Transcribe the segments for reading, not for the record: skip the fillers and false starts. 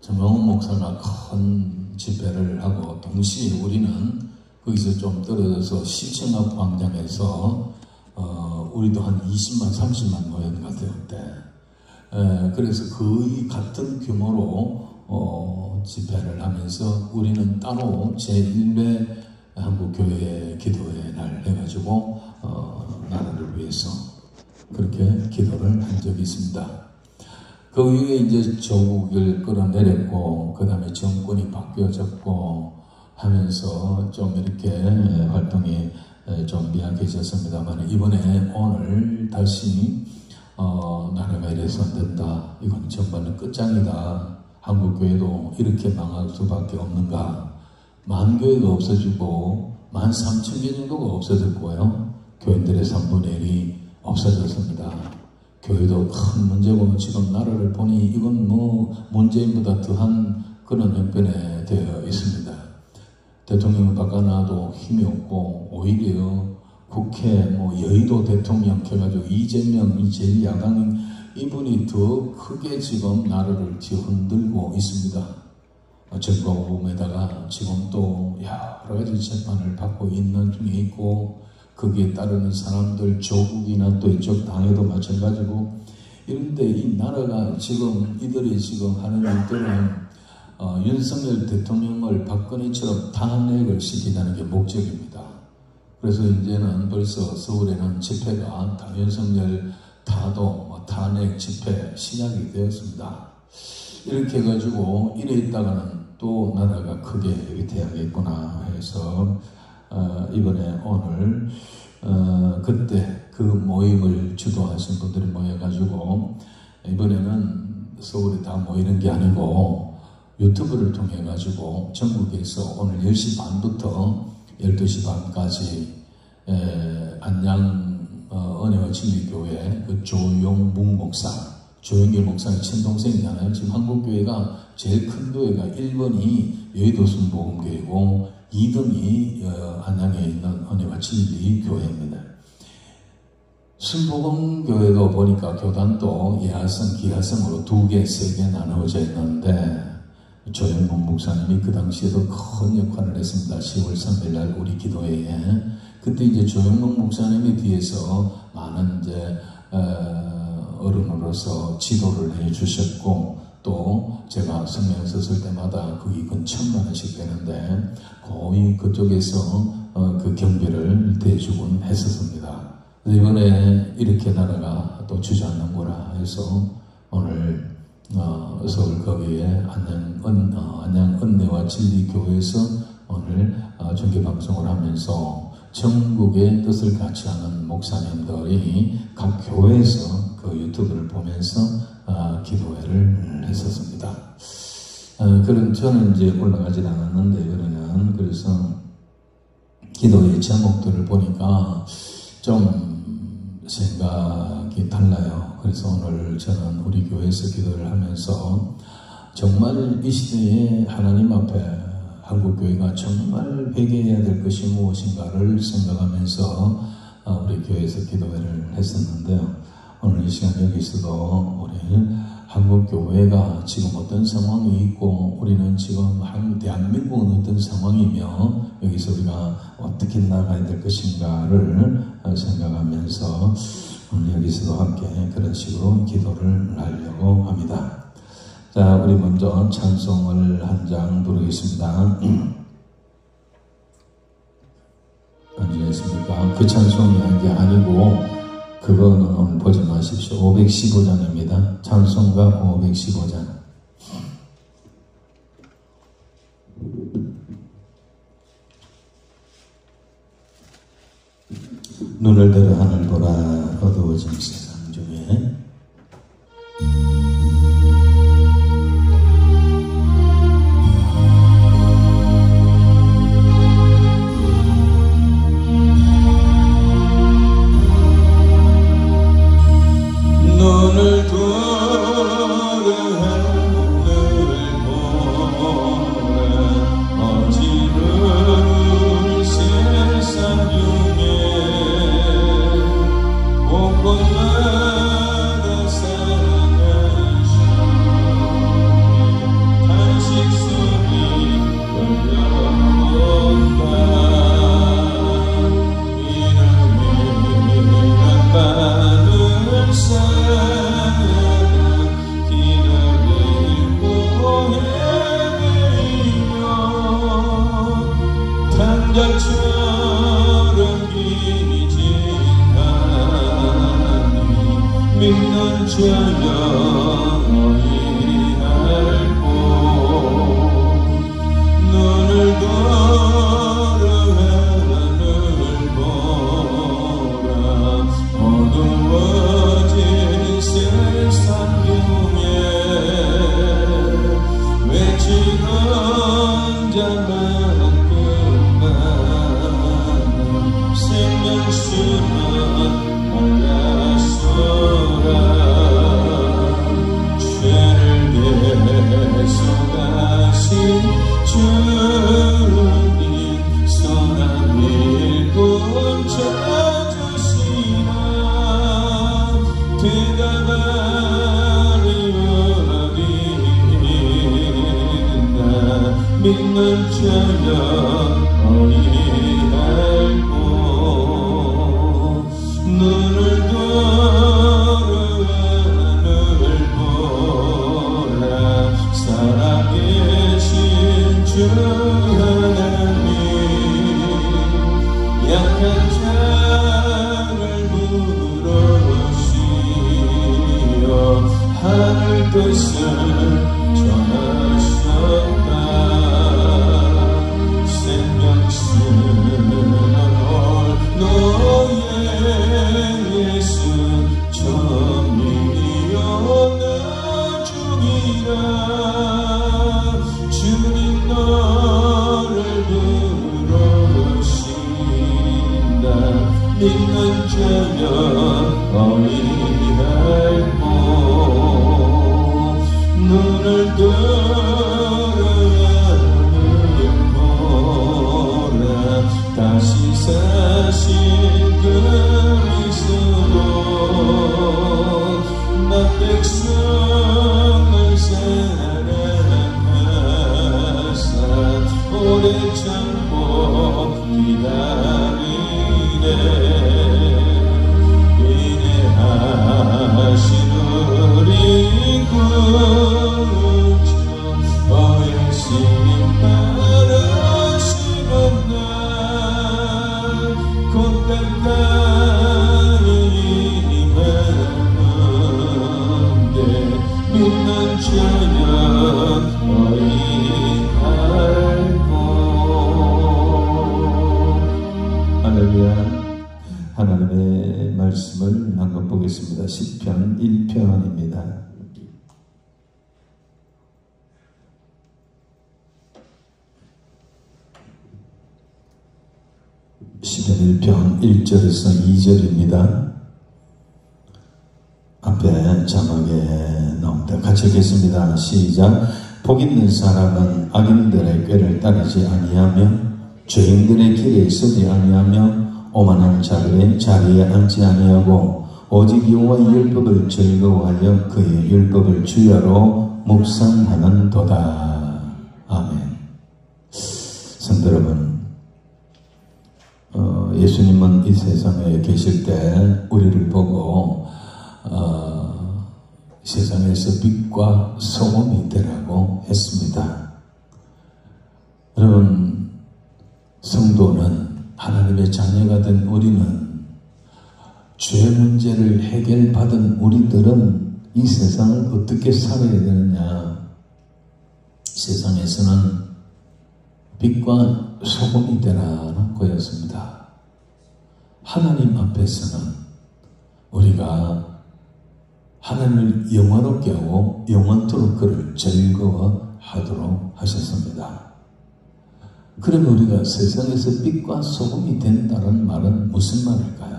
정광훈 목사가 큰 집회를 하고 동시에 우리는 거기서 좀 떨어져서 시청각 광장에서 우리도 한 20만, 30만 모였는 것 같아요, 그때. 그래서 거의 같은 규모로 집회를 하면서 우리는 따로 제1회 한국교회 기도의 날 해가지고 나라를 위해서 그렇게 기도를 한 적이 있습니다. 그 이후에 이제 조국을 끌어내렸고 그 다음에 정권이 바뀌어졌고 하면서 좀 이렇게 활동이 좀 미약해졌습니다만 이번에 오늘 다시 나라가 이래서 안 된다. 이건 정말로 끝장이다. 한국교회도 이렇게 망할 수밖에 없는가. 만교회도 없어지고 13,000개 정도가 없어졌고요. 교인들의 3분의 1이 없어졌습니다. 교회도 큰 문제고 지금 나라를 보니 이건 뭐 문재인보다 더한 그런 형편에 되어 있습니다. 대통령을 바꿔놔도 힘이 없고 오히려 국회 여의도 대통령 켜가지고 이재명이 제일 야당 이분이 더 크게 지금 나라를 뒤흔들고 있습니다. 정보범에다가 지금 또 여러 가지 재판을 받고 있는 중에 있고 거기에 따르는 사람들 조국이나 또 이쪽 당에도 마찬가지고 이런데 이 나라가 지금 이들이 지금 하는 일들은 윤석열 대통령을 박근혜처럼 탄핵을 시키자는 게 목적입니다. 그래서 이제는 벌써 서울에는 집회가 윤석열 타도 탄핵 집회 시작이 되었습니다. 이렇게 해가지고 이래 있다가는 또 나라가 크게 위태하겠구나 해서 이번에 오늘 그때 그 모임을 주도하신 분들이 모여가지고 이번에는 서울에 다 모이는 게 아니고 유튜브를 통해 가지고 전국에서 오늘 10시 반부터 12시 반까지 안양 은혜와 진리교회 그 조용묵 목사, 조영길 목사의 친동생이잖아요. 지금 한국교회가 제일 큰 교회가 1번이 여의도 순복음교회고 2등이 안양에 있는 은혜와 진리 교회입니다. 순복음교회도 보니까 교단도 예하성, 기하성으로 2개, 3개 나누어져 있는데 조영묵 목사님이 그 당시에도 큰 역할을 했습니다. 10월 3일 날 우리 기도회에 그때 이제 조영묵 목사님이 뒤에서 많은 이제 어른으로서 지도를 해 주셨고 또 제가 성명서 쓸 때마다 그게 건 1,000만 원씩 되는데 거의 그쪽에서 그 경비를 대주곤 했었습니다. 이번에 이렇게 나라가 또 주저앉는구나 해서 오늘 서울 거기에 안양 은혜와 진리교회에서 오늘 중계방송을 하면서 전국의 뜻을 같이 하는 목사님들이 각 교회에서 그 유튜브를 보면서 기도회를 했었습니다. 그런 저는 이제 올라가질 않았는데 그래서 기도회 제목들을 보니까 좀 생각이 달라요. 그래서 오늘 저는 우리 교회에서 기도를 하면서 정말 이 시대에 하나님 앞에 한국교회가 정말 회개해야 될 것이 무엇인가를 생각하면서 우리 교회에서 기도회를 했었는데요. 오늘 이 시간 여기서도 우리 한국교회가 지금 어떤 상황이 있고 우리는 지금 대한민국은 어떤 상황이며 여기서 우리가 어떻게 나가야 될 것인가를 생각하면서 오늘 여기서도 함께 그런 식으로 기도를 하려고 합니다. 자, 우리 먼저 찬송을 한 장 부르겠습니다. 언제였습니까? 그 찬송이 이제 아니고 그거는 오늘 보지 마십시오. 515장입니다. 찬송가 515장. 눈을 들어 하늘 보라 어두워진 세상 중에 눈을 들어 하늘 보라 어지러운 세상 중에 곳곳 믿는 자여 어리할고 눈을 들어 하늘 보라 살아계신 주 하나님 약한 자를 부르시어 하늘 뜻을 전하셨다 생명 쓰는 너의 예수 천민이여 나중이라 주님 너를 부르신다 믿는 자여 어리할고 눈을 들어 보라 다시 사신 그리스도 나 백성을 사랑하사 오래 참고 기다리네 인내하신 우리 구주 어여신 바라시는 날 곧 가까이 임하는데 믿는 자여 어리할고 할렐루야. 하나님의 말씀을 한번 보겠습니다. 시편 1편입니다. 시편 1편 1절에서 2절입니다. 앞에 자막에 나옵니다. 같이 읽겠습니다. 시작. 복 있는 사람은 악인들의 꾀를 따르지 아니하며 죄인들의 길에 서지 아니하며 오만한 자들의 자리에 앉지 아니하고 오직 여호와의 율법을 즐거워하여 그의 율법을 주야로 묵상하는도다. 아멘. 성도 여러분, 예수님은 이 세상에 계실 때 우리를 보고 세상에서 빛과 소금이 되라고 했습니다. 여러분, 성도는 하나님의 자녀가 된 우리는 죄 문제를 해결받은 우리들은 이 세상을 어떻게 살아야 되느냐? 세상에서는 빛과 소금이 되라는 거였습니다. 하나님 앞에서는 우리가 하나님을 영원롭게 하고 영원토록 그를 즐거워하도록 하셨습니다. 그러면 우리가 세상에서 빛과 소금이 된다는 말은 무슨 말일까요?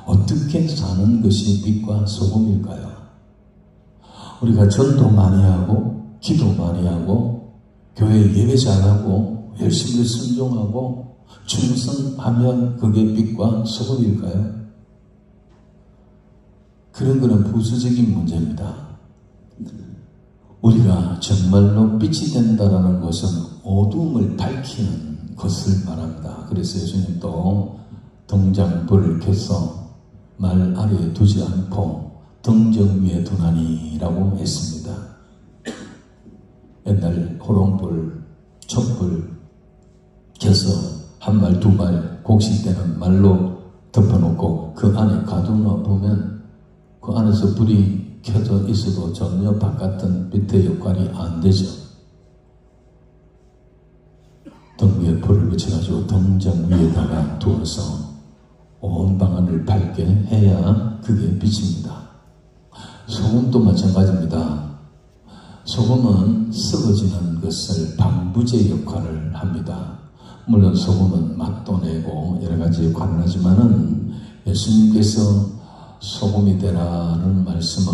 어떻게 사는 것이 빛과 소금일까요? 우리가 전도 많이 하고 기도 많이 하고 교회 예배 잘하고 열심히 순종하고 충성하면 그게 빛과 소금일까요? 그런 거는 부수적인 문제입니다. 우리가 정말로 빛이 된다는 것은 어두움을 밝히는 것을 말합니다. 그래서 예수님도 등장 불을 켜서 말 아래에 두지 않고 등정 위에 두나니라고 했습니다. 옛날 호롱불, 촛불 켜서 한 말, 두 말, 곡식 때는 말로 덮어놓고 그 안에 가두어 보면 그 안에서 불이 켜져 있어도 전혀 바깥은 빛의 역할이 안 되죠. 등 위에 불을 붙여가지고 등정 위에다가 두어서 온 방안을 밝게 해야 그게 빛입니다. 소금도 마찬가지입니다. 소금은 썩어지는 것을 방부제 역할을 합니다. 물론 소금은 맛도 내고 여러 가지 역할을 하지만은 예수님께서 소금이 되라는 말씀은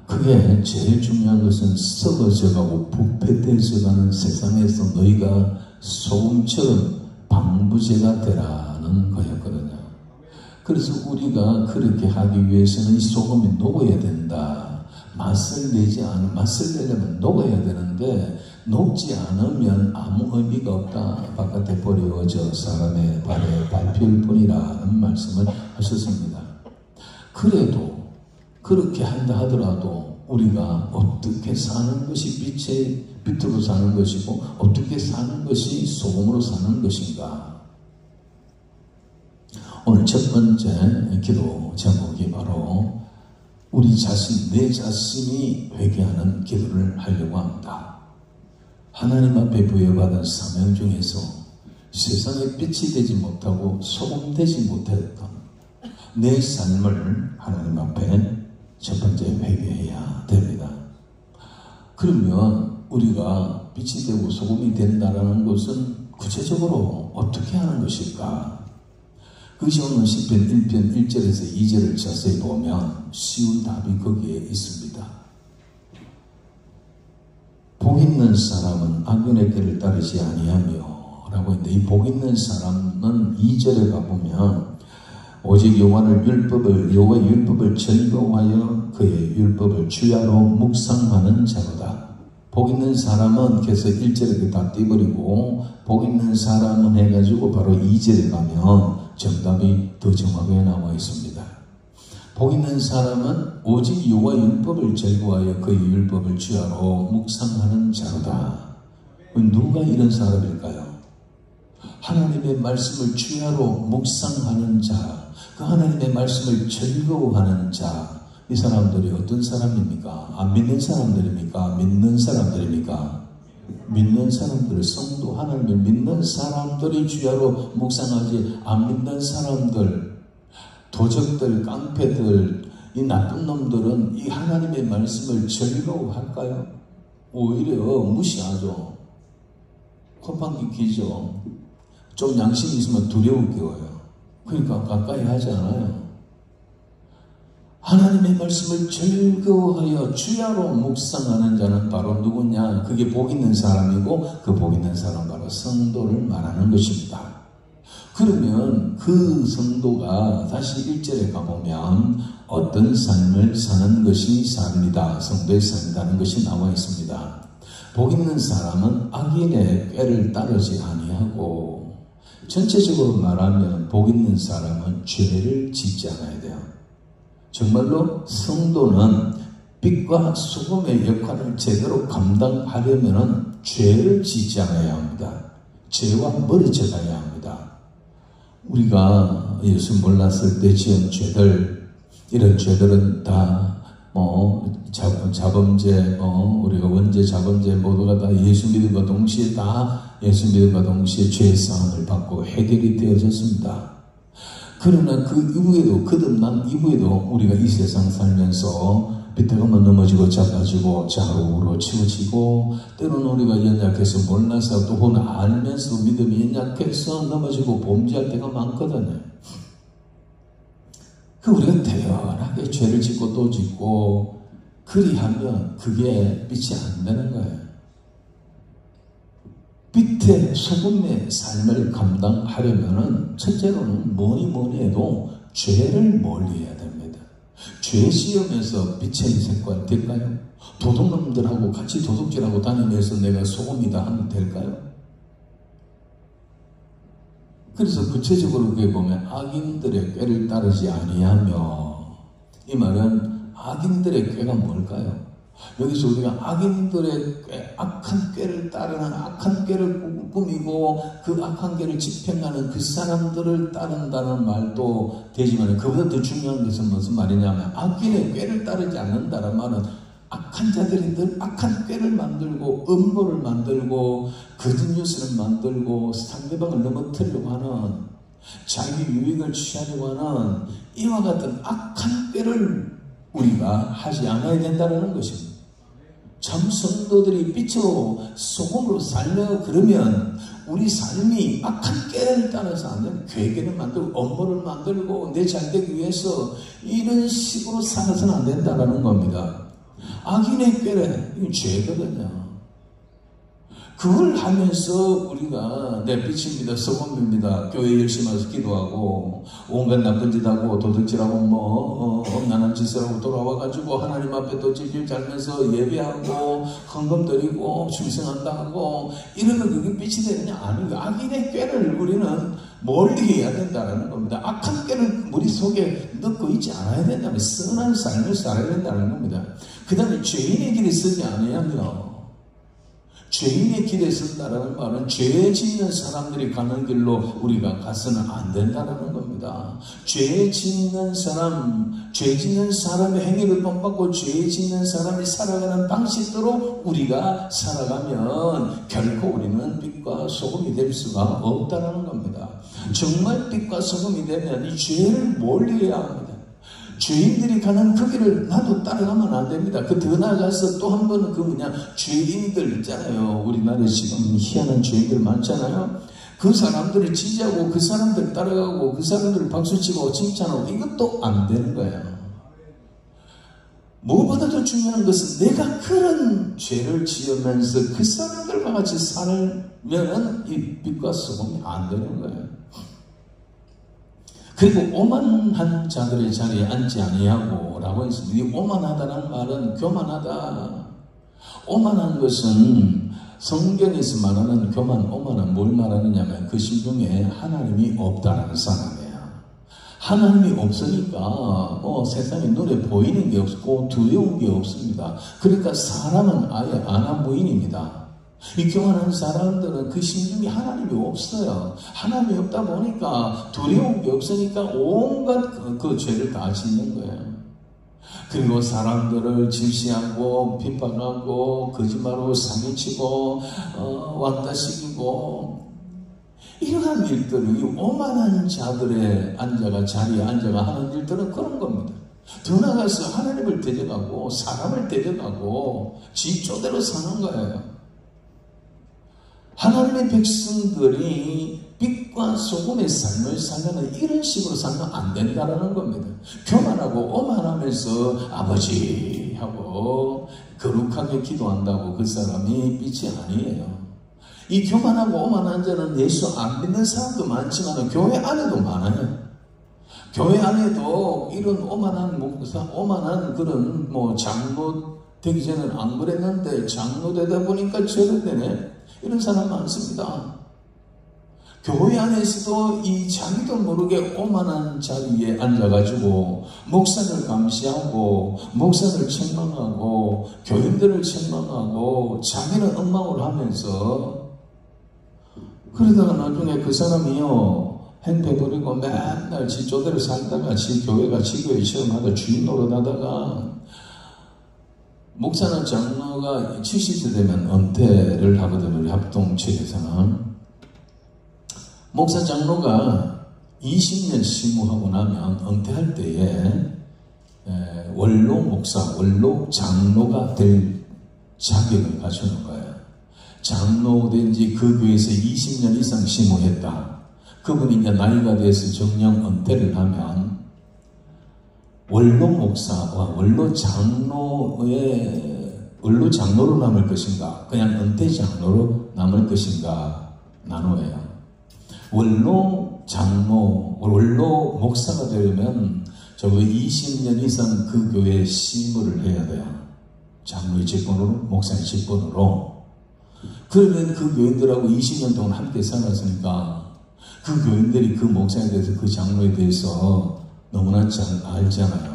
그게 제일 중요한 것은 썩어져가고 부패되어져가는 세상에서 너희가 소금처럼 방부제가 되라는 거였거든요. 그래서 우리가 그렇게 하기 위해서는 이 소금이 녹아야 된다. 맛을 내려면 녹아야 되는데 녹지 않으면 아무 의미가 없다. 바깥에 버려져 사람의 발에 밟힐 뿐이라는 말씀을 하셨습니다. 그래도 그렇게 한다 하더라도 우리가 어떻게 사는 것이 빛으로 사는 것이고 어떻게 사는 것이 소금으로 사는 것인가. 오늘 첫 번째 기도 제목이 바로 우리 자신, 내 자신이 회개하는 기도를 하려고 합니다. 하나님 앞에 부여받은 사명 중에서 세상에 빛이 되지 못하고 소금 되지 못했던 내 삶을 하나님 앞에 첫 번째 회개해야 됩니다. 그러면 우리가 빛이 되고 소금이 된다는 것은 구체적으로 어떻게 하는 것일까? 그것이 오늘 시편 1편 1절에서 2절을 자세히 보면 쉬운 답이 거기에 있습니다. 복 있는 사람은 악인의 길을 따르지 아니하며 라고 했는데 이 복 있는 사람은 2절에 가보면 오직 여호와의 율법을 즐거워하여 그의 율법을 주야로 묵상하는 자로다. 복 있는 사람은 그래서 1절에 다 띄버리고 복 있는 사람은 해가지고 바로 2절에 가면 정답이 더 정확하게 나와 있습니다. 복 있는 사람은 오직 여호와의 율법을 즐거워하여 그의 율법을 주야로 묵상하는 자로다. 누가 이런 사람일까요? 하나님의 말씀을 주야로 묵상하는 자, 그 하나님의 말씀을 즐거워하는 자, 이 사람들이 어떤 사람입니까? 안 믿는 사람들입니까? 믿는 사람들입니까? 믿는 사람들, 성도 하나님을 믿는 사람들이 주야로 묵상하지 안 믿는 사람들, 도적들, 깡패들, 이 나쁜 놈들은 이 하나님의 말씀을 즐거워할까요? 오히려 무시하죠. 콧방귀 끼죠. 좀 양심이 있으면 두려워요. 그러니까 가까이 하지 않아요. 하나님의 말씀을 즐거워하여 주야로 묵상하는 자는 바로 누구냐? 그게 복 있는 사람이고 그 복 있는 사람 바로 성도를 말하는 것입니다. 그러면 그 성도가 다시 1절에 가보면 어떤 삶을 사는 것이 삶이다, 성도의 삶이라는 것이 나와 있습니다. 복 있는 사람은 악인의 꾀를 따르지 아니하고, 전체적으로 말하면 복 있는 사람은 죄를 짓지 않아야 돼요. 정말로 성도는 빛과 소금의 역할을 제대로 감당하려면 죄를 짓지 않아야 합니다. 죄와 멀어져 가야 합니다. 우리가 예수 몰랐을 때 지은 죄들, 이런 죄들은 다 자범죄, 우리가 원죄, 자범죄 모두가 다 예수 믿음과 동시에 죄의 사함을 받고 해결이 되어졌습니다. 그러나 그 이후에도, 거듭난 이후에도 우리가 이 세상 살면서 비틀어만 넘어지고 자빠지고 좌우로 치우치고, 때로는 우리가 연약해서 몰라서 또 혹은 알면서 믿음이 연약해서 넘어지고 범죄할 때가 많거든요. 우리가 태연하게 죄를 짓고 또 짓고 그리하면 그게 빛이 안 되는 거예요. 빛의 소금의 삶을 감당하려면 첫째로는 뭐니 해도 죄를 멀리해야 됩니다. 죄 시험에서 빛의 인생관 될까요? 도둑놈들하고 같이 도둑질하고 다니면서 내가 소금이다 하면 될까요? 그래서 구체적으로 그게 보면 악인들의 꾀를 따르지 아니하며, 이 말은 악인들의 꾀가 뭘까요? 여기서 우리가 악인들의 꾀, 악한 꾀를 따르는, 악한 꾀를 꾸미고 그 악한 꾀를 집행하는 그 사람들을 따른다는 말도 되지만, 그보다 더 중요한 것은 무슨 말이냐면 악인의 꾀를 따르지 않는다는 말은 악한 자들이 늘 악한 꾀를 만들고 음모를 만들고 거짓 뉴스를 만들고 상대방을 넘어뜨리려고 하는, 자기 유익을 취하려고 하는 이와 같은 악한 꾀를 우리가 하지 않아야 된다는 것입니다. 참 성도들이 빛으로 소금으로 살려 그러면 우리 삶이 악한 꾀를 따라서 안 되는, 괴계를 만들고 업무를 만들고 내 잘되기 위해서 이런 식으로 살아서는 안 된다는 겁니다. 악인의 꾀래, 이건 죄거든요. 그걸 하면서 우리가 내 빛입니다, 소금입니다, 교회 열심히 와서 기도하고 온갖 나쁜 짓 하고 도둑질하고 엄난한 짓을 하고 돌아와가지고 하나님 앞에 또 질질 잘면서 예배하고 헌금 드리고 충성한다 하고 이러면 그게 빛이 되느냐? 아니요. 악인의 꾀를 우리는 멀리 해야 된다는 겁니다. 악한 꾀를 우리 속에 넣고 있지 않아야 된다면 선한 삶을 살아야 된다는 겁니다. 그 다음에 죄인의 길에 서지 않으면 죄인의 길에 선다라는 말은 죄 짓는 사람들이 가는 길로 우리가 가서는 안 된다는 겁니다. 죄 짓는 사람의 행위를 본받고 죄 짓는 사람이 살아가는 방식대로 우리가 살아가면 결코 우리는 빛과 소금이 될 수가 없다는 겁니다. 정말 빛과 소금이 되면 이 죄를 멀리해야 합니다. 죄인들이 가는 그 길을 나도 따라가면 안 됩니다. 더 나아가서 또 한 번은 죄인들 있잖아요. 우리나라에 지금 희한한 죄인들 많잖아요. 그 사람들을 지지하고 그 사람들 따라가고 그 사람들을 박수치고 칭찬하고 이것도 안 되는 거예요. 무엇보다도 중요한 것은 내가 그런 죄를 지으면서 그 사람들과 같이 살면 이 빛과 소금이 안 되는 거예요. 그리고 오만한 자들의 자리에 앉지 아니하고 라고 했습니다. 이 오만하다는 말은 교만하다. 오만한 것은 성경에서 말하는 교만, 오만은 뭘 말하느냐면 그 심중에 하나님이 없다라는 사람이에요. 하나님이 없으니까 세상에 눈에 보이는 게 없고 두려운 게 없습니다. 그러니까 사람은 아예 아나무인입니다. 이 교만한 사람들은 그 심중에 하나님이 없어요. 하나님이 없다 보니까 두려운 게 없으니까 온갖 그 죄를 다 짓는 거예요. 그리고 사람들을 질시하고 핍박하고 거짓말하고 사기치고 왕따시키고 이러한 일들이 오만한 자들의 자리에 앉아가 하는 일들은 그런 겁니다. 더 나아가서 하나님을 데려가고 사람을 데려가고 지 쪼대로 사는 거예요. 하나님의 백성들이 빛과 소금의 삶을 살면 이런 식으로 살면 안 된다는 겁니다. 교만하고 오만하면서 아버지 하고 거룩하게 기도한다고 그 사람이 빛이 아니에요. 이 교만하고 오만한 자는 예수 안 믿는 사람도 많지만 교회 안에도 많아요. 교회 안에도 이런 오만한 목사, 오만한 그런 장로 되기 전에는 안 그랬는데 장로 되다 보니까 저래 되네. 이런 사람 많습니다. 교회 안에서도 이 자기도 모르게 오만한 자리에 앉아가지고 목사를 감시하고 목사를 책망하고 교인들을 책망하고 자기는 엉망을 하면서 그러다가 나중에 그 사람이요 행패 부리고 맨날 지 쪼대로 살다가 지 교회가 지교회 시험하다 주인 노릇하다가 목사나 장로가 70세 되면 은퇴를 하거든요. 우리 합동체에서는 목사 장로가 20년 심무하고 나면 은퇴할 때에 원로 목사, 원로 장로가 될 자격을 갖추는 거예요. 장로 된지 그 교회에서 20년 이상 심무했다. 그분이 이제 나이가 돼서 정령 은퇴를 하면 원로 목사와 원로 장로로 남을 것인가, 그냥 은퇴 장로로 남을 것인가 나누어요. 원로 장로, 원로 목사가 되려면 저거 20년 이상 그 교회에 심무를 해야 돼요. 장로의 직분으로, 목사의 직분으로. 그러면 그 교인들하고 20년 동안 함께 살았으니까 그 교인들이 그 목사에 대해서 그 장로에 대해서 너무나 잘 알잖아요.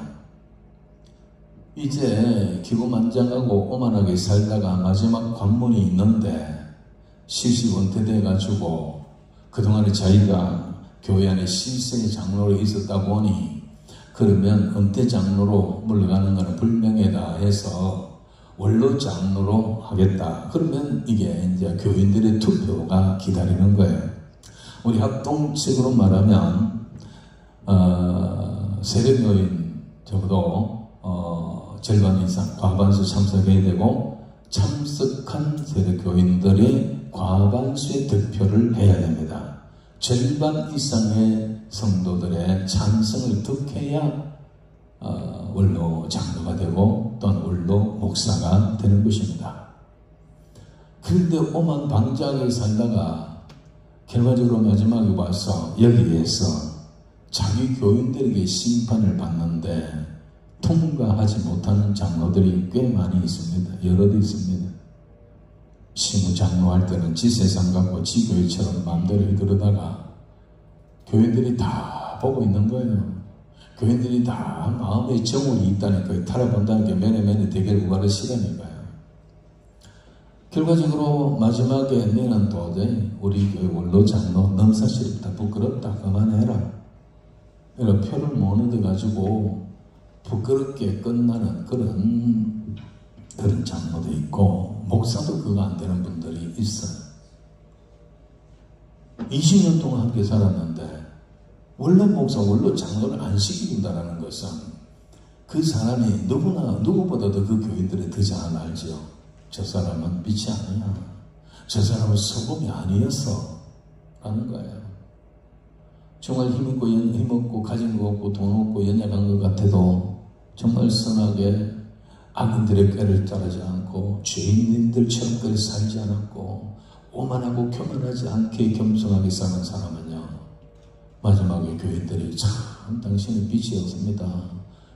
이제 기고만장하고 오만하게 살다가 마지막 관문이 있는데 실시 은퇴돼가지고 그동안에 자기가 교회 안에 실세 장로로 있었다 보니 그러면 은퇴 장로로 물러가는 것은 불명예다 해서 원로 장로로 하겠다. 그러면 이게 이제 교인들의 투표가 기다리는 거예요. 우리 합동식으로 말하면 세례교인 적어도 절반 이상 과반수 참석해야 되고 참석한 세례교인들이 과반수의 득표를 해야 됩니다. 절반 이상의 성도들의 찬성을 득해야 원로 장로가 되고 또는 원로 목사가 되는 것입니다. 그런데 오만 방자하게 살다가 결과적으로 마지막에 와서 여기에서 자기 교인들에게 심판을 받는데 통과하지 못하는 장로들이 꽤 많이 있습니다. 여럿 있습니다. 시무 장로할 때는 지 세상 갖고 지 교회처럼 마음대로 이끌어다가 교인들이 다 보고 있는 거예요. 교인들이 다 마음에 정울이 있다니까요. 탈아본다는 게 매네매네 대결 구하는 시간인가요? 결과적으로 마지막에 너는 도저히 우리 교회 원로 장로 넌 사실 다 부끄럽다 그만해라. 이런 표를 못 얻어가지고 부끄럽게 끝나는 그런 장로도 있고 목사도 그거 안 되는 분들이 있어요. 20년 동안 함께 살았는데 원로 목사, 원로 장로를 안 시킨다는 것은 그 사람이 누구보다도 그 교인들에 더 잘 알죠. 저 사람은 빛이 아니야. 저 사람은 소금이 아니었어. 라는 거예요. 정말 힘없고 가진 거 없고 돈 없고 연약한 것 같아도 정말 선하게 악인들의 꾀를 따르지 않고 죄인들처럼 그리 살지 않았고 오만하고 교만하지 않게 겸손하게 사는 사람은요, 마지막에 교인들이 참 당신은 빛이었습니다.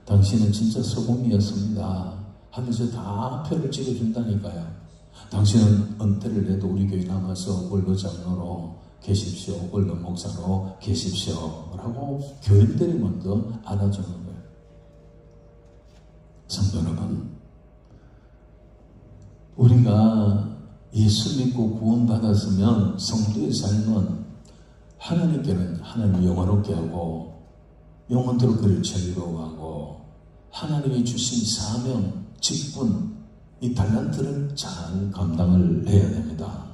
당신은 진짜 소금이었습니다 하면서 다 표를 찍어준다니까요. 당신은 은퇴를 해도 우리 교회 남아서 원로 장로로 계십시오, 원로 목사로 계십시오 라고 교인들이 먼저 알아주는 거예요. 성도 여러분, 우리가 예수 믿고 구원받았으면 성도의 삶은 하나님께는 하나님을 영화롭게 하고 영원토록 그를 즐거워하고 하나님이 주신 사명, 직분, 이 달란트를 잘 감당을 해야 됩니다.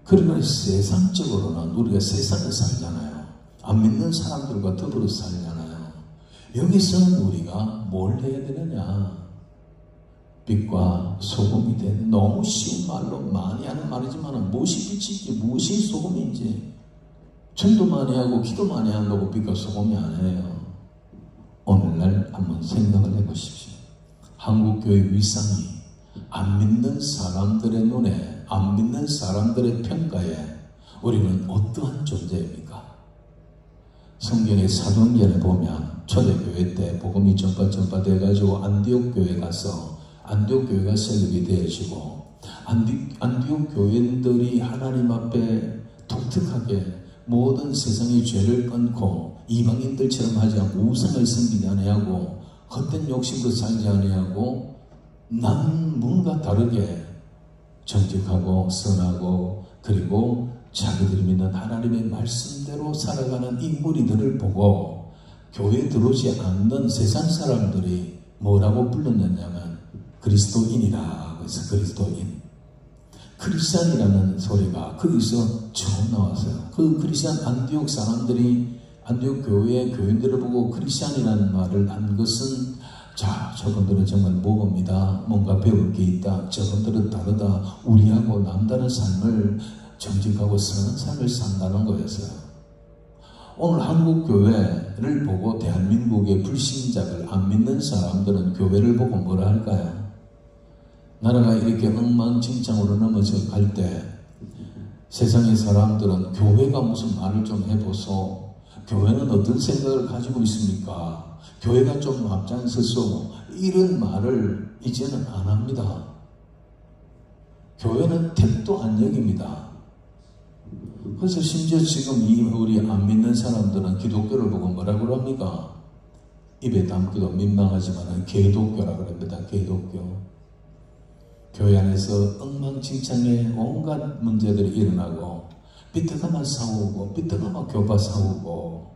그러나 세상적으로는 우리가 세상에 살잖아요. 안 믿는 사람들과 더불어 살잖아요. 여기서는 우리가 뭘 해야 되느냐? 빛과 소금이 된, 너무 쉬운 말로 많이 하는 말이지만 무엇이 빛인지 무엇이 소금인지 전도 많이 하고 기도 많이 한다고 빛과 소금이 아니에요. 오늘날 한번 생각을 해보십시오. 한국교회 위상이 안 믿는 사람들의 눈에, 안 믿는 사람들의 평가에 우리는 어떠한 존재입니까? 성경의 사도행전에 보면 초대교회 때 복음이 전파돼가지고 안디옥 교회 가서 안디옥 교회가 설립이 되어지고 안디옥 교인들이 하나님 앞에 독특하게 모든 세상의 죄를 끊고 이방인들처럼 하지 않고 우상을 섬기지 아니하고 헛된 욕심도 살지 아니하고 남문과 다르게 정직하고 선하고 그리고 자기들이 믿는 하나님의 말씀대로 살아가는 이 무리들을 보고 교회에 들어오지 않는 세상 사람들이 뭐라고 불렀느냐면 그리스도인이라. 그래서 그리스도인, 크리스찬이라는 소리가 거기서 처음 나왔어요. 그 크리스찬 안디옥 사람들이 안디옥 교회의 교인들을 보고 크리스찬이라는 말을 한 것은, 자, 저분들은 정말 모범이다, 뭔가 배울 게 있다, 저분들은 다르다, 우리하고 남다른 삶을, 정직하고 선한 삶을 산다는 거였어요. 오늘 한국 교회를 보고 대한민국의 불신자들, 안 믿는 사람들은 교회를 보고 뭐라 할까요? 나라가 이렇게 엉망진창으로 넘어져 갈 때 세상의 사람들은 교회가 무슨 말을 좀 해보소, 교회는 어떤 생각을 가지고 있습니까? 교회가 좀 앞장서서 이런 말을 이제는 안 합니다. 교회는 택도 안 여깁니다. 그래서 심지어 지금 우리 안 믿는 사람들은 기독교를 보고 뭐라고 합니까? 입에 담기도 민망하지만 개독교라고 합니다. 개독교. 교회 안에서 엉망진창의 온갖 문제들이 일어나고 비트가만 싸우고 비트가만 교파 싸우고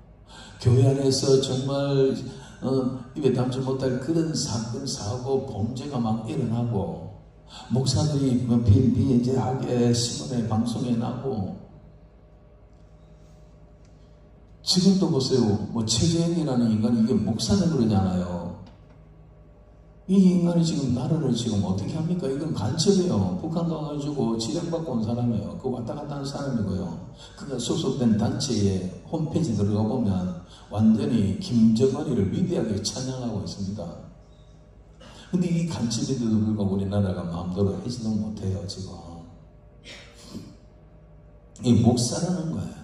교회 안에서 정말 입에 담지 못할 그런 사건, 사고, 범죄가 막 일어나고 목사들이 비인재하게 신문에 방송에 나고 지금도 보세요. 뭐 최재형이라는 인간이 이게 목사는 그러잖아요. 이 인간이 지금 나라를 지금 어떻게 합니까? 이건 간첩이에요. 북한 가가지고 지령받고 온 사람이에요. 그 왔다 갔다 하는 사람이고요. 그가 소속된 단체의 홈페이지 들어가 보면 완전히 김정은이를 위대하게 찬양하고 있습니다. 근데 이 간첩인데도 불구하고 우리나라가 마음대로 하지도 못해요, 지금. 이 목사라는 거예요.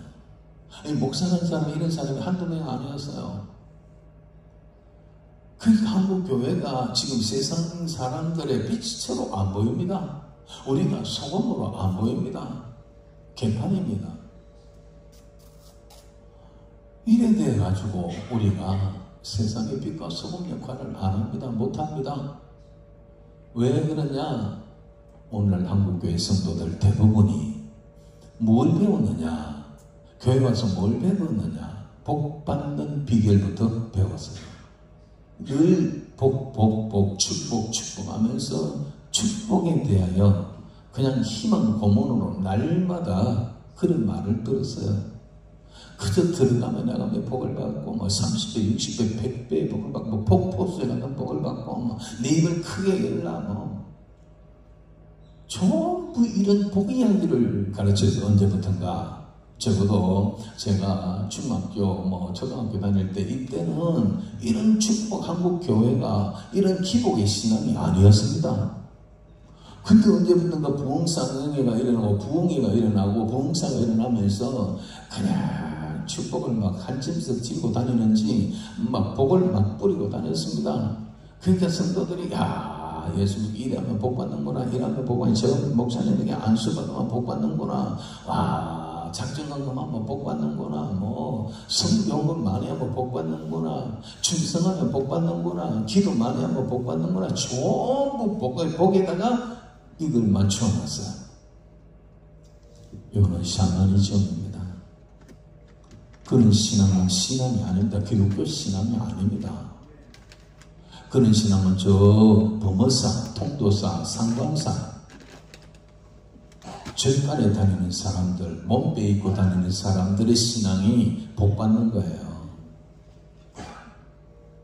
이 목사라는 사람이 이런 사람이 한두 명이 아니었어요. 그러니까 한국 교회가 지금 세상 사람들의 빛으로 안 보입니다. 우리가 소금으로 안 보입니다. 개판입니다. 이래 돼 가지고 우리가 세상의 빛과 소금 역할을 안 합니다. 못 합니다. 왜 그러냐? 오늘 한국교회 성도들 대부분이 뭘 배웠느냐? 교회 와서 뭘 배웠느냐? 복 받는 비결부터 배웠어요. 늘 축복 하면서 축복에 대하여 그냥 희망 고문으로 날마다 그런 말을 들었어요. 그저 들어가면 나가면 복을 받고, 30배, 60배, 100배 복을 받고, 폭포수에 가면 복을 받고, 내 입을 크게 열라, 전부 이런 복 이야기를 가르쳐서 언제부턴가, 적어도 제가 중학교, 초등학교 다닐 때, 이때는 이런 축복 한국 교회가 이런 기복의 신앙이 아니었습니다. 근데 언제부턴가 부흥상회가 일어나고, 부흥회가 일어나고, 부흥사가 일어나면서 그냥 축복을 막 한 짐씩 지고 다니는지 막 복을 막 뿌리고 다녔습니다. 그러니까 성도들이 야, 예수 일하면 복 받는구나, 일하면 복 받는, 저 목사님에게 안수 받으면 복 받는구나, 와, 작정 강금하면 복 받는구나, 성경금 많이 하면 복 받는구나, 충성하면 복 받는구나, 기도 많이 하면 복 받는구나, 전부 복에다가 이걸 맞춰놨어요. 이거는 샤머니즘입니다. 그런 신앙은 신앙이 아닙니다. 기독교 신앙이 아닙니다. 그런 신앙은 저 범어사, 통도사, 상광사, 절간에 다니는 사람들, 몸빼 입고 다니는 사람들의 신앙이 복받는 거예요.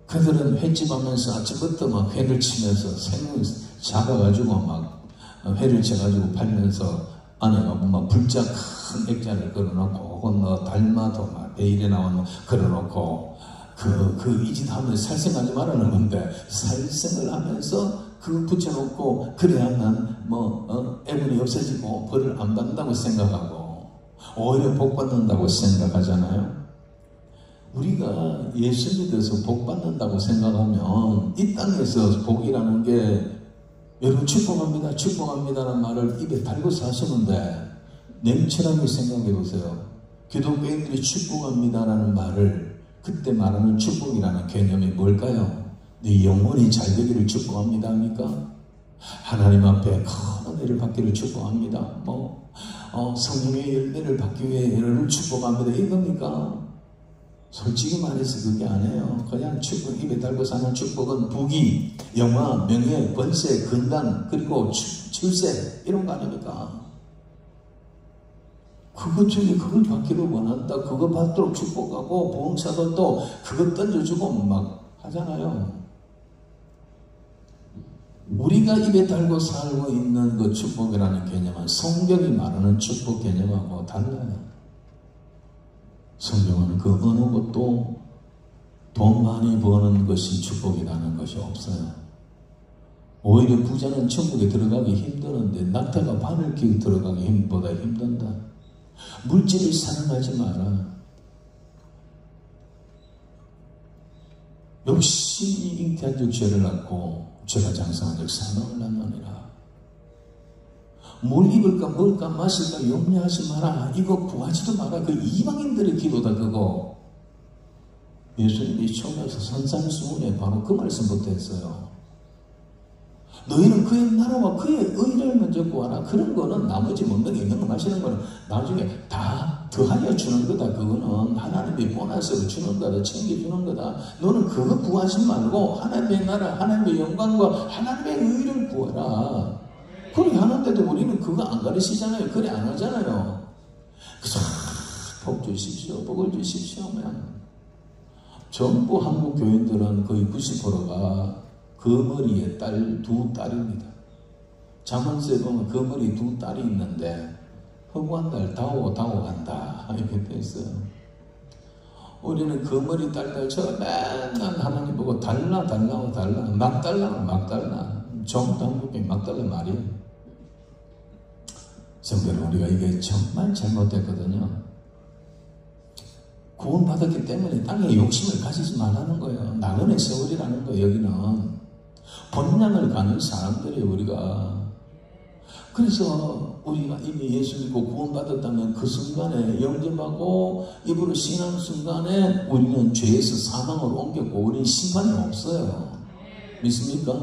그들은 횟집 하면서 아침부터 막 회를 치면서 생을 잡아가지고 막 회를 쳐가지고 팔면서 안에가 막 불자 큰 액자를 걸어놓고, 혹은 달마도 막 베일에 나오는 걸어놓고, 이 짓 하면 살생하지 말라는 건데, 살생을 하면서 그거 붙여놓고, 그래야만 애분이 없어지고 벌을 안 받는다고 생각하고, 오히려 복 받는다고 생각하잖아요. 우리가 예수 믿어서 복 받는다고 생각하면, 이 땅에서 복이라는 게, 여러분 축복합니다, 축복합니다라는 말을 입에 달고 사시는데, 냉철하게 생각해 보세요. 기독교인들이 축복합니다라는 말을, 그때 말하는 축복이라는 개념이 뭘까요? 네 영혼이 잘 되기를 축복합니다 합니까? 하나님 앞에 큰 은혜를 받기를 축복합니다. 성령의 열매를 받기 위해 여러분을 축복합니다 이겁니까? 솔직히 말해서 그게 아니에요. 그냥 축복, 입에 달고 사는 축복은 부귀, 영화, 명예, 권세, 건강, 그리고 출세, 이런 거 아닙니까? 그것 중에 그걸 받기를 원한다. 그거 받도록 축복하고, 부흥사들도 그거 던져주고 막 하잖아요. 우리가 입에 달고 살고 있는 그 축복이라는 개념은 성경이 말하는 축복 개념하고 달라요. 성경은 그 어느 것도 돈 많이 버는 것이 축복이라는 것이 없어요. 오히려 부자는 천국에 들어가기 힘드는데 낙타가 바늘 끼고 들어가기 보다 힘든다. 물질을 사랑하지 마라. 역시 잉태한 적 죄를 낳고 죄가 장성한 적 사망을 낳느니라. 뭘 입을까 먹을까 마실까 염려하지 마라. 이거 구하지도 마라. 그 이방인들의 기도다 그거. 예수님이 처음에서 산상수훈에 바로 그 말씀부터 했어요. 너희는 그의 나라와 그의 의를 먼저 구하라. 그런 거는 나머지 먹는 게 있는 거 마시는 거는 나중에 다 더하여 주는 거다. 그거는 하나님이 보너스로 주는 거다. 챙겨주는 거다. 너는 그거 구하지 말고 하나님의 나라, 하나님의 영광과 하나님의 의를 구하라. 그래 하는데도 우리는 그거 안 가르치잖아요. 그래 안 하잖아요. 그래서 복 주십시오, 복을 주십시오. 전부 한국 교인들은 거의 90%가 그 머리에 두 딸입니다. 잠언서에 보면 그 머리 두 딸이 있는데 허구한 날 다오한다 이렇게 돼 있어요. 우리는 그 머리 딸처럼 맨날 하나님 보고 달라 막 달라 좀 한국에 막 달라 말이에요. 정말 우리가 이게 정말 잘못됐거든요. 구원받았기 때문에 땅에 욕심을 가지지 말라는 거예요. 나그네 세월이라는 거예요. 여기는 본향을 가는 사람들이에요. 우리가. 그래서 우리가 이미 예수 믿고 구원받았다면 그 순간에 영접하고 입으로 신하는 순간에 우리는 죄에서 사망으로 옮겼고 우리는 심판이 없어요. 믿습니까?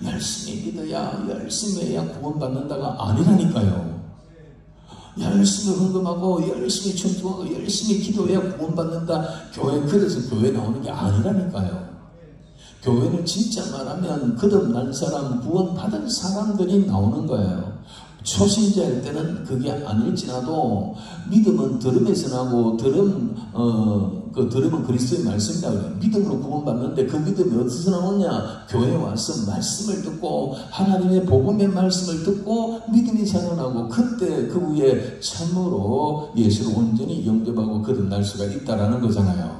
열심히 믿어야 열심히 해야 구원받는다가 아니라니까요. 열심히 헌금하고 열심히 춤추고 열심히 기도해야 구원받는다. 그래서 교회 나오는 게 아니라니까요. 교회는 진짜 말하면 거듭난 사람, 구원받은 사람들이 나오는 거예요. 초신자일 때는 그게 아닐지라도 믿음은 들음에서 나고 그 들음은 그리스도의 말씀이라고 해요. 믿음으로 구원받는데 그 믿음이 어디서 나오냐? 교회에 와서 말씀을 듣고 하나님의 복음의 말씀을 듣고 믿음이 생겨나고 그때 그 후에 참으로 예수를 온전히 영접하고 거듭날 수가 있다라는 거잖아요.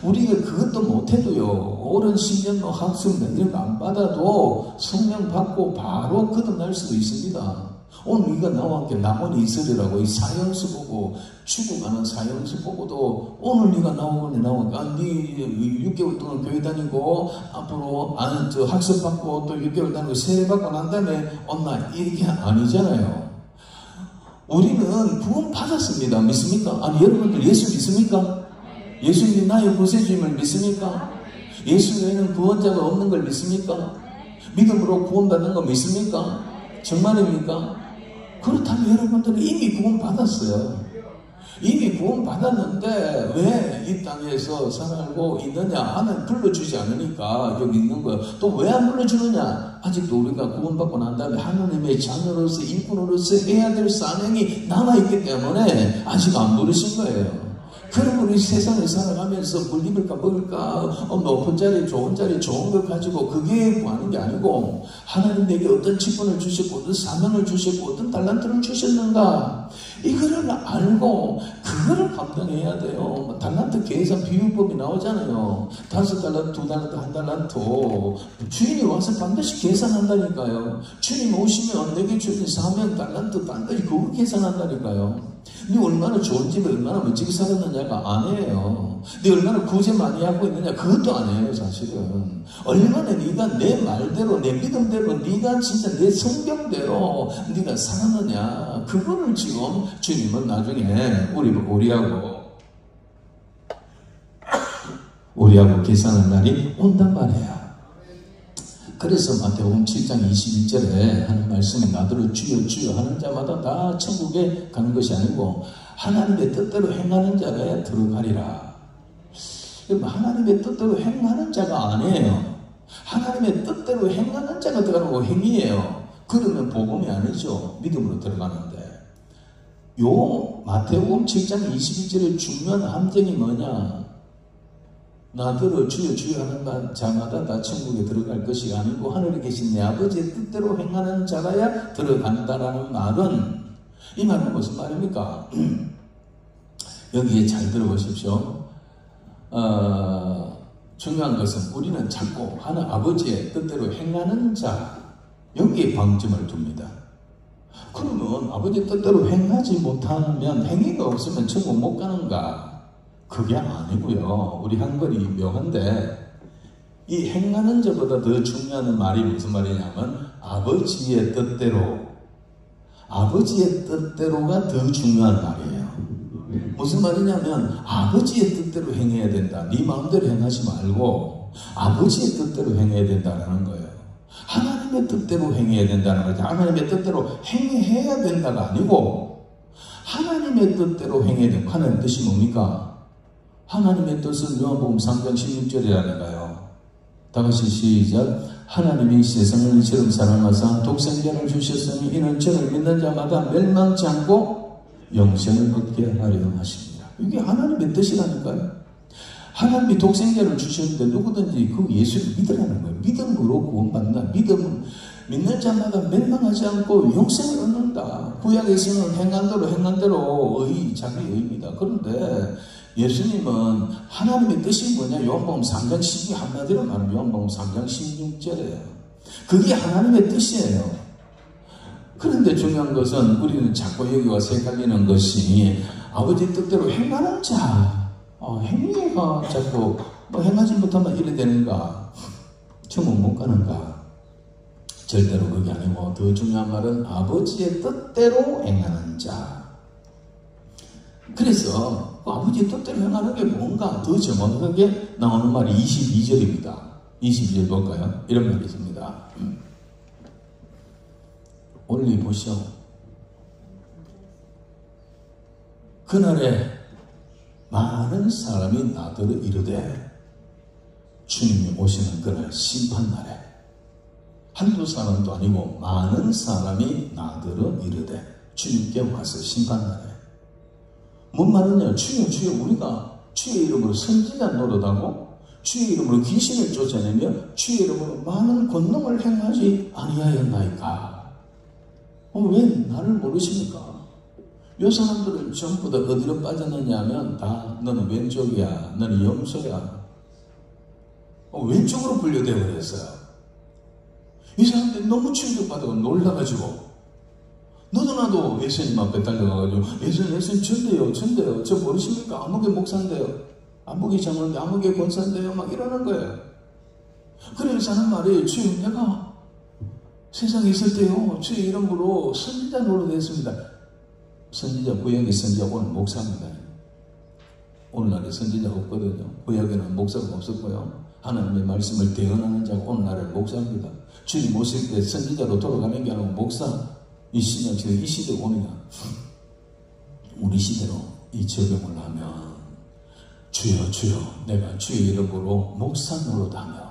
우리가 그것도 못해도요, 오랜 10년 학습 이런 거 안 받아도 성령 받고 바로 거듭날 수도 있습니다. 오늘 우리가 나와 함께 남원이 이슬이라고 이 사형수 보고 죽어가는 사형수 보고도 오늘 네가 나오니까 네 6개월 동안 교회 다니고 앞으로 학습 받고 또 6개월 다니고 세례 받고 난 다음에 온나 이게 아니잖아요. 우리는 구원 받았습니다. 믿습니까? 아니 여러분들 예수 믿습니까? 예수님이 나의 구세주임을 믿습니까? 예수 외에는 구원자가 없는 걸 믿습니까? 믿음으로 구원받는 거 믿습니까? 정말입니까? 그렇다면 여러분들은 이미 구원받았어요. 이미 구원받았는데 왜 이 땅에서 살고 있느냐? 하나님 불러주지 않으니까 여기 있는 거예요. 또 왜 안 불러주느냐? 아직도 우리가 구원받고 난 다음에 하나님의 자녀로서 일꾼으로서 해야 될 사명이 남아있기 때문에 아직 안 부르신 거예요. 그럼 우리 세상을 살아가면서 뭘 입을까 먹을까 높은 자리 좋은 자리 좋은 걸 가지고 그게 구하는 게 아니고 하나님 내게 어떤 직분을 주셨고 어떤 사명을 주셨고 어떤 달란트를 주셨는가 이거를 알고 그거를 감당해야 돼요. 달란트 계산 비율법이 나오잖아요. 5달란트 2달란트 1달란트 주인이 와서 반드시 계산한다니까요. 주님 오시면 내게 주신 사명 달란트 반드시 그거 계산한다니까요. 네 얼마나 좋은 집에 얼마나 멋지게 살았느냐가 아니에요. 네 얼마나 구제 많이 하고 있느냐 그것도 아니에요. 사실은 얼마나 네가 내 말대로 내 믿음대로 네가 진짜 내 성경대로 네가 살았느냐 그거를 지금 주님은 나중에 우리하고 계산할 날이 온단 말이에요. 그래서 마태복음 7장 21절에 하는 말씀이 나더러 주여 주여 하는 자마다 다 천국에 가는 것이 아니고 하나님의 뜻대로 행하는 자가 들어가리라. 하나님의 뜻대로 행하는 자가 아니에요. 하나님의 뜻대로 행하는 자가 들어가는 거 행위예요. 그러면 복음이 아니죠. 믿음으로 들어가는데 요 마태복음 7장 21절의 중요한 함정이 뭐냐? 나더러 주여 주여 하는 자마다 다 천국에 들어갈 것이 아니고 하늘에 계신 내 아버지의 뜻대로 행하는 자라야 들어간다라는 말은 이 말은 무슨 말입니까? 여기에 잘 들어보십시오. 중요한 것은 우리는 자꾸 하는 아버지의 뜻대로 행하는 자 여기에 방점을 둡니다. 그러면 아버지의 뜻대로 행하지 못하면 행위가 없으면 천국 못 가는가? 그게 아니고요. 우리 한글이 묘한데 이 행하는 자보다 더 중요한 말이 무슨 말이냐면 아버지의 뜻대로가 더 중요한 말이에요. 무슨 말이냐면 아버지의 뜻대로 행해야 된다. 네 마음대로 행하지 말고 아버지의 뜻대로 행해야 된다는 거예요. 하나님의 뜻대로 행해야 된다는 거죠. 하나님의 뜻대로 행해야 된다가 아니고 하나님의 뜻대로 행해야 된다. 하나님의 뜻이 뭡니까? 하나님의 뜻은 요한복음 3장 16절이라니까요. 다같이 시작. 하나님이 세상을 이처럼 사랑하사 독생자를 주셨으니 이는 저를 믿는 자마다 멸망치 않고 영생을 얻게 하려 하십니다. 이게 하나님의 뜻이라니까요. 하나님이 독생자를 주셨는데 누구든지 그 예수를 믿으라는 거예요. 믿음으로 구원받는다. 믿는 자마다 멸망하지 않고 영생을 얻는다. 구약에서는 행한 대로 자기 의입니다. 그런데 예수님은 하나님의 뜻이 뭐냐? 요한복음 3장 12 한마디로 말하면 요한복음 3장 16절이에요. 그게 하나님의 뜻이에요. 그런데 중요한 것은 우리는 자꾸 여기와 헷갈리는 것이 아버지 뜻대로 행하는 자, 행위가 자꾸 행하지 못하면 이래 되는가? 천국 못 가는가? 절대로 그게 아니고 더 중요한 말은 아버지의 뜻대로 행하는 자. 그래서 아버지의 뜻대로 행하는 게 뭔가 더 정확하게 나오는 말이 22절입니다. 22절 볼까요? 이런 말이 있습니다. 올리보시오. 그날에 많은 사람이 나더러 이르되, 주님이 오시는 그날 심판날에 한두 사람도 아니고 많은 사람이 나더러 이르되, 주님께 와서 심판날에 뭔 말이냐? 주여 우리가 주의 이름으로 선지자 노릇하고 주의 이름으로 귀신을 쫓아내며 주의 이름으로 많은 권능을 행하지 아니하였나이까? 왜 나를 모르십니까? 이 사람들은 전부 다 어디로 빠졌느냐 하면 다 너는 왼쪽이야, 너는 염소야. 왼쪽으로 분류되어 버렸어요. 이 사람들이 너무 충격받고 놀라가지고 너도 나도 예수님 앞에 달려가가지고 예수님 전데요 저 모르십니까? 아무개 목사인데요, 아무개 장로인데, 아무개 권사인데요, 막 이러는 거예요. 그래서 하는 말이, 주님 내가 세상에 있을 때요 주의 이름으로 선지자 노릇했습니다. 선지자, 구약의 선지자, 오늘 목사입니다. 오늘날에 선지자가 없거든요. 구약에는 목사가 없었고요, 하나님의 말씀을 대언하는 자가 오늘날에 목사입니다. 주님 오실 때 선지자로 돌아가는 게 아니고 목사, 이 시대 오느냐, 우리 시대로 이 적용을 하면 주여 내가 주의 이름으로 목사 노릇하며,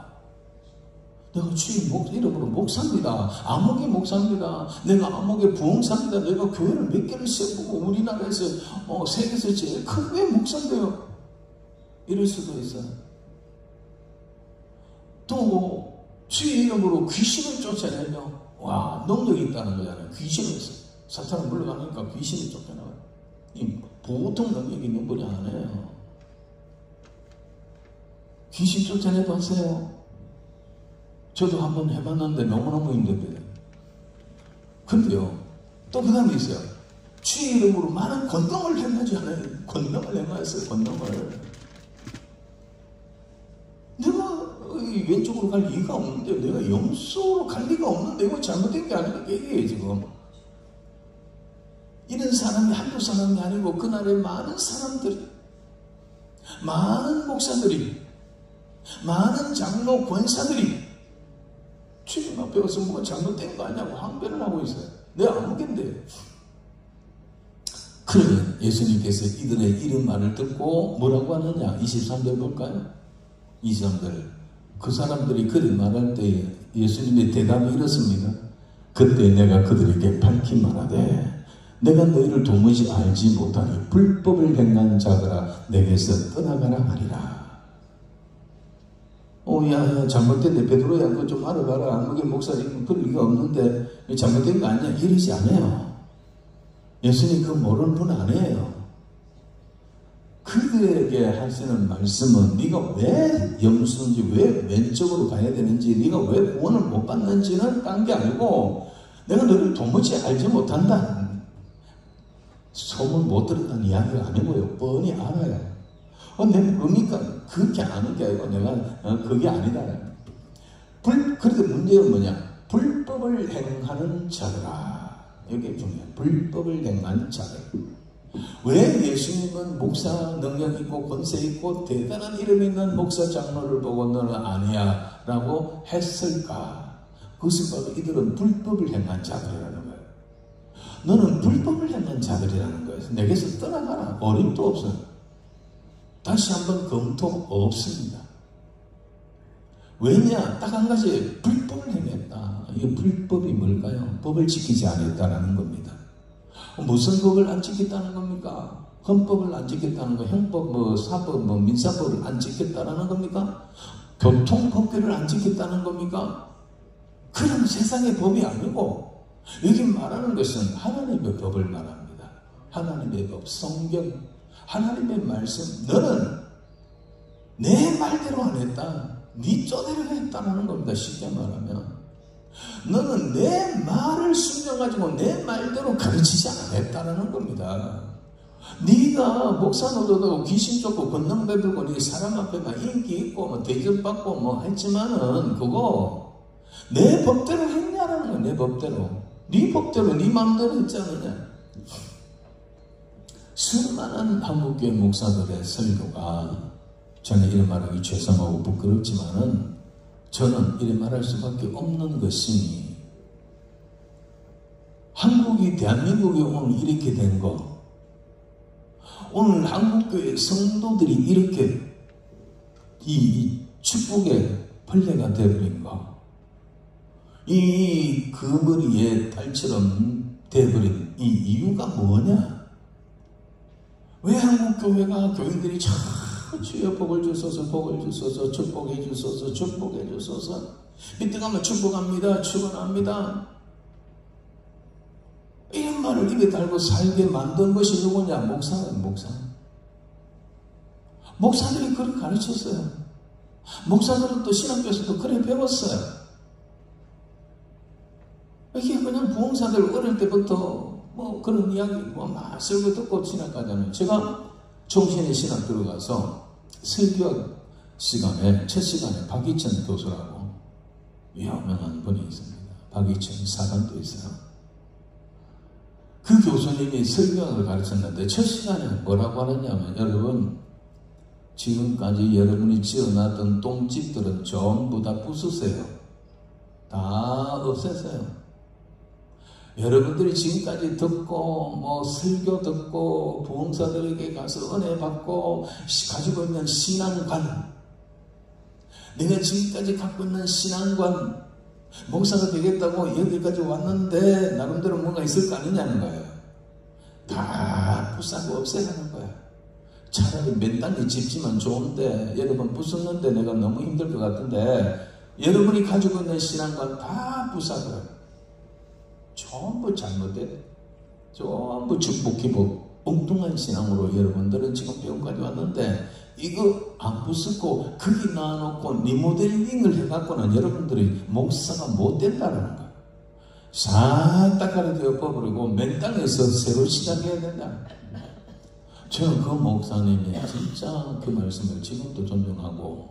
내가 주의 이름으로 목사입니다. 아무개 목사입니다. 내가 아무개 부흥사입니다. 내가 교회를 몇 개를 세우고 우리나라에서 세계에서 제일 큰 왜 목사인데요? 이럴 수도 있어요. 또 주의 이름으로 귀신을 쫓아내며, 와, 능력이 있다는 거잖아요. 귀신을 사탄을 물러가니까 귀신이 쫓겨나와요. 이 보통 능력이 있는 분이 아니에요. 귀신 쫓아내봤어요? 저도 한번 해봤는데 너무너무 힘듭니다. 근데요, 또 그 다음에 있어요. 주의 이름으로 많은 권능을 행하지 않아요. 권능을 행하였어요. 권능을. 내가 왼쪽으로 갈 리가 없는데, 내가 염소로 갈 리가 없는데, 이거 잘못된 게 아니라 얘기해요 지금. 이런 사람이 한두 사람이 아니고 그날에 많은 사람들이, 많은 목사들이, 많은 장로 권사들이 주님 앞에 와서 뭐가 잘못된 거 아니냐고 항변을 하고 있어요. 내가 아무개인데. 그러면 예수님께서 이들의 이런 말을 듣고 뭐라고 하느냐? 23절 볼까요? 23절. 그 사람들이 그리 말할 때 예수님의 대답이 이렇습니다. 그때 내가 그들에게 밝히 말하되, 내가 너희를 도무지 알지 못하니 불법을 행한 자들아 내게서 떠나가라 하리라. 야, 잘못됐네. 베드로야, 그거 좀 알아봐라. 아무개 목사님, 그럴 리가 없는데, 잘못된 거 아니야? 이러지 않아요. 예수님 그거 모르는 분 아니에요. 그들에게 하시는 말씀은 네가 왜 염소인지, 왜 왼쪽으로 가야 되는지, 네가 왜 구원을 못 받는지는 딴 게 아니고, 내가 너를 도무지 알지 못한다. 소문 못 들었다는 이야기가 아니고요. 뻔히 알아요. 내가 모르니까 그렇게 아는 게 아니고 내가 그게 아니다. 그런데 문제는 뭐냐? 불법을 행하는 자들아. 이게 중요해요. 불법을 행하는 자들. 왜 예수님은 목사 능력 있고 권세 있고 대단한 이름 있는 목사 장로를 보고 너는 아니야 라고 했을까? 그것은 바로 이들은 불법을 행한 자들이라는 거예요. 너는 불법을 행한 자들이라는 거예요. 내게서 떠나가라. 어림도 없어요. 다시 한번 검토 없습니다. 왜냐? 딱 한 가지, 불법을 행했다. 이 불법이 뭘까요? 법을 지키지 않았다는 겁니다. 무슨 법을 안 지켰다는 겁니까? 헌법을 안 지켰다는 거, 형법, 사법, 민사법을 안 지켰다는 겁니까? 교통법규를 안 지켰다는 겁니까? 그런 세상의 법이 아니고, 여기 말하는 것은 하나님의 법을 말합니다. 하나님의 법, 성경, 하나님의 말씀. 너는 내 말대로 안 했다. 네 쪼대로 했다라는 겁니다. 쉽게 말하면. 너는 내 말을 순종가지고 내 말대로 가르치지 않았다는 겁니다. 네가 목사 노릇하고 귀신 쫓고 권능 베풀고 네 사람 앞에 막 인기 있고 뭐 대접받고 뭐 했지만은 그거 내 법대로 했냐라는 거야. 내 법대로. 네 법대로 네 마음대로 했지 않느냐. 수많은 한국교회 목사들의 설교가, 저는 이런 말하기 죄송하고 부끄럽지만은 저는 이런 말할 수밖에 없는 것이, 한국이 대한민국이 오늘 이렇게 된 거, 오늘 한국교회 성도들이 이렇게 이 축복의 벌레가 되어버린 거, 이 그머리의 딸처럼 되어버린 이 이유가 뭐냐? 왜 한국교회가 교인들이 자꾸 주여 복을 주소서, 복을 주소서, 축복해 주소서, 축복해 주소서, 이때 가면 축복합니다, 축원합니다, 이런 말을 입에 달고 살게 만든 것이 누구냐? 목사는 목사. 목사들이 그렇게 가르쳤어요. 목사들은 또 신학교에서도 그래 배웠어요. 이게 그냥 부흥사들 어릴 때부터 뭐 그런 이야기 막 설교 듣고 신학 가잖아요. 제가 종신의 신학 들어가서 설교 시간에, 첫 시간에 박이천 교수라고 유명한 분이 있습니다. 박이천 사단도 있어요. 그 교수님이 설교학을 가르쳤는데 첫 시간에 뭐라고 하느냐면, 여러분 지금까지 여러분이 지어놨던 똥집들은 전부 다 부수세요. 다 없애세요. 여러분들이 지금까지 듣고 뭐 설교 듣고 부흥사들에게 가서 은혜 받고 가지고 있는 신앙관, 내가 지금까지 갖고 있는 신앙관, 목사가 되겠다고 여기까지 왔는데 나름대로 뭔가 있을 거 아니냐는 거예요. 다 부수고 없애라는 거예요. 차라리 몇 단위 집지만 좋은데 여러분 부쉈는데 내가 너무 힘들 것 같은데 여러분이 가지고 있는 신앙관 다 부숴버려요. 전부 잘못된, 전부 축복 기복 엉뚱한 신앙으로 여러분들은 지금 배움까지 왔는데, 이거 안 부수고 거기 놔놓고 리모델링을 해갖고는 여러분들이 목사가 못 된다는 거예요. 싹 다 가르쳐 버리고 맨 땅에서 새로 시작해야 된다. 저는 그 목사님이 진짜 그 말씀을 지금도 존중하고,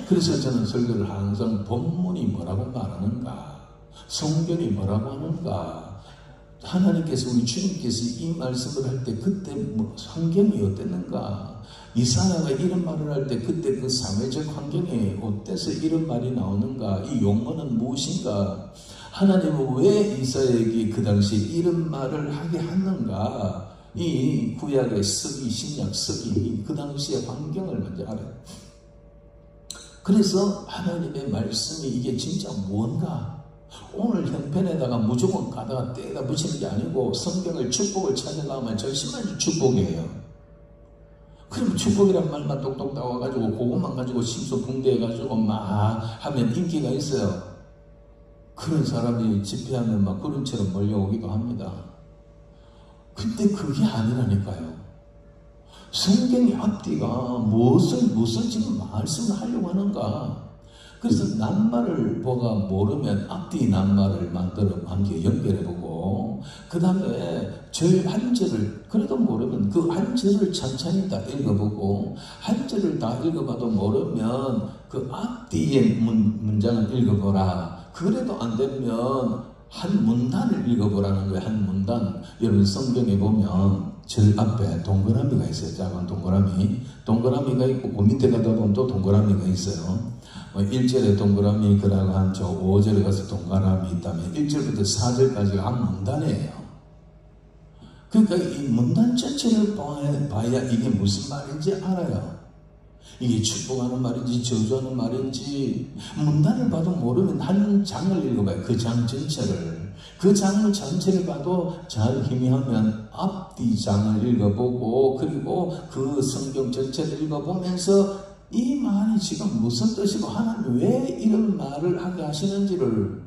그래서 저는 설교를 항상 본문이 뭐라고 말하는가, 성경이 뭐라고 하는가, 하나님께서, 우리 주님께서 이 말씀을 할 때 그때 뭐 환경이 어땠는가, 이사야가 이런 말을 할 때 그때 그 사회적 환경이 어때서 이런 말이 나오는가, 이 용어는 무엇인가, 하나님은 왜 이사야에게 그 당시에 이런 말을 하게 했는가, 이 구약의 서기, 신약 서기, 그 당시의 환경을 먼저 알아요. 그래서 하나님의 말씀이 이게 진짜 뭔가, 오늘 형편에다가 무조건 가다가 떼다 붙이는 게 아니고 성경을 축복을 찾아가면 절심한 축복이에요. 그러면 축복이란 말만 똑똑 나와가지고 그것만 가지고 심소붕대해가지고 막 하면 인기가 있어요. 그런 사람이 집회하면 막 그런처럼 몰려오기도 합니다. 근데 그게 아니라니까요. 성경의 앞뒤가 무슨 지금 말씀을 하려고 하는가. 그래서 낱말을 뭐가 모르면 앞뒤 낱말을 만들어 함께 연결해보고, 그 다음에 절 한 절을 그래도 모르면 그 한 절을 천천히 다 읽어보고, 한 절을 다 읽어봐도 모르면 그 앞뒤의 문장을 읽어보라. 그래도 안 되면 한 문단을 읽어보라는 거예요. 한 문단. 여러분 성경에 보면 절 앞에 동그라미가 있어요. 작은 동그라미. 동그라미가 있고 그 밑에 가다 보면 또 동그라미가 있어요. 1절에 동그라미, 그다음 한 저 5절에 가서 동그라미 있다면 1절부터 4절까지가 한 문단이에요. 그러니까 이 문단 전체를 봐야 이게 무슨 말인지 알아요. 이게 축복하는 말인지 저주하는 말인지 문단을 봐도 모르면 한 장을 읽어봐요. 그 장 전체를. 그 장 전체를 봐도 잘 희미하면 앞뒤 장을 읽어보고, 그리고 그 성경 전체를 읽어보면서 이 말이 지금 무슨 뜻이고 하나님 왜 이런 말을 하게 하시는지를,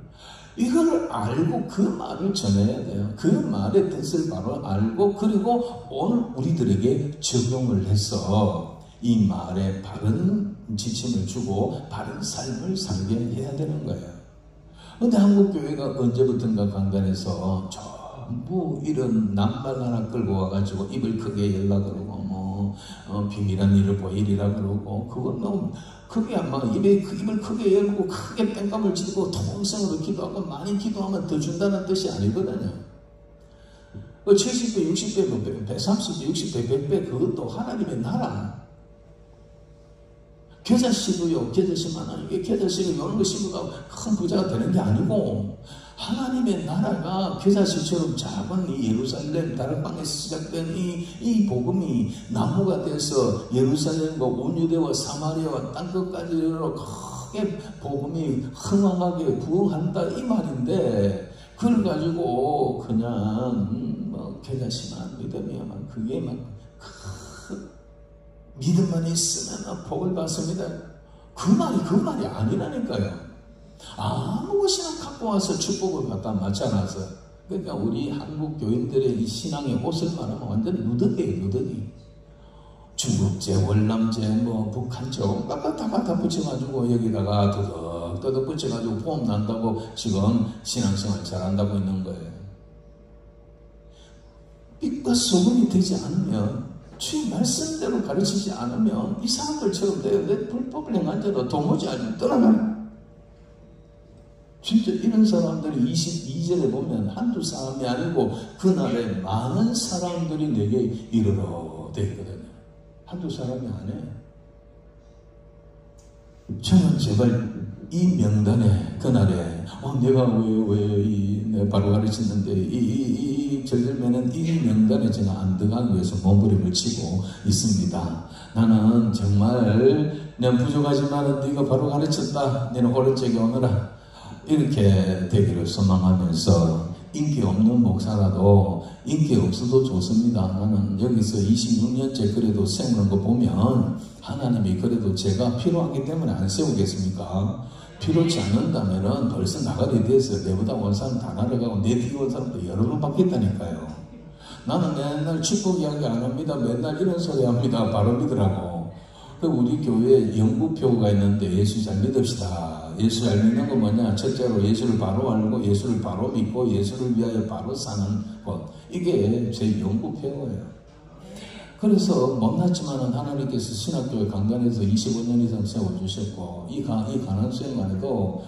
이걸 알고 그 말을 전해야 돼요. 그 말의 뜻을 바로 알고, 그리고 오늘 우리들에게 적용을 해서 이 말에 바른 지침을 주고 바른 삶을 살게 해야 되는 거예요. 근데 한국교회가 언제부턴가 강단에서 전부 이런 낱말 하나 끌고 와가지고 입을 크게 열라 그러고 비밀한 일을 보이리라 그러고 그건 너무 크게 입을 크게 열고 크게 뺑감을 치고 통성으로 기도하고 많이 기도하면 더 준다는 뜻이 아니거든요. 70배, 60배, 30배, 60배, 100배 그것도 하나님의 나라. 겨자씨도요, 겨자씨만 이게 겨자씨를 요런 거 심어가 큰 부자가 되는 게 아니고 하나님의 나라가 겨자씨처럼 작은 이 예루살렘 다락방에서 시작된 이 복음이 나무가 돼서 예루살렘과 온유대와 사마리아와 땅끝까지 크게 복음이 흥왕하게 부흥한다 이 말인데 그걸 가지고 그냥 겨자씨만 믿으면 그게 믿음만 있으면 복을 받습니다. 그 말이 아니라니까요. 아무 것이나 갖고 와서 축복을 갖다 맞지 않아서. 그러니까 우리 한국 교인들의 이 신앙의 옷을 말하면 완전 누더기예요, 누더기. 중국제, 월남제, 북한제, 온갖 다 갖다 붙여가지고 여기다가 더덕 붙여가지고 보험 난다고 지금 신앙생활 잘한다고 있는 거예요. 빛과 소금이 되지 않으면 주의 말씀대로 가르치지 않으면 이 사람들처럼 내 불법을 행한 자도 도무지 아직 떠나가요. 진짜 이런 사람들이 22절에 보면 한두 사람이 아니고 그날에 많은 사람들이 내게 이르러 되어 있거든요. 한두 사람이 아니에요. 저는 제발 이 명단에 그날에 내가 왜 바로 가르쳤는데 이 절절매는 이 명단에 제가 안 들어가기 위해서 몸부림을 치고 있습니다. 나는 정말 내가 부족하지만 네가 바로 가르쳤다. 너는 오른쪽에 오너라. 이렇게 되기를 소망하면서 인기 없는 목사라도 인기 없어도 좋습니다. 나는 여기서 26년째 그래도 세우는 거 보면 하나님이 그래도 제가 필요하기 때문에 안 세우겠습니까? 필요치 않는다면은 벌써 나가리 돼서 내보다 온 사람 다 날아가고 내 뒤에 온 사람도 여러 번 바뀌었다니까요. 나는 맨날 축복 이야기 안 합니다. 맨날 이런 소리 합니다. 바로 믿으라고. 우리 교회에 연구표가 있는데 예수 잘 믿읍시다. 예수 잘 믿는 건 뭐냐? 첫째로 예수를 바로 알고 예수를 바로 믿고 예수를 위하여 바로 사는 것. 이게 제 연구표예요. 그래서 못났지만은 하나님께서 신학교에 강단에서 25년 이상 세워주셨고 이 가난수행만 해도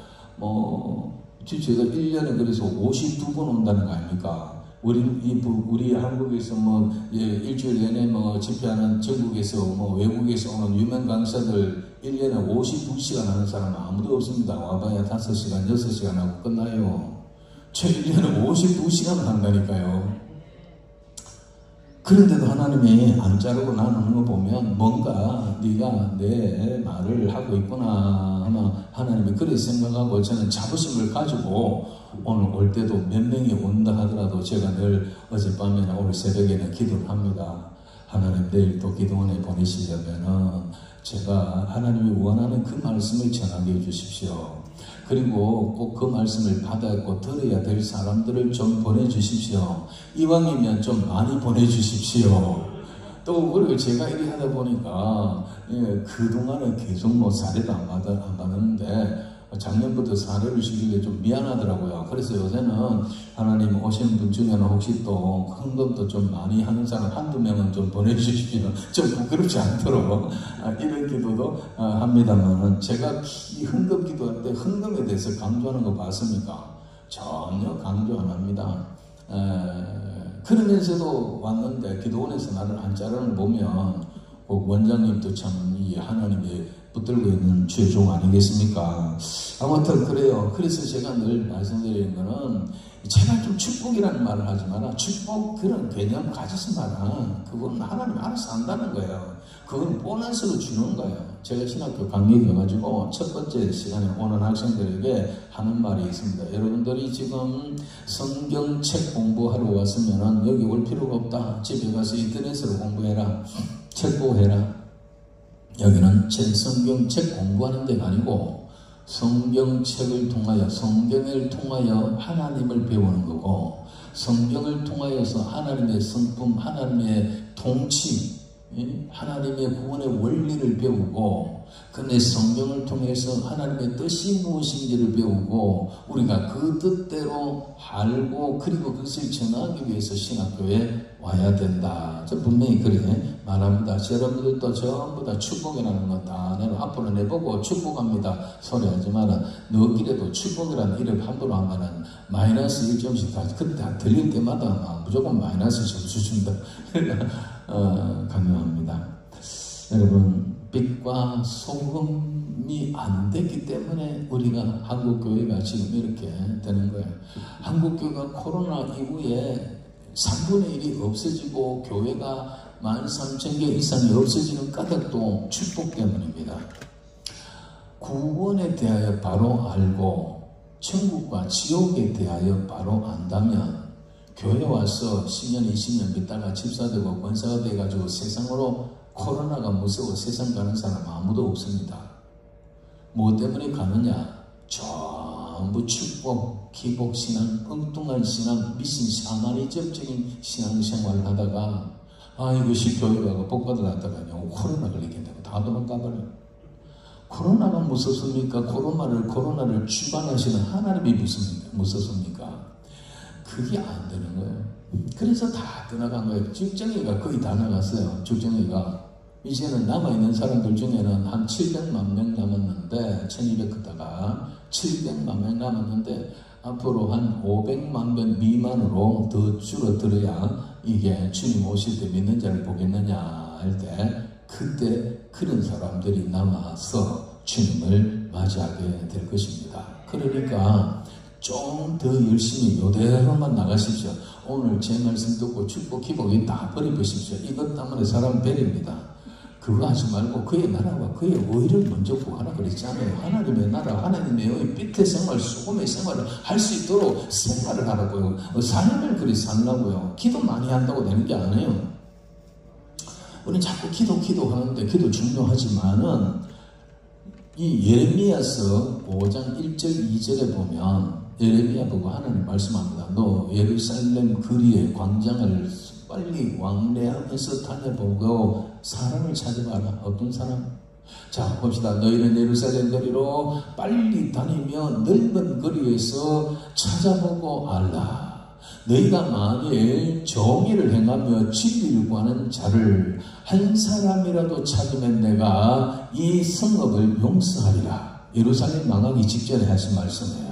제가 1년에 그래서 52번 온다는 거 아닙니까? 우리 한국에서 일주일 내내 집회하는 전국에서 외국에서 오는 유명 강사들 1년에 52시간 하는 사람은 아무도 없습니다. 와봐야 5시간, 6시간 하고 끝나요. 저 1년에 52시간을 한다니까요. 그런데도 하나님이 안 자르고 나누는 거 보면 뭔가 네가 내 말을 하고 있구나 하면 하나님이 그렇게 생각하고 저는 자부심을 가지고 오늘 올 때도 몇 명이 온다 하더라도 제가 늘 어젯밤이나 오늘 새벽에는 기도를 합니다. 하나님 내일 또 기도원에 보내시려면은 제가 하나님이 원하는 그 말씀을 전하게 해주십시오. 그리고 꼭 그 말씀을 받았고 들어야 될 사람들을 좀 보내주십시오. 이왕이면 좀 많이 보내주십시오. 또 그리고 제가 이렇게 하다 보니까 그동안은 계속 사례도 안 받았는데 작년부터 사례를 주기에 좀 미안하더라고요. 그래서 요새는 하나님 오시는 분 중에는 혹시 또 헌금도 좀 많이 하는 사람 한두 명은 좀 보내주십시오. 좀 부끄럽지 않도록 이런 기도도 합니다만 제가 이 헌금 기도할 때 헌금에 대해서 강조하는 거 봤습니까? 전혀 강조 안 합니다. 그러면서도 왔는데 기도원에서 나를 안 자르는 거 보면 원장님도 참 이 하나님의 붙들고 있는 죄종 아니겠습니까? 아무튼 그래요. 그래서 제가 늘 말씀드리는 거는 제발 좀 축복이라는 말을 하지 마라. 축복 그런 개념 가지지 마라. 그건 하나님 알아서 한다는 거예요. 그건 보너스로 주는 거예요. 제가 신학교 강의 가가지고 첫 번째 시간에 오는 학생들에게 하는 말이 있습니다. 여러분들이 지금 성경책 공부하러 왔으면 여기 올 필요가 없다. 집에 가서 인터넷으로 공부해라. 책 보고 해라. 여기는 성경책 공부하는 데가 아니고 성경책을 통하여 성경을 통하여 하나님을 배우는 거고 성경을 통하여서 하나님의 성품, 하나님의 통치 하나님의 구원의 원리를 배우고 근데 성경을 통해서 하나님의 뜻이 무엇인지를 배우고 우리가 그 뜻대로 알고 그리고 그것을 전하기 위해서 신학교에 와야 된다. 저 분명히 그래 말합니다. 여러분들도 전부 다 축복이라는 거 다 내가 앞으로 내보고 축복합니다 소리 하지 마라. 너끼리도 축복이라는 일을 함부로 하면은 마이너스 1점씩 다 그때 다 들릴 때마다 무조건 마이너스 점수 준다. 강요합니다. 여러분 빛과 소금이 안 됐기 때문에 우리가 한국교회가 지금 이렇게 되는 거예요. 한국교회가 코로나 이후에 3분의 1이 없어지고 교회가 13,000개 이상이 없어지는 까닭도 축복 때문입니다. 구원에 대하여 바로 알고 천국과 지옥에 대하여 바로 안다면 교회 와서 10년 20년 믿다가 집사되고 권사가 돼가지고 세상으로 코로나가 무서워 세상 가는 사람 아무도 없습니다. 뭐 때문에 가느냐? 전부 축복, 기복 신앙, 엉뚱한 신앙, 미신 샤머니즘적인 신앙생활을 하다가 이것이 교회 가고 복받으러 갔다가 코로나 걸리겠다고 다 도망가버려요. 코로나가 무섭습니까? 코로나를 주관하시는 하나님이 무섭습니까? 그게 안 되는 거예요. 그래서 다 떠나간 거예요. 죽정이가 거의 다 나갔어요. 죽정이가. 이제는 남아있는 사람들 중에는 한 700만 명 남았는데 1200걷다가 700만 명 남았는데 앞으로 한 500만 명 미만으로 더 줄어들어야 이게 주님 오실 때 믿는 자를 보겠느냐 할 때 그때 그런 사람들이 남아서 주님을 맞이하게 될 것입니다. 그러니까 좀 더 열심히 이대로만 나가십시오. 오늘 제 말씀 듣고 축복 기복이 다 버려보십시오. 이것 때문에 사람 베립니다. 그거 하지 말고 그의 나라와 그의 의를 먼저 구하라 그랬잖아요. 하나님의 나라, 하나님의 의 빛의 생활, 소금의 생활을 할 수 있도록 생활을 하라고요. 삶을 그리 살라고요. 기도 많이 한다고 되는 게 아니에요. 우리는 자꾸 기도하는데 기도 중요하지만은 이 예레미야서 5장 1절 2절에 보면 예레미야 보고 하나님 말씀합니다. 너 예루살렘 거리의 광장을 빨리 왕래하면서 다녀보고 사람을 찾아봐라. 어떤 사람? 자 봅시다. 너희는 예루살렘 거리로 빨리 다니며 넓은 거리에서 찾아보고 알라. 너희가 만일 정의를 행하며 진리를 구하는 자를 한 사람이라도 찾으면 내가 이 성읍을 용서하리라. 예루살렘 망하기 직전에 하신 말씀이에요.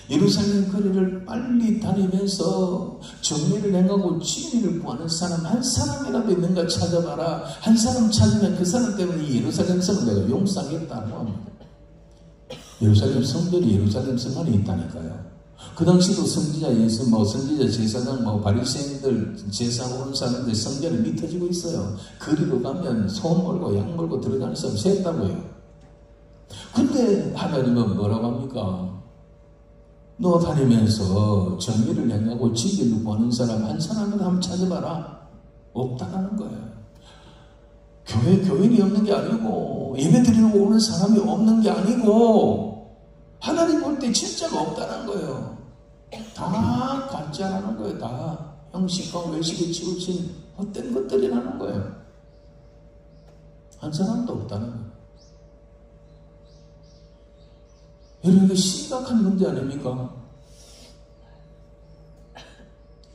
예루살렘 거리를 빨리 다니면서 정의를 행하고 진리를 구하는 사람 한 사람이라도 있는가 찾아봐라. 한 사람 찾으면 그 사람 때문에 이 예루살렘 성을 내가 용서하겠다고 합니다. 예루살렘 성들이 예루살렘 성 안에 있다니까요. 그 당시도 성지자 예수, 성지자 제사장, 바리새인들, 제사 오는 사람들 성전에 미터지고 있어요. 거리로 가면 소음 몰고 양 몰고 들어가는 사람 셌다고요. 근데 하나님은 뭐라고 합니까? 너 다니면서 정의를 행하고 진리를 구하는 사람 한 사람을 한번 찾아봐라. 없다라는 거예요. 교인이 없는 게 아니고 예배 드리러 오는 사람이 없는 게 아니고 하나님 볼 때 진짜가 없다는 거예요. 다 가짜라는 거예요. 다 형식과 외식에 치우친 헛된 것들이라는 거예요. 한 사람도 없다는 거예요. 여러분 이거 심각한 문제 아닙니까?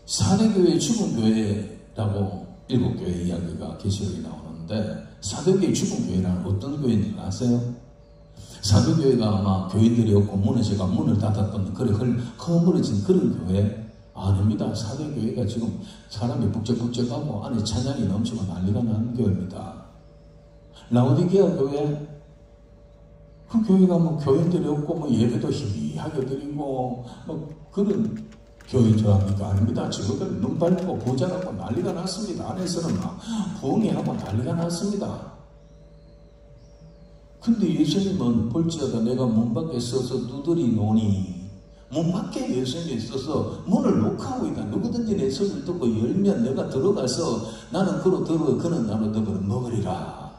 사대교회 죽은 교회라고 7교회 이야기가 계시록에 나오는데 사대교회 죽은 교회란 어떤 교회인지 아세요? 사도교회가 아마 교인들이 없고 무너져가 문을 닫았던 그런 허물어진 그런 교회 아닙니다. 사도교회가 지금 사람이 북적북적하고 안에 찬양이 넘치고 난리가 나는 교회입니다. 라오디게아 교회 그 교회가 교인들이 없고 예배도 희미하게 드리고 그런 교회인 줄 압니까? 아닙니다. 지금들 눈 밟고 부자라고 난리가 났습니다. 안에서는 부흥회하고 난리가 났습니다. 근데 예수님은 볼지어다 내가 문 밖에 서서 두드리 노니 문 밖에 예수님이 있어서 문을 녹화하고 있다. 누구든지 내 소리를 듣고 열면 내가 들어가서 나는 그로 들어 그는 나로 더불어 먹으리라.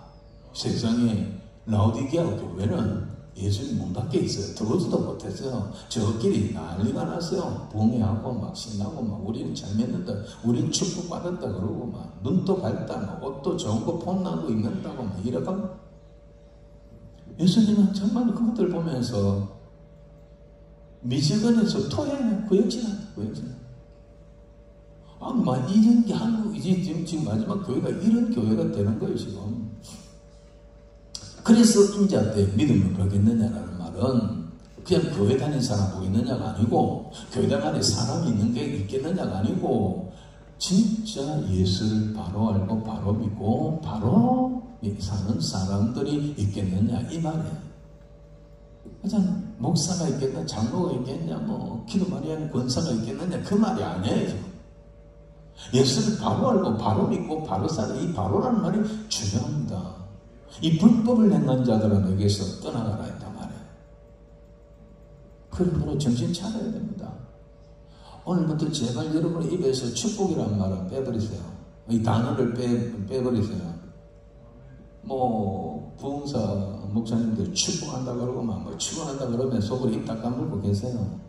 세상에 라오디게아 교회는 예수님 문 밖에 있어요. 들어오지도 못했어요. 저끼리 난리가 났어요. 봉해하고 막 신나고 막 우리는 잘 믿는다, 우리는 축복받았다 그러고 막 눈도 밝다, 막 옷도 좋은 거 폼나고 입는다고 막 이러고. 예수님은 정말 그것들 보면서 미지근에서 토해요. 구역질한다. 막 이런 게 한국이지 지금 마지막 교회가 이런 교회가 되는 거예요 지금. 그래서 인자 때 믿음을 버겠느냐라는 말은 그냥 교회 다니는 사람 보겠느냐가 아니고, 교회당 안에 사람이 있는 게 있겠느냐가 아니고, 진짜 예수를 바로 알고 바로 믿고 바로 사는 사람들이 있겠느냐 이 말이에요. 그냥 목사가 있겠냐, 장로가 있겠냐, 뭐 기도 많이 하는 권사가 있겠느냐 그 말이 아니에요 지금. 예수를 바로 알고 바로 믿고 바로 사는 이 바로라는 말이 중요합니다. 이 불법을 행한 자들에게서 떠나가라 했단 말이에요. 그러므로 정신 차려야 됩니다. 오늘부터 제발 여러분 입에서 축복이라는 말을 빼버리세요. 이 단어를 빼버리세요. 뭐 부흥사 목사님들 축복한다 그러고 뭐 축원한다 그러면 속으로 입 딱 다물고 계세요.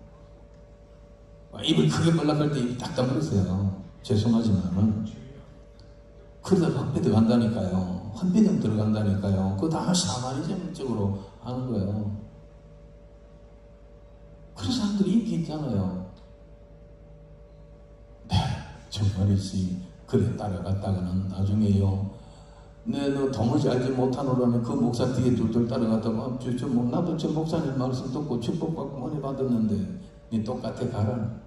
입을 크게 벌락할 때 입 딱 다물으세요. 죄송하지만은 그러다 확 들어간다니까요. 환비등 들어간다니까요. 그거 다 샤머니즘적으로 하는 거예요. 그런 사람들이 인기 있잖아요. 네, 정말이지. 그래 따라갔다가는 나중에요. 너 도무지 알지 못하노라면 그 목사 뒤에 둘둘 따라갔다가 나도 저 목사님 말씀 듣고 축복받고 은혜 받았는데 니 똑같아 가라.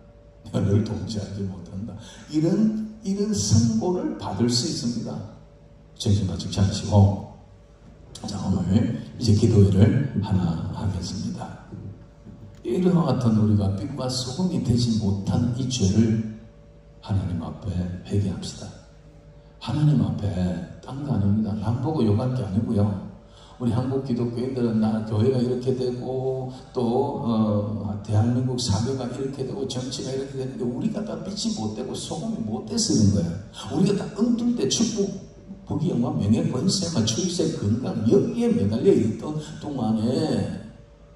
너를 도무지 알지 못한다. 이런 선고를 받을 수 있습니다. 정신 바짝 차리시고, 자 오늘 이제 기도회를 하나 하겠습니다. 이와 같은 우리가 빛과 소금이 되지 못한 이 죄를 하나님 앞에 회개합시다. 하나님 앞에 딴 거 아닙니다. 남 보고 욕할 게 아니고요. 우리 한국 기독교인들은 나 교회가 이렇게 되고 또 대한민국 사회가 이렇게 되고 정치가 이렇게 되는데 우리가 다 빛이 못 되고 소금이 못 돼서는 거예요. 우리가 다 엉뚱 때 축복, 복이 영화, 명예, 권세, 출세, 건강 여기에 매달려 있던 동안에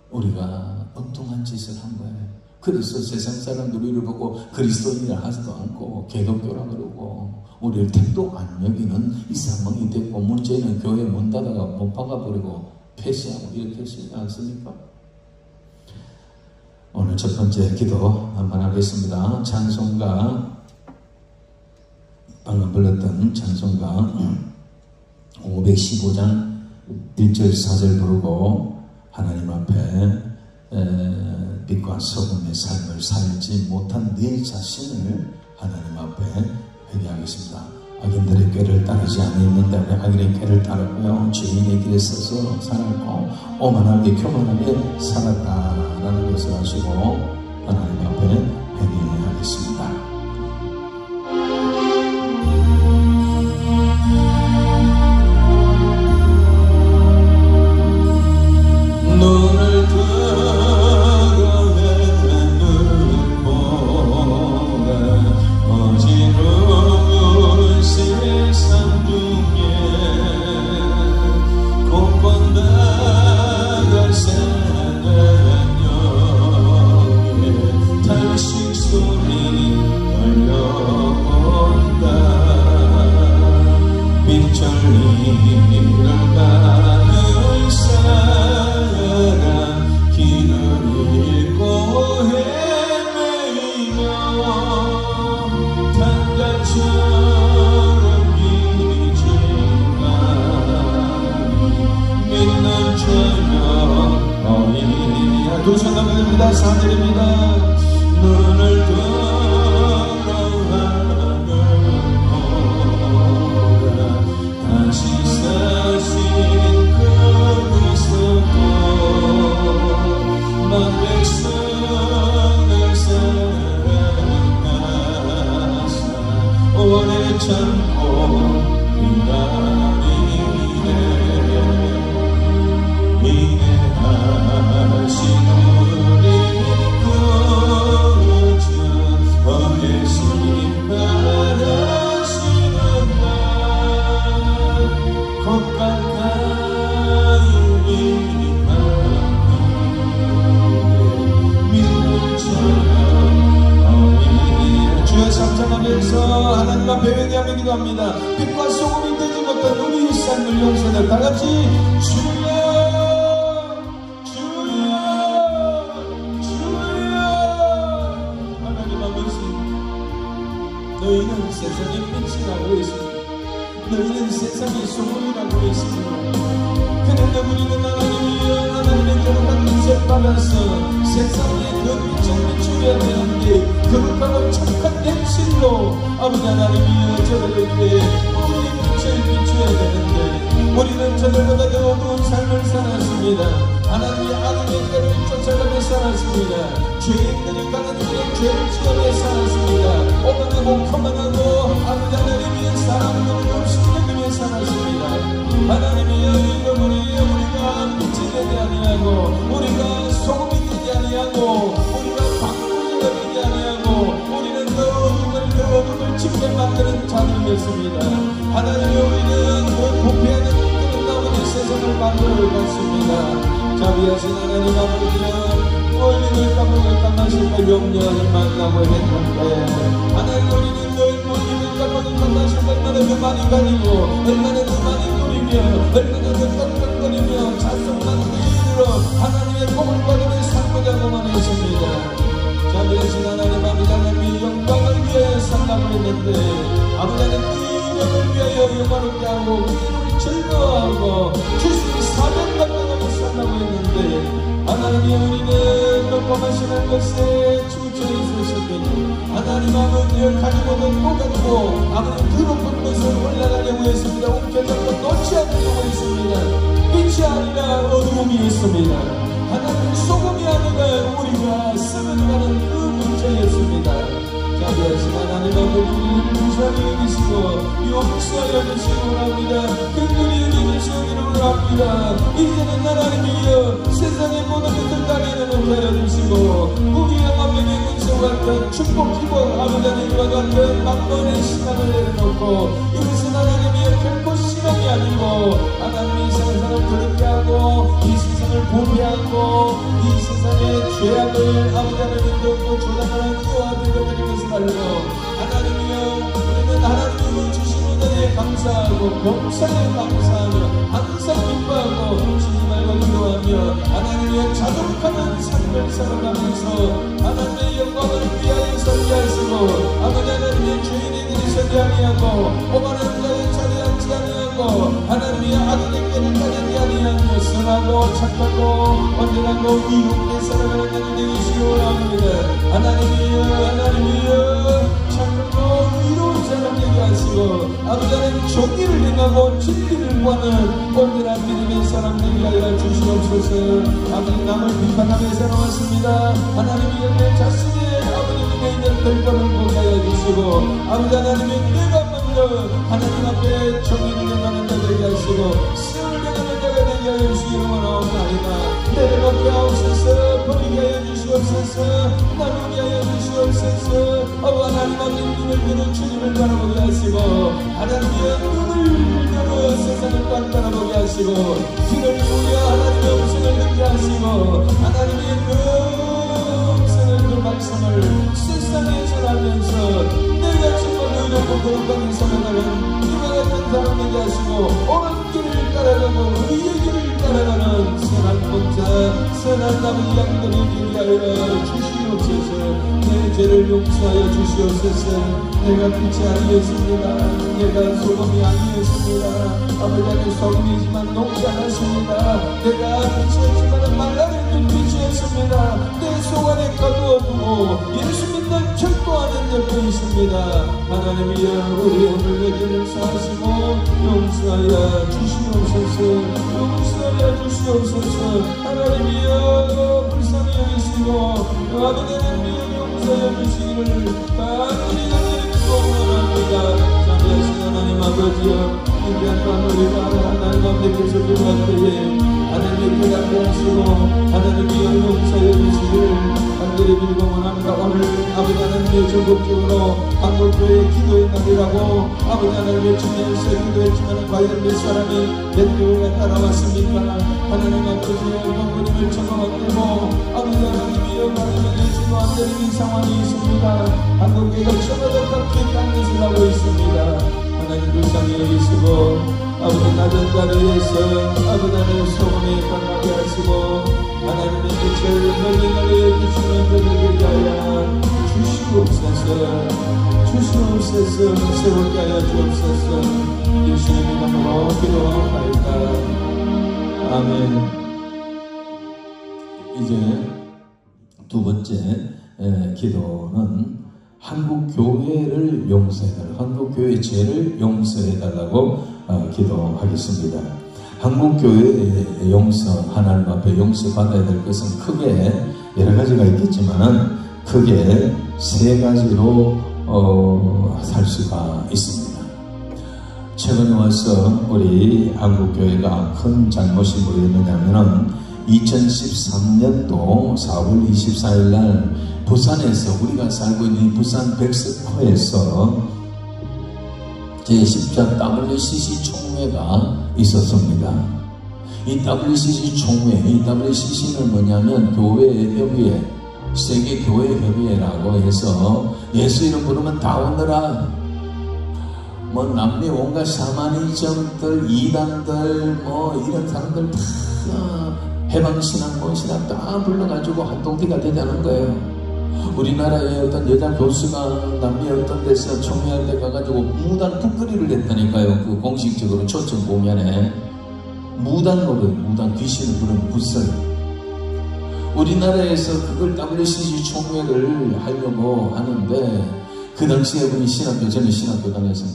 우리가 엉뚱한 짓을 한 거예요. 그래서 세상 사람들 우리를 보고 그리스도인이라 하지도 않고 개독교라 그러고 우리를 택도 안 여기는 이 상황이 됐고, 문제는 교회 문 닫아가 못 박아버리고 폐쇄하고 이렇게 하시지 않습니까? 오늘 첫 번째 기도 한번 하겠습니다. 찬송가, 방금 불렀던 찬송가 515장 1절 4절 부르고 하나님 앞에 빛과 소금의 삶을 살지 못한 내 자신을 하나님 앞에 회개하겠습니다. 악인들의 꾀를 따르지 않았는데 악인의 꾀를 따르고요, 죄인의 길에 서서 살았고 오만하게 교만하게 살았다라는 것을 아시고 하나님 앞에 회개하겠습니다. 눈을 들어 해를 보라. 어지러운 세상 중에 곳곳마다 새는 영에 탄식 소리 들려온다. 빗절리를 가는 사람 길을 잃고 헤매이며 단가처럼 비지만 믿는 저녁 어린이야. 두 손 넘겨드립니다. 사드립니다. 눈을 들어 하늘 보라. 다시 사신 그리스도 만 백성을 사랑하사 오래 참고 기다리네. 인내하신 우리 구주 어리신 바라시는 날 곧 가까이 임하네. 하나님 앞에 회개하며 기도합니다. 빛과 소금이 되지 못한 우리의 삶을 용서하여 다같이 주여 주여 주여. 하나님 아버지, 너희는 세상의 빛이라고 했습니다. 너희는 세상의 소금이라고 했습니다. 그런데 우리는 하나님의 거룩한 빛을 받아서 세상에 그 빛을 비추어야 되는데 거룩하고 착한 행실로 아버지 하나님이여 저들에게 우리의 빛을 비춰야 되는데 우리는 저들보다 더 어두운 삶을 살았습니다. 하나님의 악의 때를 쫓아가며 살았습니다. 죄인들이 가는 길에 죄를 지으며 살았습니다. 오만하고 거만하고 아버지 하나님의 사람들을 없이 여기며 살았습니다. 하나님이여 이러므로 우리가 빛이 되지 아니하고 우리가 소금이 되지 아니하고 우리가 광물이 되지 아니하고 우리는 더 어둠을 짙게 만드는 자들이었습니다. 하나님이여 우리는 그 부패하는 끝나오는 세상을 만들어갔습니다. 자비하신 하나님 아버지여, 원리를 까먹을까 마실까 염려하지 말라고 했는데 하나님 우리는 늘 원리를 까먹을까 마실까 얼마나 더 많이 가지고 얼마나 더 많이 누리며 얼마나 더 깜깜거리며 자성만 이르러 하나님의 복을 받으며 살고자고만 했습니다. 자비하신 하나님 아버지 하나님의 영광을 위하여 살라고 했는데 아버지 하나님 그 이름을 위하여 영광롭게 하고 그 이름을 즐거워하고 주님이 사명감당하며 살라고 했는데 하나님이 우리는 녹음하시는 것에 주저해 있었으니 하나님 아버지여 가지고도 또 가지고 아버지 더럽은 것을 올라가려고 했습니다. 옮겨잡고 놓지 않으려고 했습니다. 빛이 아니라 어두움이 있습니다. 하나님 소금이 아니라 우리가 쓰러져가는 그 문제였습니다. 자비하신 하나님 아버지 우리를 무사히 여기시고 용서하여 주시고 합니다. 그들이 여기시기를 합니다. 이제는 하나님이여 세상의 모든 것을 가리는 은혜를 주시고 우리의 만명의 근처와 같은 축복 기본 아버지 하나님과 같은 만번의 시간을 내려놓고 이것은 하나님이여 결코 시간이 아니고 하나님이 세상을 더럽게 하고 이 세상을 보배하고 이 세상의 죄악을 아버지 하나님도 조장하는 이와 아들들이 것을 알고 하나님이여 우리는 하나님이 주신 은혜에 감사하고 범사에 감사하며 항상 기뻐하고 주님 알고 기도하며 하나님의 자족하는 삶을 살아가면서 하나님의 영광을 위하여 살게 하시고 아버지 하나님의 죄인에게 서지 아니하고 오만한 자에 자리 앉지 아니하고 하나님의 악인에게는 따르지 아니하며 선하고 착하고 언제나고 이롭게 살아가는 자들 되시기 원합니다. 하나님이여 착하고 의로운 사람 되게 하시고 아버지 하나님 정의를 행하고 진리를 구하는 온전한 믿음의 사람 되게 하여 주시옵소서. 아버지 남을 비판하며 살아왔습니다. 하나님이여 내 자신의 아버지 믿음에 있는 결과를 보게 하여 주시고 아버지 하나님의 내가 먼저 하나님 앞에 정의를 행하는 자 되게 하시고 수를 행하는 자가 되게 하여 주시기 원하옵나이다. 내려놓게 하옵소서. 버리게 하여 주시옵소서. 나누게 하여 주시옵소서. 하나님 앞에 눈을 들어 주님을 바라보게 하시고 하나님의 눈을 들어 세상을 딱 바라보게 하시고 귀를 기울여 하나님의 음성을 듣게 하시고 하나님의 그 음성을 그 말씀을 세상에 전하면서 내가 정말 의롭고 거룩하게 살아가는 이와 같은 사람 되게 하시고 옳은 길을 따라가고 의의 길을 따라가는 선한 목자 선한 남은 양들이 되게 하여 주시옵소서. 내 죄를 용서하여 주시옵소서. 내가 빛이 아니었습니다. 내가 소금이 아니었습니다. 아버지 하나님 소금이지만 녹지 않았습니다. 내가 빛이었지만 말라는 빛이었습니다. 내 속 안에 가두어두고 예수 믿는 철도하는 옆에 있습니다. 하나님이여 우리 오늘 죄를 사하시고 용서하여 주시옵소서. 용서하여 주시옵소서. 하나님이여 불쌍히 여기시고 아버지 하나님이여 용서하여 주시기를 간절히 원합니다. 자비하신 하나님 아버지여 위대한 밤을 하나님 가운데 계속 들어갈 때에 하나님의 깨닫게 하시고 하나님의 용서해 주시기를 간절히 빌고 원합니다. 오늘 아버지 하나님의 전국적으로 한국교회 기도의 날이라고 아버지 하나님의 주님에서 기도했지만 과연 몇 사람이 몇 교회가 따라왔습니까? 하나님 아버지 부모님을 청함하고 아버지 하나님이 영광을 지도 안 되는 이 상황이 있습니다. 한국교회가 저보다 깎여 있는 것을 알고 있습니다. 하나님 불쌍히 여기시고 아버지 낮은 자리에서 아버지 하나님 소문에 떠나게 하시고 하나님의 빛을 널리 널리 비추는 그들에게 하여 주시옵소서 세월게 하여 주옵소서. 예수의 이름으로 기도하옵나이다. 아멘. 이제 두 번째 기도는 한국교회를 용서해달라, 한국교회 죄를 용서해달라고 기도하겠습니다. 한국교회의 용서, 하나님 앞에 용서받아야 될 것은 크게 여러 가지가 있겠지만 크게 세 가지로 살 수가 있습니다. 최근에 와서 우리 한국교회가 큰 잘못이 뭐였느냐면은 2013년도 4월 24일 날 부산에서, 우리가 살고 있는 부산 백석호에서 제10차 WCC 총회가 있었습니다. 이 WCC 총회, 이 WCC는 뭐냐면 교회협의회, 세계교회협의회라고 해서 예수 이름 부르면 다 오너라, 뭐 남미 온갖 샤머니즘들, 이단들, 뭐 이런 사람들 다 해방신앙, 뭔신앙 다 불러가지고 한동기가 되자는 거예요. 우리나라의 어떤 여자 교수가 남미 어떤 데서 총회할 때 가가지고 무단 북거리를 했다니까요. 그 공식적으로 초청 공연에 무단 노래, 무단 귀신을 부르는 굿설. 우리나라에서 그걸 WCC 총회를 하려고 하는데 그 당시에 우리 신학교, 저는 신학교 다녀서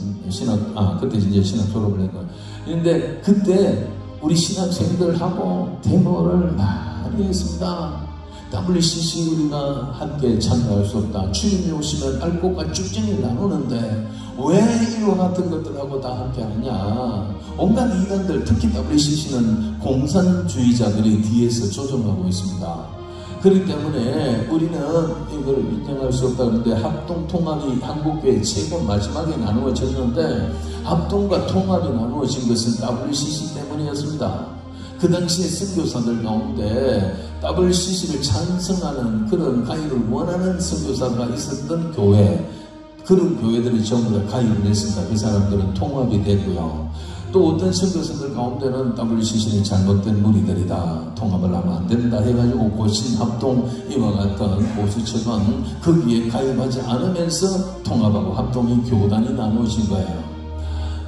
그때 이제 신학 졸업을 했거든요. 그런데 그때 우리 신학생들하고 데모를 많이 했습니다. WCC 우리가 함께 참여할 수 없다. 주님이 오시면 알곡과 쭉정이 나누는데 왜 이와 같은 것들하고 다 함께 하느냐. 온갖 이단들, 특히 WCC는 공산주의자들이 뒤에서 조종하고 있습니다. 그렇기 때문에 우리는 이걸 인정할 수 없다. 그런데 합동통합이 한국교회 최고 마지막에 나누어졌는데 합동과 통합이 나누어진 것은 WCC 때문이었습니다. 그 당시에 선교사들 가운데 WCC를 찬성하는 그런 가입을 원하는 선교사가 있었던 교회, 그런 교회들이 전부 다 가입을 했습니다. 그 사람들은 통합이 됐고요. 또 어떤 선교사들 가운데는 WCC는 잘못된 무리들이다, 통합을 하면 안 된다 해가지고 고신합동 이와 같은 보수처럼 거기에 가입하지 않으면서 통합하고 합동이 교단이 나누어진 거예요.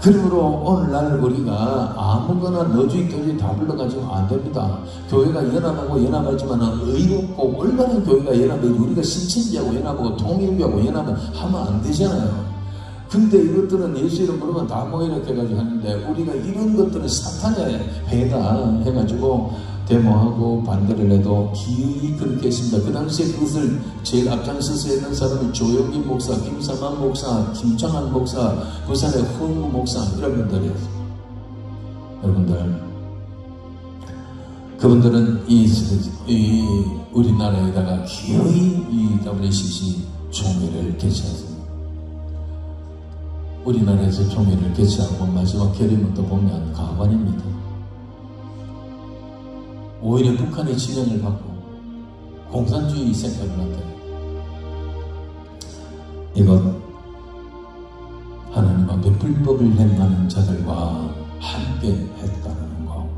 그러므로 오늘날 우리가 아무거나 너주익도주의 다 불러가지고 안 됩니다. 교회가 연합하고 연합하지만 의롭고 얼마나 교회가 연합해, 우리가 신천지하고 연합하고 통일교하고 연합을 하면 안 되잖아요. 근데 이것들은 예수 이름 부르면 다 뭐 이렇게 해가지고 하는데 우리가 이런 것들은 사탄의 회다 해가지고 데모하고 반대를 해도 기어이 그렇게 했습니다. 그 당시에 그것을 제일 앞장서서 했던 사람은 조영기 목사, 김삼환 목사, 김창환 목사, 부산의 허은구 목사 이런 분들이었습니다. 여러분들, 그분들은 이 우리나라에다가 기어이 이 WCC 총회를 개최했습니다. 우리나라에서 총회를 개최하고 마지막 결의문도 보면 가관입니다. 오히려 북한의 지령을 받고 공산주의 생각을 한다. 이것 하나님 앞에 불법을 행하는 자들과 함께 했다는 거,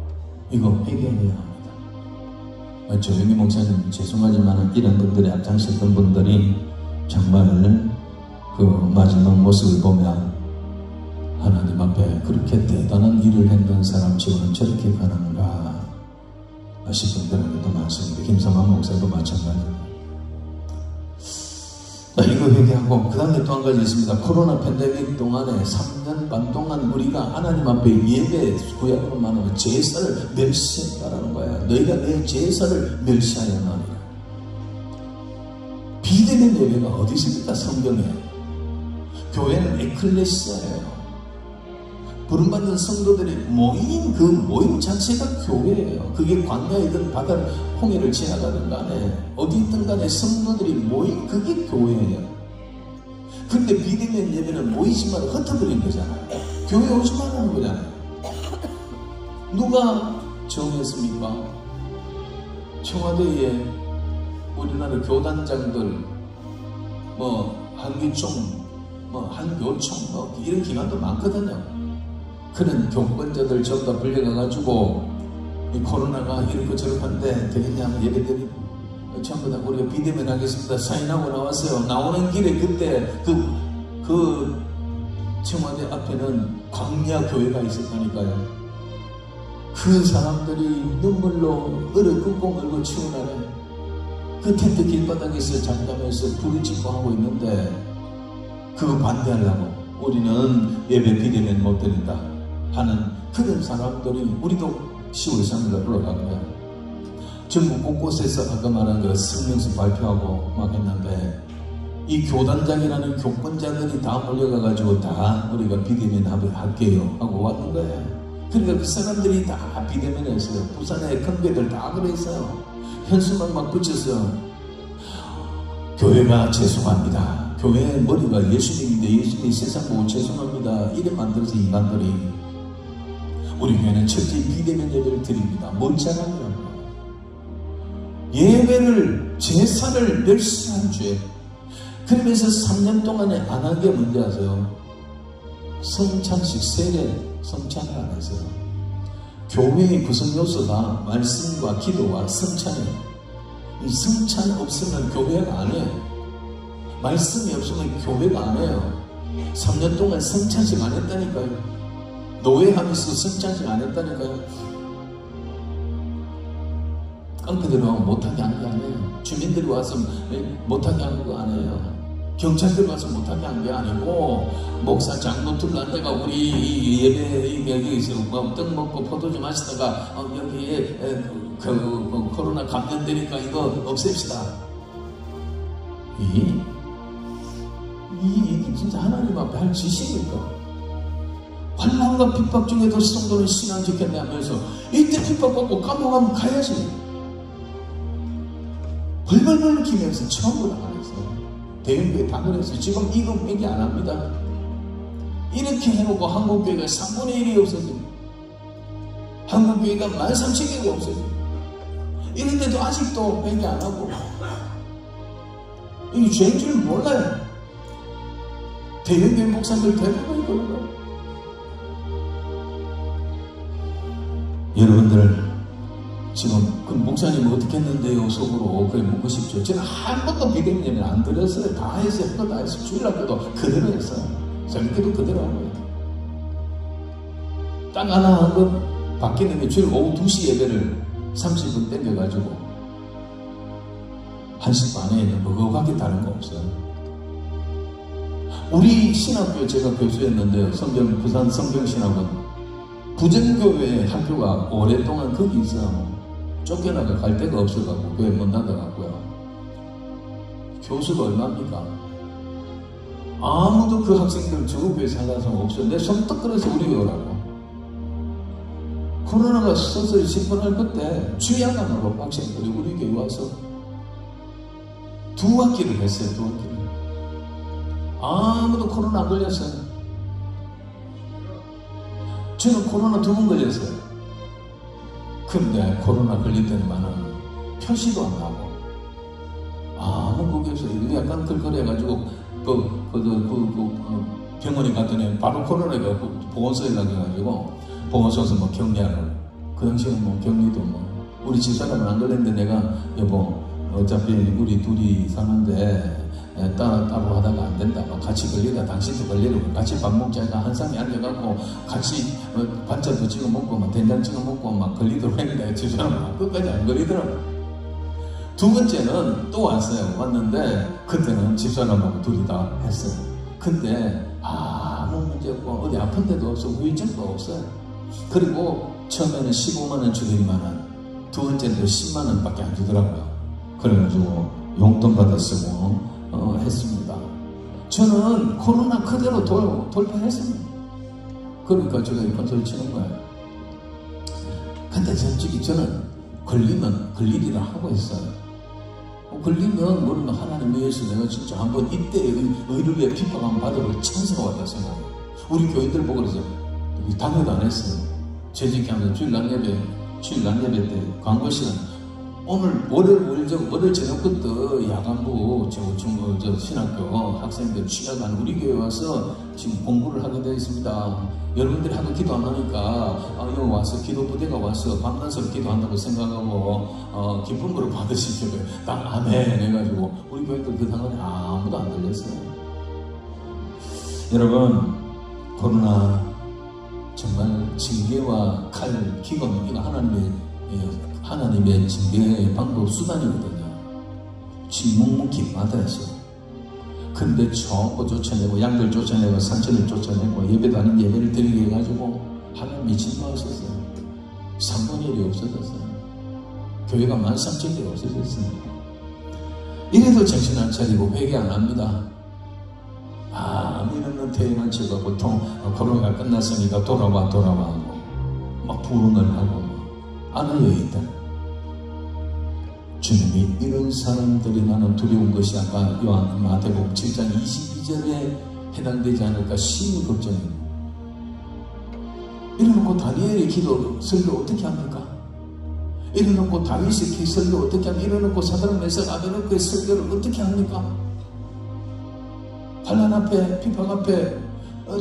이거 회개해야 합니다. 조영기 목사님 죄송하지만 이런 분들이 앞장섰던 분들이 정말 그 마지막 모습을 보면 하나님 앞에 그렇게 대단한 일을 했던 사람 치고는 저렇게 가는가 싶은 분들도 많습니다. 김삼환 목사도 마찬가지입니다. 이거 회개하고 그 다음에 또 한 가지 있습니다. 코로나 팬데믹 동안에 3년 반 동안 우리가 하나님 앞에 예배 구약으로 말하면 제사를 멸시했다라는 거야. 너희가 내 제사를 멸시하였나니. 비대면 예배가 어디 있습니까? 성경에. 교회는 에클레시아예요. 부름받는 성도들이 모인 그 모임 자체가 교회예요. 그게 광야이든 바다 홍해를 지나가든 간에 어디 있든 간에 성도들이 모인 그게 교회예요. 근데 비대면 예배는 모이지만 흩어버린 거잖아요. 교회 오지만 하는 거잖아요. 누가 정했습니까? 청와대에 우리나라 교단장들 한기총 한교총 이런 기관도 많거든요. 그런 교권자들 전부 다 불려가가지고 이 코로나가 이렇고 저렇게 되겠냐 예배드리고 전부 다 우리가 비대면 하겠습니다. 사인하고 나왔어요. 나오는 길에 그때 그 청와대 앞에는 광야교회가 있었다니까요. 그 사람들이 눈물로 얼어 끙끙 앓고 추운 날에 그 텐트 길바닥에서 잠잠해서 불을 지고 하고 있는데 그거 반대하려고 우리는 예배 비대면 못 드린다 하는 그런 사람들이 우리도 10월 3일날 올라가고요. 전국 곳곳에서 아까 말한 그 성명서 발표하고 막 했는데 이 교단장이라는 교권자들이 다 몰려가가지고 다 우리가 비대면 할게요 하고 왔는 거예요. 그러니까 그 사람들이 다 비대면 했어요. 부산의 큰배들 다 그랬어요. 현수막 막 붙였어요. 교회가 죄송합니다. 교회의 머리가 예수님인데 예수님이 세상 보고 죄송합니다. 이래 만들어서 인간들이 우리 교회는 철저히 비대면 예배를 드립니다. 뭔 자랑이라고요. 예배를 제사를 멸시한 죄. 그러면서 3년 동안에 안 한 게 뭔지 아세요? 성찬식 세례 성찬을 안 했어요. 교회의 구성 요소가 말씀과 기도와 성찬이에요. 이 성찬 없으면 교회가 안 해요. 말씀이 없으면 교회가 안 해요. 3년 동안 성찬식 안 했다니까요. 노예하면서 성찬식 안 했다니까요. 깡패 들어가면 못하게 하는 게 아니에요. 주민들이 와서 못하게 하는 거 아니에요. 경찰들 와서 못하게 하는 게 아니고 목사 장로들 안내가 우리 예배 여기서 떡 먹고 포도 좀 마시다가 여기에 코로나 감염되니까 이거 없앱시다. 이 진짜 하나님 앞에 할 짓입니까? 환난과 핍박 중에도 성도는 신앙 지켰네 하면서 이때 핍박받고 감옥하면 가야지. 벌벌벌 기면서 처음으로 나가겠어요. 대형교회 다 그랬어요. 지금 이거 얘기 안 합니다. 이렇게 해놓고 한국교회가 3분의 1이 없어져요. 한국교회가 13,000개가 없어져요. 이런데도 아직도 얘기 안 하고 이게 죄인 줄 몰라요. 대형교회 목사들 대부분이 그런 거예요. 여러분들 지금 그 목사님 어떻게 했는데요? 속으로 그래 묻고 싶죠. 저는 한 번도 비대면 예배는 안 드렸어요. 다 했어요. 그거 다 했어요. 주일학교도 그대로 했어요. 설교도 그대로 한 거예요. 딱 하나 한 번 바뀌는 게 주일 오후 2시 예배를 30분 땡겨가지고 1시 반에 있는 거 그거밖에 다른 거 없어요. 우리 신학교 제가 교수였는데요. 부산 성경신학원 부전교회 학교가 오랫동안 거기 있어요. 쫓겨나가 갈 데가 없어가지고 교회 못 나가고요. 교수가 얼마입니까? 아무도 그 학생들 저 교회 살아서 없어요. 내 손떡 끌어서 우리 교회 오라고. 코로나가 서서히 심판할 그때 주야간으로 학생들이 우리 교회 와서 2학기를 했어요. 2학기를. 아무도 코로나 안 걸렸어요. 저는 코로나 2번 걸렸어요. 근데 코로나 걸릴 때만은 표시도 안 나고 아무 거기에서 약간 걸걸해가지고 병원에 갔더니 바로 코로나가 보건소에 가가지고 보건소에서 뭐 격리하라고. 그 당시에는 뭐 격리도 우리 집사람은 안 걸렸는데 내가 여보 어차피 우리 둘이 사는데 따로 하다가 안 된다. 같이 걸리다 당신도 걸리고 같이 밥 먹자가 한 쌍이 앉아갖고 같이 반찬도 찍어 먹고 된장 찍어 먹고 막 걸리도록 했는데 집사람은 끝까지 안 걸리더라고. 2번째는 또 왔어요. 왔는데 그때는 집사람하고 둘이 다 했어요. 근데 아무 문제 없고 어디 아픈 데도 없어 후유증도 없어요. 그리고 처음에는 15만원 주기만은 두 번째는 10만원 밖에 안 주더라고요. 그래가지고 용돈 받아 쓰고 했습니다. 저는 코로나 그대로 돌파했습니다. 그러니까 제가 이 콘서트 치는 거예요. 근데 솔직히 저는 걸리면 걸리리라 하고 있어요. 걸리면 모르면 하나님 위해서 내가 진짜 한번 이때의 의를 위해 핍박함 받아볼 찬스가 왔다 생각해요. 우리 교인들 보고 그래서 당회도 안 했어요. 재직기 하면서 주일 낮예배 때 광고 시간 오늘 월요일 저녁부터 야간부 저 신학교 학생들 취약한 우리 교회 와서 지금 공부를 하게 되어 있습니다. 여러분들이 하도 기도 안 하니까 여기 와서 기도 부대가 와서 밤낮으로 기도한다고 생각하고 기쁨으로 받으시려고요. 딱 아멘 해가지고 우리 교회들 그 당연히 아무도 안 들렸어요. 여러분, 코로나 정말 징계와 칼, 기금 이거 하나님의 징계의 방법 수단이거든요. 묵묵히 받아야죠. 근데 전부 쫓아내고 양들 쫓아내고 산천을 쫓아내고 예배도 아닌 예배를 드리게 해가지고 하나님이 진노하셨어요. 3분의 1이 없어졌어요. 교회가 13,000개가 없어졌어요. 이래도 정신 안 차리고 회개 안 합니다. 이런 태어난 치가 보통 코로나가 끝났으니까 돌아와 하고 막 부흥을 하고 안 해요. 일단 주님이 이런 사람들이 나는 두려운 것이 아까 마태복음 7장 22절에 해당되지 않을까 심히 걱정입니다. 이래놓고 다니엘의 기도 설교 어떻게 합니까? 이래놓고 다윗의 설교 어떻게 합니까? 이래놓고 사드락 메삭 아베노고의 설교를 어떻게 합니까? 환난 앞에 핍박 앞에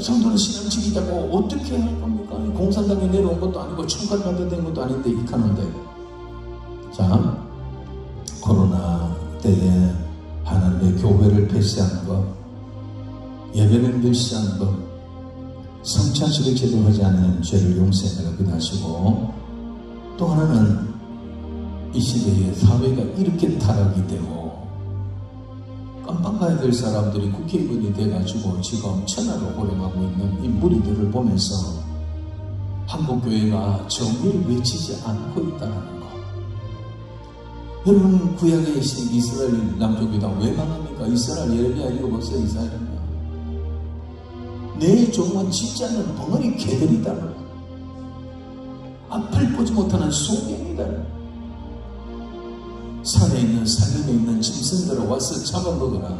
성도는 신앙 지키자고 어떻게 할 겁니까? 공산당에 내려온 것도 아니고 천국까지 받아낸 것도 아닌데 이렇게 하는데. 자, 코로나 때에 하나님의 교회를 폐쇄한 것, 예배를 멸시한 것, 성찬식을 제대로 하지 않은 죄를 용서해 나가시고, 또 하나는 이 시대에 사회가 이렇게 타락이 되고 깜빵 가야 될 사람들이 국회의원이 돼가지고 지금 천하를 호령하고 있는 이 무리들을 보면서 한국교회가 정의를 외치지 않고 있다는 것. 여러분, 구약에 계신 이스라엘 남조교다 왜 망합니까? 이스라엘 예레미야 읽어보세요. 이스라엘은 내 종은 진짜는 벙어리 개들이다. 앞을 보지 못하는 소경이다. 산에 있는 산림에 있는 짐승들을 와서 잡아먹어라.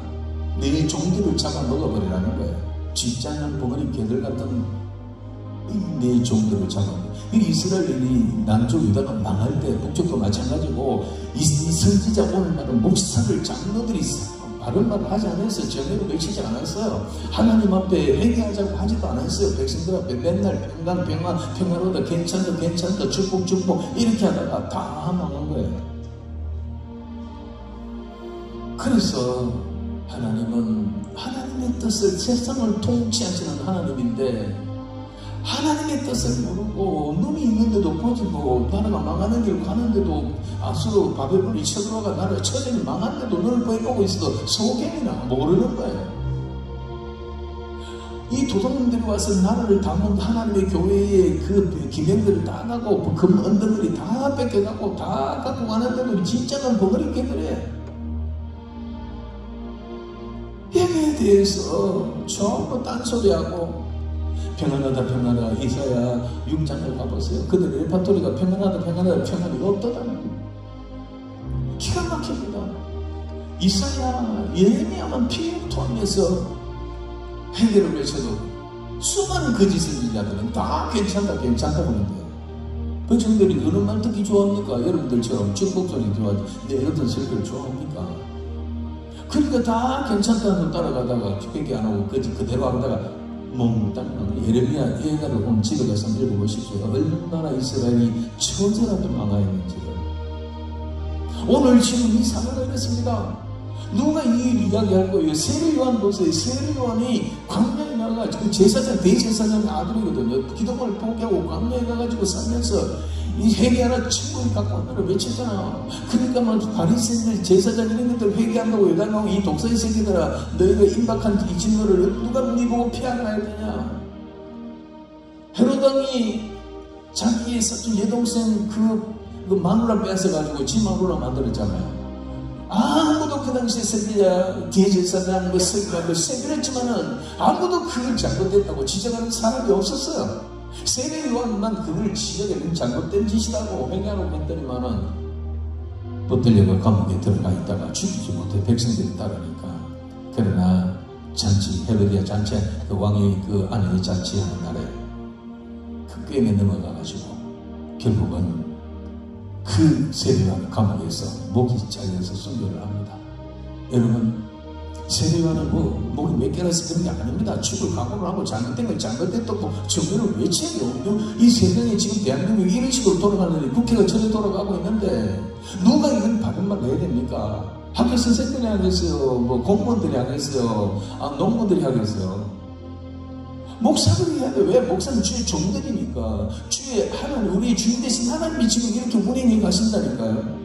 내 종들을 잡아먹어버리라는 거예요. 진짜는 벙어리 개들 같은 내 종들을 잡아먹어. 이스라엘이 남쪽 유다가 망할 때 북쪽도 마찬가지고 이 선지자 오늘날은 목사들 장로들이 바른 말을 하지 않았어요. 정의를 외치지 않았어요. 하나님 앞에 회개하자고 하지도 않았어요. 백성들 앞에 맨날 평안하다 괜찮다 축복 이렇게 하다가 다 망한 거예요. 그래서 하나님은 하나님의 뜻을, 세상을 통치하시는 하나님인데 하나님의 뜻을 모르고 눈이 있는데도 보지도 나라가 망하는 길 가는데도 아수르 바벨론이 쳐들어가 나라 처절히 망하는데도 눈을 보고 있어도 소경이나 모르는 거예요. 이 도둑놈들이 와서 나라를 담은 하나님의 교회의 그 기명들을 다 가고 금 언덕들이 다 뺏겨가고 다 갖고 가는데도 진짜는 벙어리 개들이에요. 여기에 대해서 전부 딴소리하고 평안하다 이사야 6장을 가보세요. 그들 레파토리가 평안하다 평안이 없더라는 기가 막힙니다. 이사야 예레미야만 피토하면서 회개를 외쳐도 수많은 거짓을 자들은 다 괜찮다고 하는데 백성들이 그런 말 듣기 좋아합니까? 여러분들처럼 축복소리 좋아하지 내 어떤 설교를 좋아합니까? 그러니까 다 괜찮다고 따라가다가 회개 안 하고 그대로 하다가 몽땅 예레미야 예가를 보면 집에 가서 읽어보십시오. 얼마나 이스라엘이 처절하게 망하였는지를. 오늘 지금 이 사회가 이렇습니다. 누가 이 일을 이야기할 거예요? 세례요한 보세요. 세례요한이 광야에 나가 그 제사장 대제사장 아들이거든요. 기도문을 포기하고 광야에 가가지고 살면서 이 회개하라 친구를 갖고 온다고 외쳤잖아. 그러니까 막 바리새인들 제사장 이런 것들 회개한다고 여당하고 이 독사의 새끼들아 너희가 임박한 이 진노를 누가 네 보고 피하가야 되냐. 헤로당이 자기의 사촌 여동생 그 마누라 뺏어가지고 지 마누라 만들었잖아요. 아무도 그날 당시에 설교자, 대제사장, 설교가 세배했지만은 아무도 그걸 잘못됐다고 지적하는 사람이 없었어요. 세례 요한만 그걸 지적하는 잘못된 짓이라고 회개하라고 했더니만은 붙들려가 감옥에 들어가 있다가 죽이지 못해 백성들이 따르니까. 그러나 잔치, 헤로디아 잔치, 그 왕이 그 아내의 잔치하는 날에 그 게임에 넘어가가지고 결국은 그 세례요한 감옥에서 목이 잘려서 순교를 합니다. 여러분, 세례요한은 목이 몇 개라서 그런 게 아닙니다. 죽을 각오를 하고 잘못된 걸 잘못됐다고 정면을 외쳐야 돼요. 이 세상에 지금 대한민국이 이런 식으로 돌아가는데 국회가 전에 돌아가고 있는데 누가 이런 바른 말 해야 됩니까? 학교 선생님들이 하겠어요? 뭐 공무원들이 하겠어요? 농부들이 하겠어요? 목사들이 해야 돼. 왜? 목사는 주의 종들이니까. 주의 하나님, 우리 주인 되신 하나님이 지금 이렇게 운행해 가신다니까요.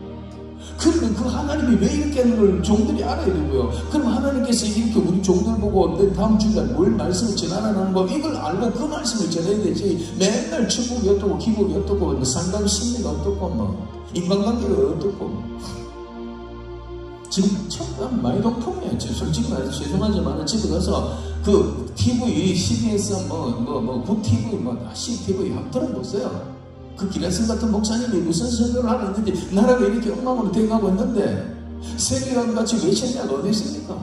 그러면 그 하나님이 왜 이렇게 하는 걸 종들이 알아야 되고요. 그럼 하나님께서 이렇게 우리 종들 보고 내 다음 주일날 뭘 말씀을 전하라는 거, 이걸 알고 그 말씀을 전해야 되지. 맨날 천국이 어떻고 기국이 어떻고 상담 심리가 어떻고 뭐 인간관계가 어떻고. 지금 참 많이 동통해요. 솔직히 말해서 죄송하지만 집에 가서 그 TV, CBS, 굿TV, CTV 한번 들어보세요. 그 기라슨 같은 목사님이 무슨 설교를 하고 있는지, 나라가 이렇게 엉망으로 돼가고 있는데 세계관 같이 외칠 자가 어디 있습니까?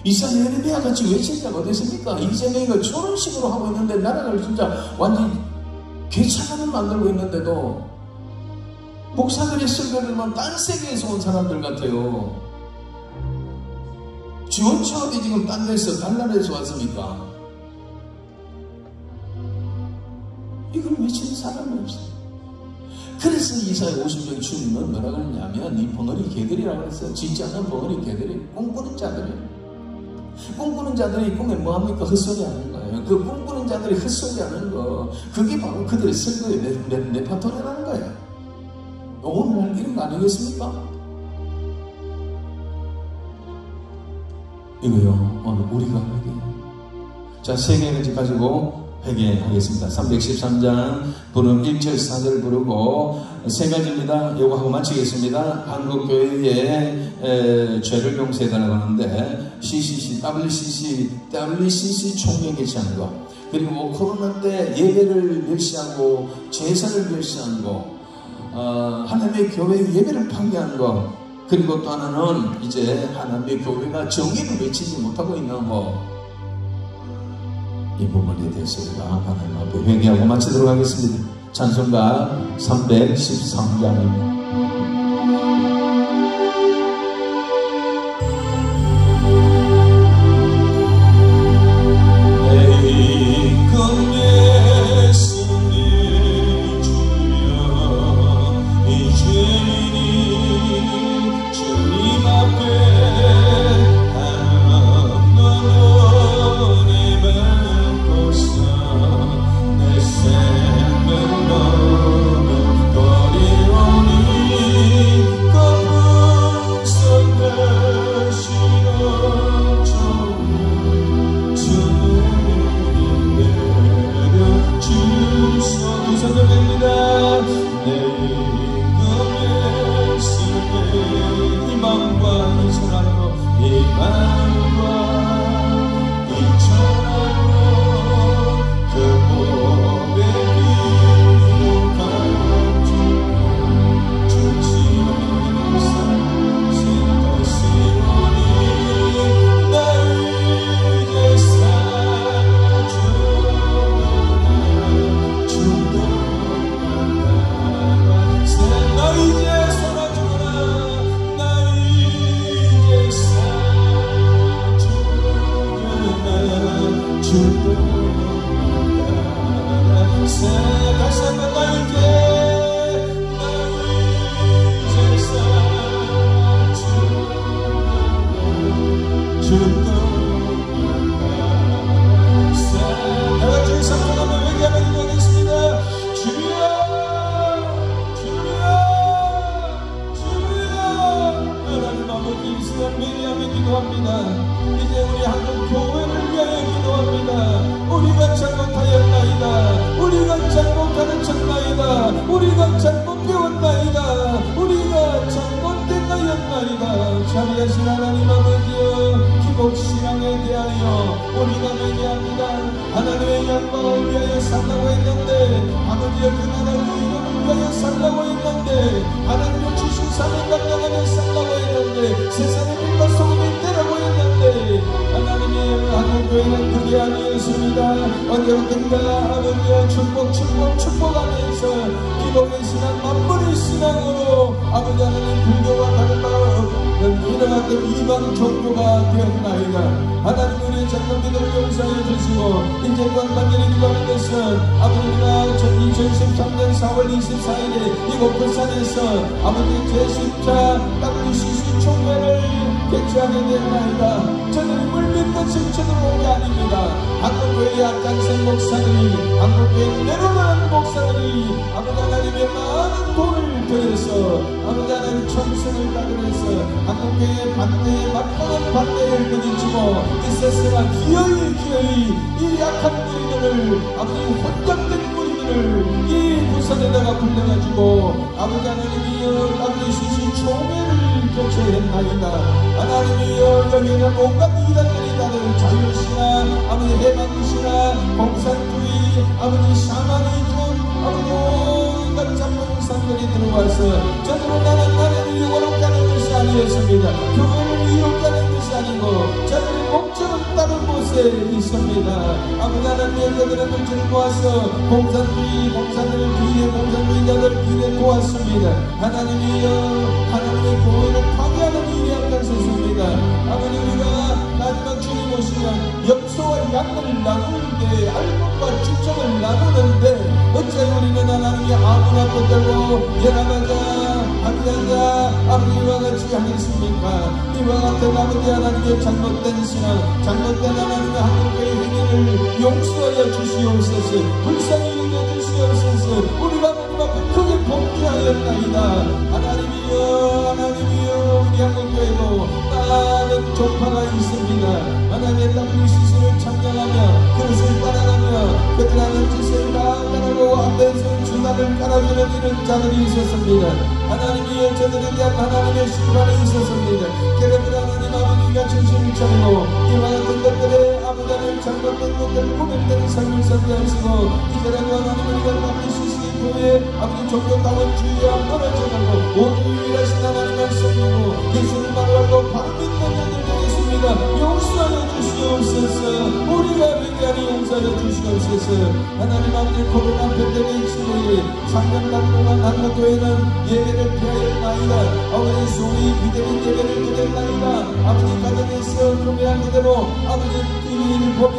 이스라엘 예레미야 같이 외칠 자가 어디 있습니까? 이재명이가 저런 식으로 하고 있는데 나라를 진짜 완전히 괴창하는 만들고 있는데도 목사들의 설교를 보면 딴 세계에서 온 사람들 같아요. 지원차 어디 지금 딴 데서 달나라에서 왔습니까? 이걸 외치는 사람이 없어요. 그래서 이사야 50장 주님은 뭐라고 그러냐면 이 벙어리 개들이라고 했어요. 짓지 않는 벙어리 개들이, 꿈꾸는 자들이에요. 꿈꾸는 자들이 꿈에 뭐합니까? 헛소리 하는 거예요. 그 꿈꾸는 자들이 헛소리 하는 거, 그게 바로 그들의 설교의 레파토리라는 거예요. 오늘 이런 거 아니겠습니까? 이거요, 오늘 우리가 회개. 자, 세 개를 가지고 회개하겠습니다. 313장 부름 1절 4절 부르고 세 가지입니다. 이거 하고 마치겠습니다. 한국교회의 죄를 용서해달라고 하는데 WCC 총회 개최하는 거, 그리고 코로나 때 예배를 멸시하고 제사를 멸시하는 거, 하나님의 교회 예배를 파괴하는 거, 그리고 또 하나는 이제 하나님의 교회가 정의를 외치지 못하고 있는 거, 이 부분에 대해서 우리가 하나님 앞에 회개하고 마치도록 하겠습니다. 찬송가 313장입니다. 내 삶은 너무 거리오니 자비하신 하나님 아버지여, 기복신앙에 대하여 우리가 회개합니다. 하나님의 영광을 위하여 살라고 했는데, 아버지여 그 나라의 이름을 위하여 살라고 했는데, 하나님의 주신 사명 감당하며 살라고 했는데, 세상의 빛과 소금이 되라고 했는데, 하나님의 한국교회는 그게 아니었습니다. 언제부턴가 아버지여 축복하면서 기독의 신앙, 만물의 신앙으로 아버지 하나님 불교와 다른 바 없는 이런 어떤 이방 종교가 되었나이다. 하나님 우리의 잘못들을 용서해 주시고, 이제 또한 간절히 기도하는 것은 아버지가 2013년 4월 24일에 이곳 부산에서 아버지 제10차 WCC 총회를 개최하게 되었나이다. 저는 물밑도 실천으로 온 게 아닙니다. 한국교회의 앞장선 목사들이, 한국교회의 내려가는 목사들이 아버지 하나님의 많은 돈을 들여서 아버지 하나님 청승을 가져서 한국교회의 반대에 막강한 반대를 부딪히고 있었으나 기어이 이 약한 무리들을, 아버지 혼잡된 무리들을 이 부산에다가 불러가지고 아버지 하나님이여 WCC 총회를 개최했나이다. 하나님이여 여기는 온갖 이단들이 다들 자유신앙, 아버지 해방신앙, 공산주의, 아버지 샤머니즘, 아버지 온갖 잡동산들이 들어와서 저들은 나는 이거로 가는 것이 아니었습니다. 그거를 이룩하는 것이 아니고 저들의 목적은 다른 곳에 있습니다. 아버지 하나님의 저들의 눈치를 모아서 공산주의자들 공산주의자들 길에 도왔습니다. 하나님이여 하나님의 교회를 파괴하는 일이 앞장섰습니다. 아버지 우리가 마지막 주님 오시면 염소와 양을 나누는데, 알목과 주청을 나누는데 어째 우리는 하나님이 아무나 못하고 연합하자 합의하자 아버지와 같이 하겠습니까? 이와 같은 아버지 하나님의 잘못된 신앙, 잘못된 하나님의 한국교회 행위를 용서하여 주시옵소서. 불쌍히 여겨주시옵소서. 우리가 하나님 앞에 크게 범죄하였나이다. 하나님이여 우리 한국교회도 많은 종파가 있습니다. 하나님의 WCC를 참여하며 그것을 따라가며 그들 하는 짓을 다 따라가고 앞에서 주단을 깔아주는 이런 자들이 있었습니다. 하나님이여 저들에 대한 하나님의 심판이 있었습니다. 그러면 하나님 아버지가 정신을 차리고 이와 같은 것들에 아버지를 잘못된 것들 구별되는 삶을 살게 하시고, 이제라도 하나님 우리가 WCC 교회 아버지 종교다원주의와 멀어져가고 오직 유일하신 하나님을 섬기고 예수를 말하고 바로 믿는 자들 되겠습니다. 용서하여 주시옵소서. 우리가 회개하니 용서하여 주시옵소서. 하나님 아버지 코로나 팬데믹 시대에 3년간 동안 한국교회는 예배를 피하였나이다. 아버지 소위 비대면 예배를 드렸나이다. 아버지 가정에서 금요일 그대로 아버지 TV를 보며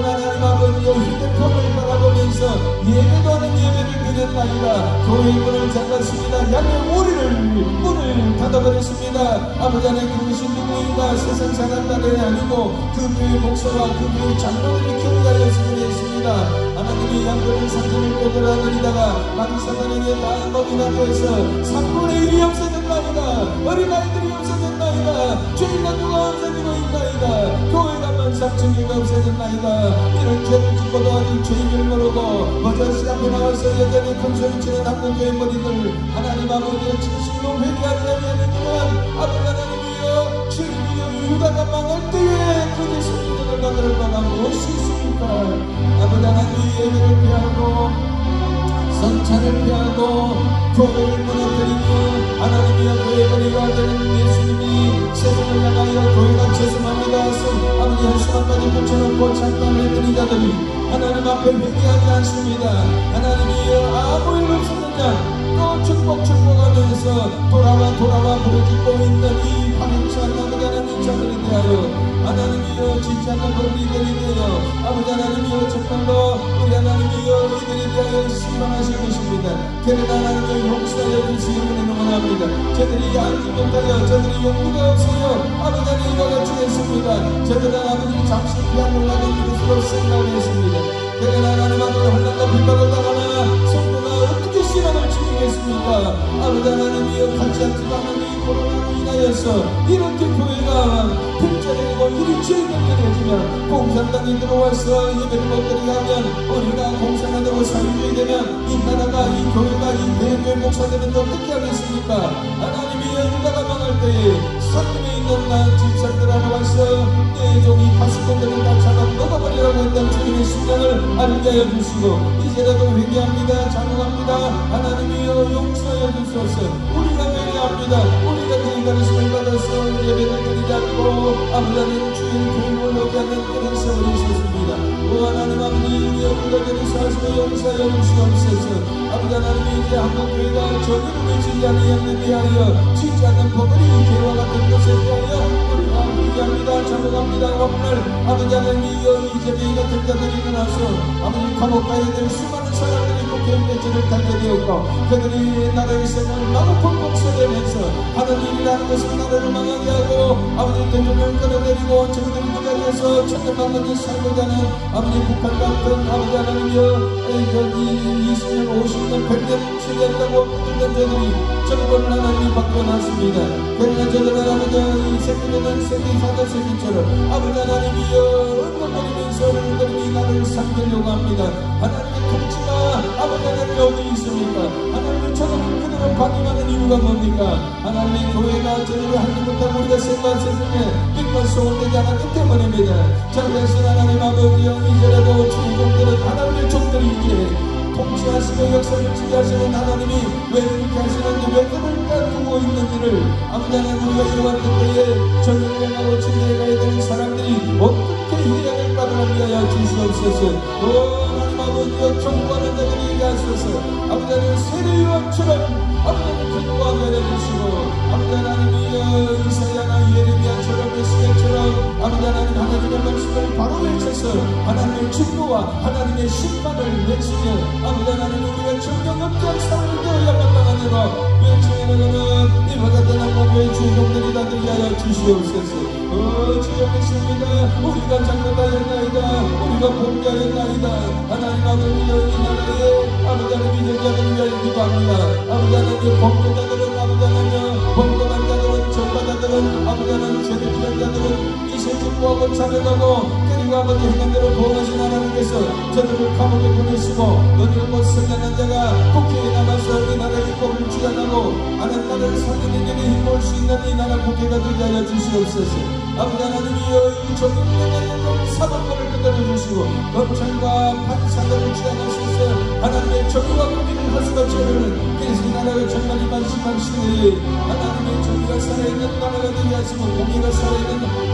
하나님 아버지 휴대폰을 바라보면서 예배도 하는 예배를 드렸나이다. 교회 문을 잠갔습니다. 양의 문을 닫아버렸습니다. 아버지 하나님 그것이 누구인가? 세상 사람들이 아니고 그 교회 목사와 그 교회 장로들이 경계하였으면 했습니다. 하나님이 양들을 산전을 꼬들어드리다가 망사단에게 다 먹이나 되어서 3분의 1이 없어졌나이다. 어린아이들이 없어졌나이다. 죄인과 누가 없어지고 있나이다. 교회가 13,000개가 없어졌나이다. 이런 죄를 짓고도 아직 죄인을 모르고 버젓이 앞에 나와서 여전히 큰소리치는 한국교회 머리들, 하나님 아버지의 진실로 회개하지 아니하는 아버지 하나님이여 주님이여 유다가 망할 때에 그의 성도들을 만들 바가 무엇이 있습니까? 아버지 하나님 예배를 피하고 성찬을 피하고 교회를 무너뜨리며 하나님이여 교회 머리가 되는 예수님이 세상을 향하여 교회가 죄송합니다. 아버지 한수만까지 붙여놓고 찬양해드린 자들이 하나님 앞에 회개하지 않습니다. 하나님이여 아무 일 없었느냐 또 축복하면서 돌아와 부르짖고 있는 이 파리치 않나보지 않은 이 자들에 대하여 하나님이여 짓지 않는 법리들에 대하여 아버지 하나님이여 정말로 우리 하나님이여 이들에 대하여 심판하실 것입니다. 그러나 하나님을 용서하여 주시기를 원합니다. 저들이 알지 못하여 저들이 용기가 없어요. 아버지 하나님 이와 같이 했습니다. 저들은 아버지 잠시 피한을 나는 것으로 생각했습니다. 그러나 하나님 앞에 혼란과 핍박을 당하나 성도가 어떻게 신앙을 지키겠습니까? 아버지 하나님이여 같이 앉지만 이 코로나로 인하여서 이렇게 교회가 빈자리고 일이 죄인들되어지면 공산당이 들어와서 예배를 못 드리게 하면 우리가 공산화되고 사유주의 되면 이 나라가 이 교회가 이 대교회가 교회 목사들은 어떻게 하겠습니까? 하나님이 여기다가 망할 때에 산림에 있는 나 집사들 하나 와서 내 종이 파수꾼들을 다 잡아 먹어버리라고 했던 주님의 심령을 알게 하여 주시고 이제라도 회개합니다. 장로합니다. 하나님이여 용서하여 주소서. 우리가 회개합니다. 우리가 그 가르침을 받아서 예배를 드리지 않고 아버지는 주일 교육을 오게 하는 그런 세월이 있었습니다. 오 하나님 아버지 우리의 불가결을 사하시고 용서하여 주시옵소서. 아버지 하나님이 이제 한국교회가 저기를 외치지 아니하는 위하여 지지 않는 법을 개와 같은 것에 대하여 우리가 회개합니다. 장로합니다. 오늘 아버지 하나님이여 이재명이 같은 자들이 일어나서 아버지 감옥 가야 될 수많은 사람들이 교회배지를 달게 되었고 그들이 나라의 생을 마구폰 공세되면서 하는 일이라는 것을 나라를 망하게 하고 아버지 대통령을 끌어내리고 저들이 그 자리에서 천년만년이 살고자 하는 아버지 북한 같은 아버지 하나님이여 20년 50년 100년 지냈다고 믿는 저들이 정권을 하나님이 바꿔놨습니다. 그러나 저들은 아버지 이 새끼들은 새끼 사자 새끼처럼 아버지 하나님이여 은근거리면서 은근히 나를 삼키려고 합니다. 하나님의 통치가 아버지 하나님 어디 있습니까? 하나님의 저들을 그대로 방임하는 이유가 뭡니까? 하나님의 교회가 저들을 하지 못하고 우리가 생각한 세상에 빛과 소원되지 않았기 때문입니다. 자 그래서 하나님 아버지여 이제라도 주인공들은 하나님의 종들이기에 통치하시고 역사를 지휘하시는 하나님이 왜 이렇게 하시는지 왜 그를 두고 있는지를 아버지 하나님 우리가 이러한 때에 저들을 행하고 진리에 가야 되는 사람들이 어떻게 해야 될까를 위하여 주시옵소서. 하나님 아버지여 경고하는 자들이 하소서. 아버지 하나님 세례요한처럼 아버지 하나님 경고하게 해주시고 아버지 하나님이여 이사야나 예레미야처럼 메시아처럼 아버지 하나님 하나님의 말씀을 바로 외쳐서 하나님의 진노와 하나님의 심판을 외치며 아버지 하나님 우리가 정령 없게 사람을 되어야 마땅하노라 외치는 이와 같은 한국의 주종들이 다 되게 하여 주시옵소서. 주여 믿습니다. 우리가 잘못하였나이다. 우리가 범죄하였나이다. 하나님 아버지여 이 나라에 아버지 하나님 이전자들을 위하여 기도합니다. 아버지 하나님 범죄자들은 아버지 하나님 범죄한 자들은 전과자들은 아버지 하나님 죄를 자들은 이세 진보하고 자백하고 그리고 아버지 행한대로 보호하신 하나님께서 저들을 감옥에 보내시고 너희를 못 선전한 자가 국회에 남아서 이 나라의 법을 주장하고 하나님 나라를 살리는 일에 힘볼 수 있는 이 나라 국회가 되게 하여 주시옵소서. 아버지 하나님이여 이 정의의 사법권을 끝내려 주시고 검찰과 판사들을 주장하셔서 하나님의 정의와 공의를 할 수가 없는 그래서 이 나라가 정말 이만심한 시대에 하나님의 정의가 살아있는 나라가 되게 하시고 공의가 살아있는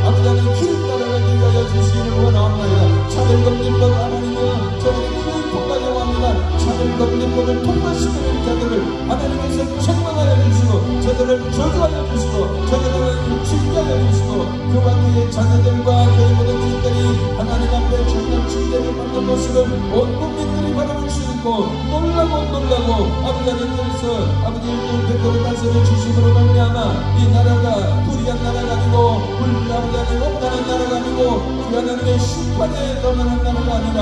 아버지 하나님 길 나라가 되게 하여 주시기를 원하옵나이다. 차별금지법 하나님이여 저들이 크게 통과하려고 합니다. 차별금지법을 통과시키는 자들을 하나님께서 책망하여 주시고 저들을 저주하여 주시고 저들을 징계하여 주시고 그 밖에 자녀들과 저희 모든 일들이 하나님 앞에 정말 징계를 받는 모습을 온 국민들이 바라볼 수 있고 놀라고 아버지 하나님께서 아버지 일들 백도를 다스려 주심으로 말미암아 이 나라가 불의한 나라가 아니고 아버지 하나님 없다는 나라가 아니고 우리 하나님의 심판에 떠나는 나라가 아니라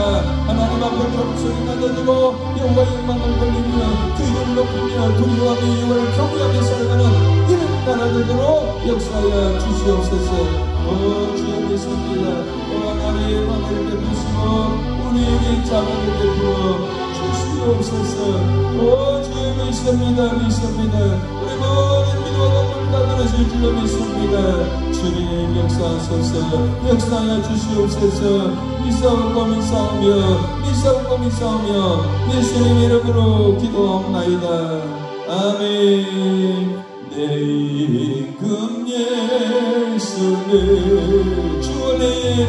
하나님 앞에 경솔이 낮아지고 여호와의 영광을 돌리며 주를 높이며 두려워하며 여호와를 경외하며 살아가는 이런 나라 되도록 역사하여 주시옵소서. 주여 믿습니다. 하나님 은혜를 베푸시고 우리에게 자비를 베풀어 주시옵소서. 주여 믿습니다. 우리 모든 믿음과 건물 다 들으실 줄로 믿습니다. 주님 역사하여 주시옵소서. 믿사오며 예수님 이름으로 기도하옵나이다. 아멘. 내 임금 예수를 주 은혜에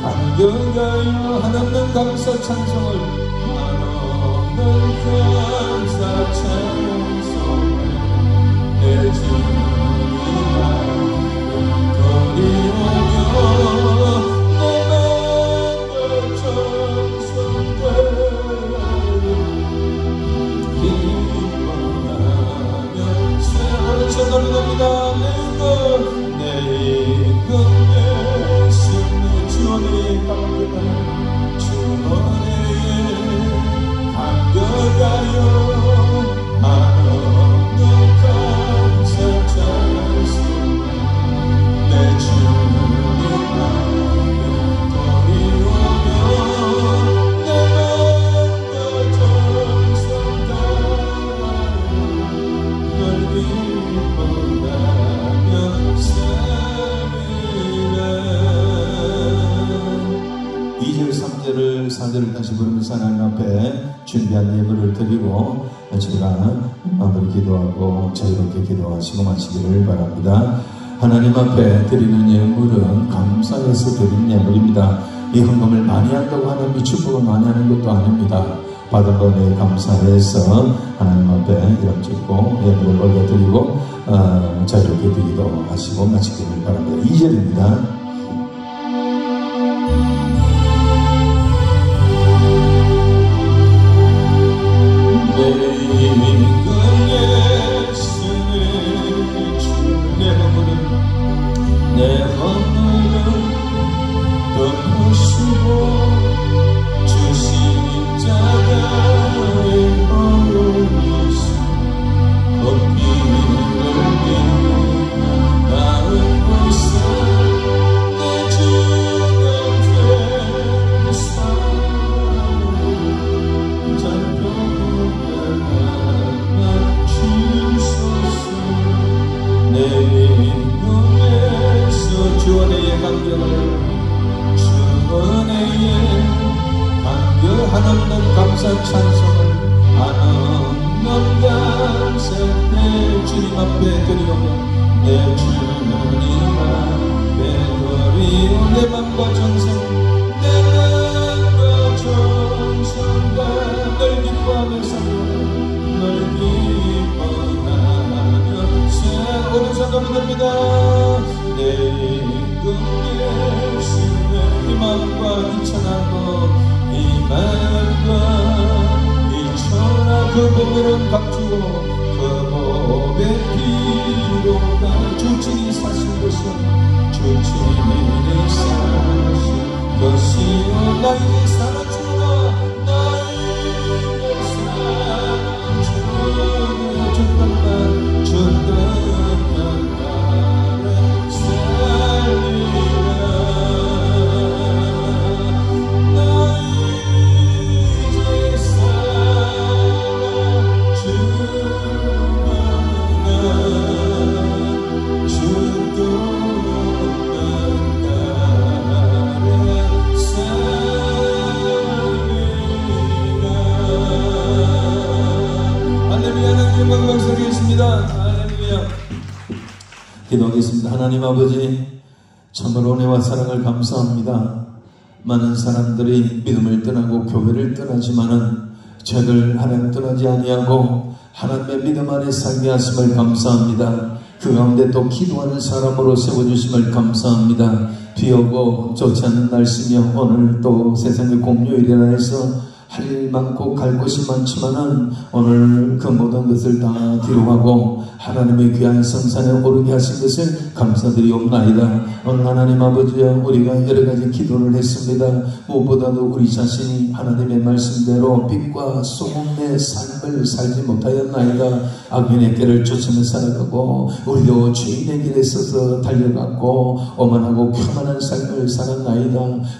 감격하여 한없는 감사 찬송을 한없는 감사 찬송을 내 주님아 거리오며 내 맘과 정성들 노래합니다. 내 임금 예수는 주 은혜에 감격하여 주 은혜에 감격하여 한없는 감사 찬송 내 주 3절 4절을 다시 부르면서 하나님 앞에 준비한 예물을 드리고 저희가 마무리 기도하고 자유롭게 기도하시고 마치기를 바랍니다. 하나님 앞에 드리는 예물은 감사해서 드리는 예물입니다. 이 헌금을 많이 한다고 하나님이 축복을 많이 하는 것도 아닙니다. 받은 것에 감사해서 하나님 앞에 이름 짓고 예물을 올려드리고 자유롭게 드리도록 하시고 마치기를 바랍니다. 2절입니다. 내 허물을 덮으시고 주 십자가의 허물이시 걷기를 위해 나은 곳에 내 주가 된 사랑 잡혀가나 주소서. 내 주 은혜의 감격을 주 은혜의 감격 한없는 감사 찬송을 한없는 감사 내 주님 앞에 드리오며 내 주님 앞에 드리오 내 맘과 정성 내 맘과 정성과 널 기뻐하며 널 기뻐하며 새 오른손 넘깁니다. 내 임금의 신의 희망과 이천하고 희망과 이천하 그 보배를 값주고 그 보배 피로가 주친이 사신 것은 주친이 사신 것이요 나에게 사랑 주나 나에게 사랑 주나 준단만 기도하겠습니다. 하나님 아버지, 참으로 은혜와 사랑을 감사합니다. 많은 사람들이 믿음을 떠나고 교회를 떠나지만은 저희들 하나님 떠나지 아니하고 하나님의 믿음 안에 살게 하심을 감사합니다. 그 가운데 또 기도하는 사람으로 세워주심을 감사합니다. 비 오고 좋지 않은 날씨며 오늘 또 세상의 공휴일이라 해서 할 일 많고 갈 곳이 많지만은 오늘 그 모든 것을 다 뒤로하고 하나님의 귀한 성산에 오르게 하신 것을 감사드리옵나이다. 오늘 하나님 아버지여 우리가 여러가지 기도를 했습니다. 무엇보다도 우리 자신이 하나님의 말씀대로 빛과 소금의 삶을 살지 못하였나이다. 악인의 길을 쫓으며 살아가고 우리도 죄인의 길에 서서 달려갔고 오만하고 교만한 삶을 살았나이다.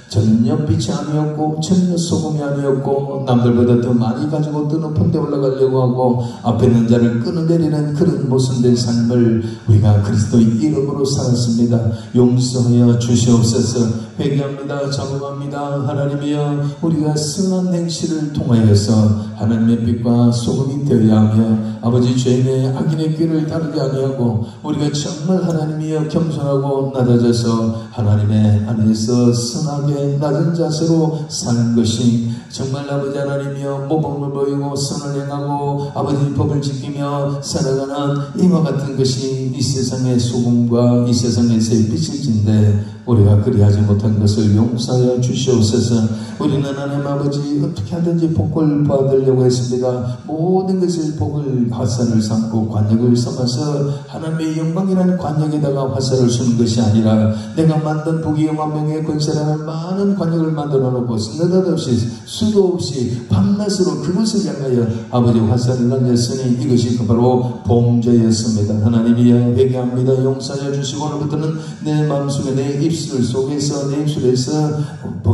전혀 빛이 아니었고 전혀 소금이 아니었고 남들보다 더 많이 가지고 더 높은 데 올라가려고 하고 앞에 있는 자를 끊어내리는 그런 모순된 삶을 우리가 그리스도의 이름으로 살았습니다. 용서하여 주시옵소서. 회개합니다. 자복합니다. 하나님이여 우리가 선한 행실을 통하여서 하나님의 빛과 소금이 되어야 하며 아버지 죄인의 악인의 길을 따르지 아니하고 우리가 정말 하나님이여 겸손하고 낮아져서 하나님의 안에서 선하게 낮은 자세로 사는 것이 정말 아버지 하나님이여 모범을 보이고 선을 행하고 아버지 법을 지키며 살아가는 이와 같은 것이 이 세상의 소금과 이 세상에서의 빛일진데 우리가 그리하지 못한 것을 용서하여 주시옵소서. 우리는 하나님 아버지 어떻게 하든지 복을 받으려고 했습니다. 모든 것을 복을 화살을 삼고 관역을 삼아서 하나님의 영광이라는 관역에다가 화살을 쏘는 것이 아니라 내가 만든 부귀영화 명예 권세라는 많은 관역을 만들어 놓고 느닷없이 수도 없이 밤낮으로 그것을 향하여 아버지 화살을 던졌으니 이것이 바로 범죄였습니다. 하나님이여 회개합니다. 용서하여 주시고 오늘부터는 내 마음속에 내 입 입술 속에서 내 입술에서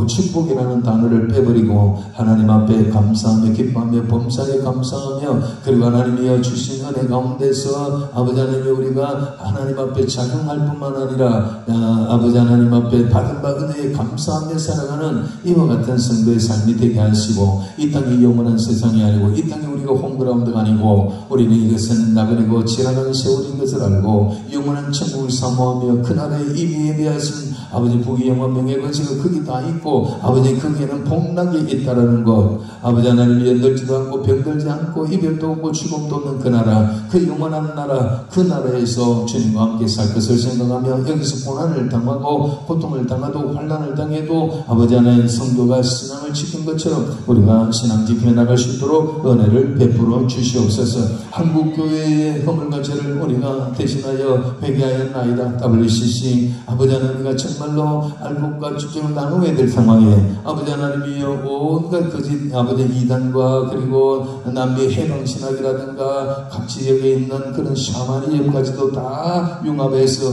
축복이라는 단어를 빼버리고 하나님 앞에 감사하며 기뻐하며 범사에 감사하며 그리고 하나님이여 주신 은혜 가운데서 아버지 하나님 우리가 하나님 앞에 작용할 뿐만 아니라 아버지 하나님 앞에 받은 바 은혜에 감사하며 살아가는 이와 같은 성도의 삶이 되게 하시고 이 땅이 영원한 세상이 아니고 이 땅이 우리가 홈그라운드가 아니고 우리는 이것은 나그네고 지나가는 세월인 것을 알고 영원한 천국을 사모하며 그날에 이미 예비하신 아버지 부귀 영화 명예 권세가 거기 다 있고 아버지 거기에는 복락이 있다라는 것 아버지 하나님이 연들지도 않고 병들지 않고 이별도 없고 죽음도 없는 그 나라 그 영원한 나라 그 나라에서 주님과 함께 살 것을 생각하며 여기서 고난을 당하고 고통을 당하도 환난을 당해도 아버지 하나님 성도가 신앙을 지킨 것처럼 우리가 신앙 지켜 나갈 수 있도록 은혜를 베풀어 주시옵소서. 한국교회의 허물과 죄를 우리가 대신하여 회개하였나이다. WCC 아버지 하나님과 정말로 알곡과 축제를 나누어야 될 상황에 아버지 하나님이여 온갖 거짓 아버지 이단과 그리고 남미 해방신학이라든가 각 지역에 있는 그런 샤머니즘까지도 다 융합해서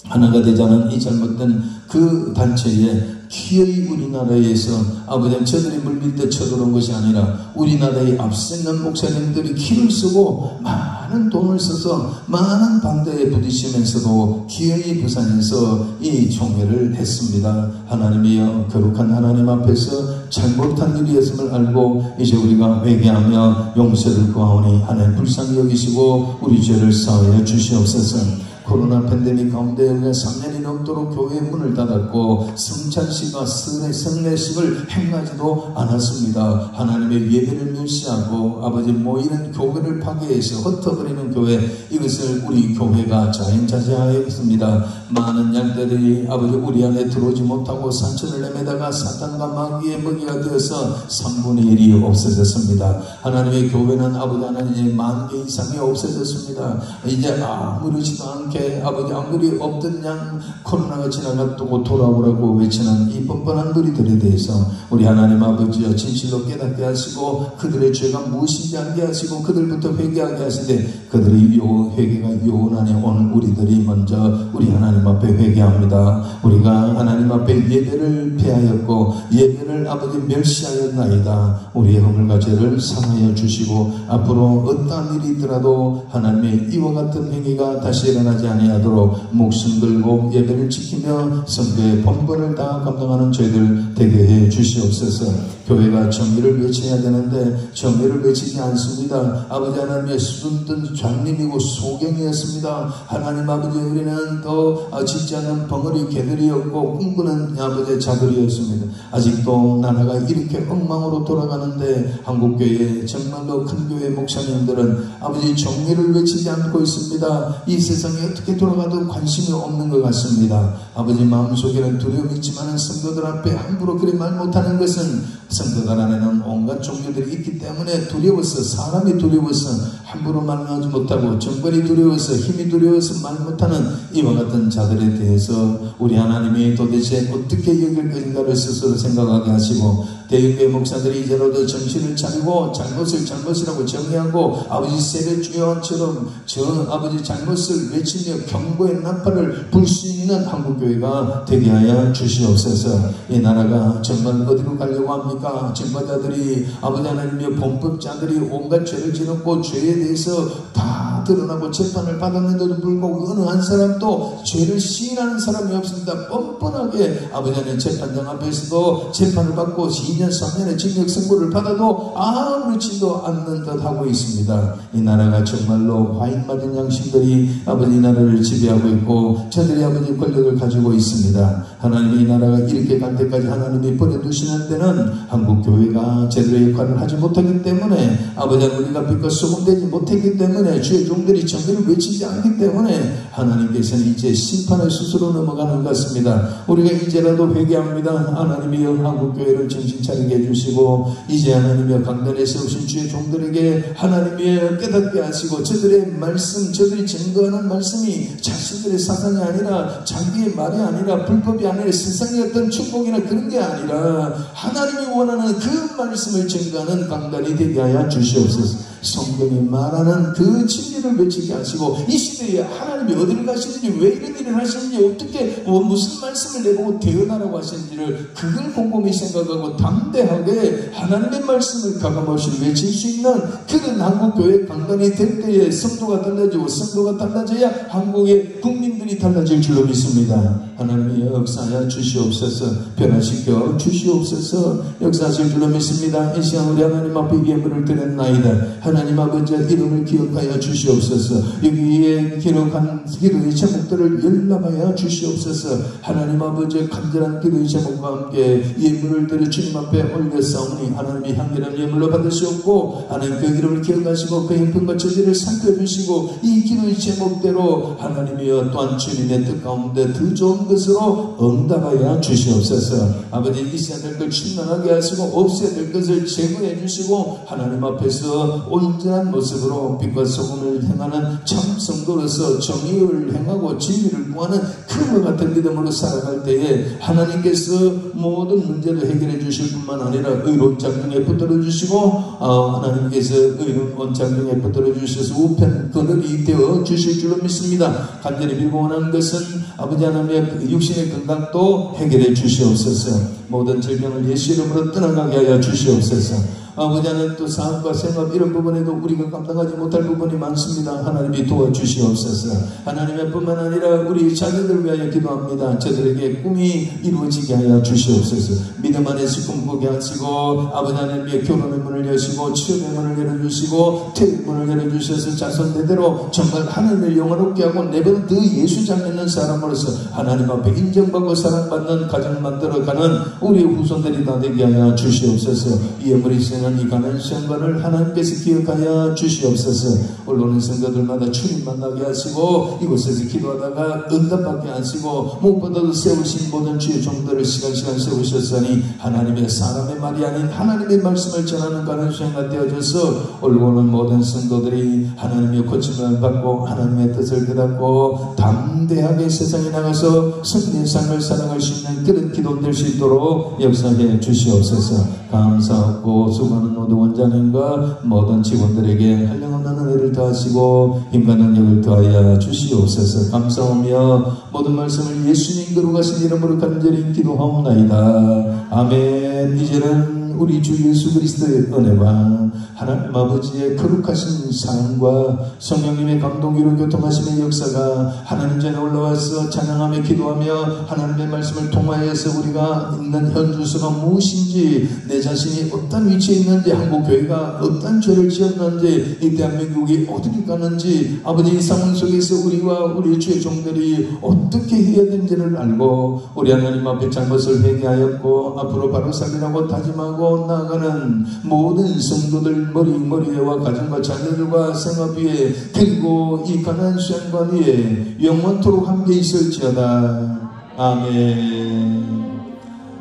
하나가 되자는 이 잘못된 그 단체에 기어이 우리나라에서 아버지 저들이 물밀듯 쳐들어온 것이 아니라 우리나라의 앞서는 목사님들이 기를 쓰고 많은 돈을 써서 많은 반대에 부딪히면서도 기어이 부산에서 이 총회를 했습니다. 하나님이여 거룩한 하나님 앞에서 잘못한 일이었음을 알고 이제 우리가 회개하며 용서를 구하오니 하나님 불쌍히 여기시고 우리 죄를 사하여 주시옵소서. 코로나 팬데믹 가운데 우리가 3년이 넘도록 교회의 문을 닫았고 성찬식과 성례식을 행하지도 않았습니다. 하나님의 예배를 멸시하고 아버지 모이는 교회를 파괴해서 흩어버리는 교회 이것을 우리 교회가 자연자재하였습니다. 많은 양떼들이 아버지 우리 안에 들어오지 못하고 산천을 헤매다가 사탄과 마귀의 먹이가 되어서 3분의 1이 없어졌습니다. 하나님의 교회는 아버지 하나님 10,000개 이상이 없어졌습니다. 이제 아무렇지도 않게 아버지 아무리 없던 양 코로나가 지나갔다고 돌아오라고 외치는 이 뻔뻔한 무리들에 대해서 우리 하나님 아버지여 진실로 깨닫게 하시고 그들의 죄가 무엇인지 알게 하시고 그들부터 회개하게 하시되 그들의 회개가 요원하니 오늘 우리들이 먼저 우리 하나님 앞에 회개합니다. 우리가 하나님 앞에 예배를 폐하였고 예배를 아버지 멸시하였나이다. 우리의 허물과 죄를 사하여 주시고 앞으로 어떠한 일이 있더라도 하나님의 이와 같은 행위가 다시 일어나지 아니하도록 목숨 걸고 예배를 지키며 성도의 본분을 다 감당하는 저희들 되게 해 주시옵소서. 교회가 정의를 외쳐야 되는데 정의를 외치지 않습니다. 아버지 하나님의 수둔든 장님이고 소경이었습니다. 하나님 아버지 우리는 더 짓지 않는 벙어리 개들이었고 꿈꾸는 아버지의 자들이었습니다. 아직도 나라가 이렇게 엉망으로 돌아가는데 한국교회 정말로 큰 교회 목사님들은 아버지 정의를 외치지 않고 있습니다. 이 세상에 어떻게 돌아가도 관심이 없는 것 같습니다. 아버지 마음속에는 두려움이 있지만 성도들 앞에 함부로 그리 말 못하는 것은 성도들 안에는 온갖 종교들이 있기 때문에 두려워서 사람이 두려워서 함부로 말하지 못하고 정권이 두려워서 힘이 두려워서 말 못하는 이와 같은 자들에 대해서 우리 하나님이 도대체 어떻게 여길 것인가를 스스로 생각하게 하시고 대형교회 목사들이 이제라도 정신을 차리고 잘못을 잘못이라고 정의하고 아버지 세례주요한처럼 저 아버지 잘못을 외치며 경고의 나팔을 불 수 있는 한국교회가 되게 하여 주시옵소서. 이 나라가 정말 어디로 가려고 합니까? 정과자들이 아버지 하나님의 범법자들이 온갖 죄를 지었고 죄에 대해서 다 드러나고 재판을 받았는데도 불구하고 어느 한 사람도 죄를 시인하는 사람이 없습니다. 뻔뻔하게 아버지 하나님 재판장 앞에서도 재판을 받고 2년 3년의 징역 선고를 받아도 아무렇지도 않는 듯 하고 있습니다. 이 나라가 정말로 화인 맞은 양심들이 아버지 이 나라를 지배하고 있고 저들이 아버지 권력을 가지고 있습니다. 하나님이 이 나라가 이렇게 갈 때까지 하나님이 버려두시는 데는 한국교회가 제대로 역할을 하지 못하기 때문에 아버지 우리가 빛과 소금 되지 못했기 때문에 주의 종들이 정의를 외치지 않기 때문에 하나님께서는 이제 심판의 수수로 넘어가는 것 같습니다. 우리가 이제라도 회개합니다. 하나님이여 한국교회를 정신 차리게 해주시고 이제 하나님이여 강단에 세우신 주의 종들에게 하나님이여 깨닫게 하시고 저들의 말씀 저들이 증거하는 말씀이 자신들의 사상이 아니라 자기의 말이 아니라 불법이 아니라 세상의 어떤 축복이나 그런 게 아니라 하나님이 원하는 그 말씀을 증거하는 강단이 되게 하여 주시옵소서. 성경이 말하는 그 진리를 외치게 하시고 이 시대에 하나님이 어디를 가시는지 왜 이런 일을 하시는지 어떻게 무슨 말씀을 내보고 대언하라고 하시는지를 그걸 곰곰이 생각하고 담대하게 하나님의 말씀을 가감없이 외칠 수 있는 그런 한국교회 강단이 될 때에 성도가 달라지고 성도가 달라져야 한국의 국민들이 달라질 줄로 믿습니다. 하나님이 역사하여 주시옵소서. 변화시켜 주시옵소서. 역사하실 줄로 믿습니다. 이 시간 우리 하나님 앞에 예물을 드렸나이다. 하나님 아버지의 이름을 기억하여 주시옵소서. 여기에 기록한 기도의 제목들을 열람하여 주시옵소서. 하나님 아버지의 간절한 기도의 제목과 함께 예물을 드려 주님 앞에 올렸사오니 하나님이 향기로운 예물로 받으시옵고 하나님 그 이름을 기억하시고 그 형편과 처지를 살펴주시고 이 기도의 제목대로 하나님이여 또한 주님의 뜻 가운데 더 좋은 것으로 응답하여 주시옵소서. 아버지 있어야 될 걸 충만하게 하시고 없어야 될 것을 제거해 주시고 하나님 앞에서 온전한 모습으로 빛과 소금을 행하는 참 성도로서 정의를 행하고 진리를 구하는 그와 같은 믿음으로 살아갈 때에 하나님께서 모든 문제를 해결해 주실 뿐만 아니라 의로운 장중에 붙들어 주시고 하나님께서 의로운 장중에 붙들어 주셔서 우편 그늘이 되어 주실 줄로 믿습니다. 간절히 빌고 원하는 것은 아버지 하나님의 육신의 건강도 해결해 주시옵소서. 모든 질병을 예수 이름으로 떠나가게 하여 주시옵소서. 아버지 하나님 또 사업과 생업 이런 부분에도 우리가 감당하지 못할 부분이 많습니다. 하나님이 도와주시옵소서. 하나님의 뿐만 아니라 우리 자녀들 위하여 기도합니다. 저들에게 꿈이 이루어지게 하여 주시옵소서. 믿음 안에서 꿈꾸게 하시고 아버지 하나님의 결혼의 문을 여시고 취업의 문을 열어주시고 퇴직 문을 열어주셔서 자손 대대로 정말 하나님을 영원롭게 하고 내번 더 예수장 있는 사람으로서 하나님 앞에 인정받고 사랑받는 가정을 만들어가는 우리 후손들이 다 되게 하여 주시옵소서. 이 예물이 있으니 이 가난 시험관을 하나님께서 기억하여 주시옵소서. 올라오는 성도들마다 주님 만나게 하시고 이곳에서 기도하다가 응답받게 하시고 무엇보다도 세우신 모든 주의 종들을 시간시간 세우셨으니 하나님의 사람의 말이 아닌 하나님의 말씀을 전하는 가난 시험관 되어져서 올라오는 모든 성도들이 하나님의 고침을 받고 하나님의 뜻을 깨닫고 담대하게 세상에 나가서 승리의 삶을 살아갈 수 있는 그런 기도 될 수 있도록 역사해 주시옵소서. 감사하고 수고하는 모든 원장님과 모든 직원들에게 한량없는 은혜를 더하시고 힘과 능력을 더하여 주시옵소서. 감사하며 모든 말씀을 예수님 거룩하신 이름으로 간절히 기도하옵나이다. 아멘. 이제는 우리 주 예수 그리스도의 은혜와 하나님 아버지의 거룩하신 사랑과 성령님의 감동으로 교통하심의 역사가 하나님 전에 올라와서 찬양하며 기도하며 하나님의 말씀을 통하여서 우리가 있는 현주소가 무엇인지 내 자신이 어떤 위치에 있는지 한국교회가 어떤 죄를 지었는지 이 대한민국이 어디를 가는지 아버지 이 상황 속에서 우리와 우리 주의 종들이 어떻게 해야 되는지를 알고 우리 하나님 앞에 잘못을 회개하였고 앞으로 바로 살리라고 다짐하고 나아가는 모든 성도들 머리와 가정과 자녀들과 생업 위에 그리고 이 가난한 시험관 위에 영원토록 함께 있을지어다. 아멘.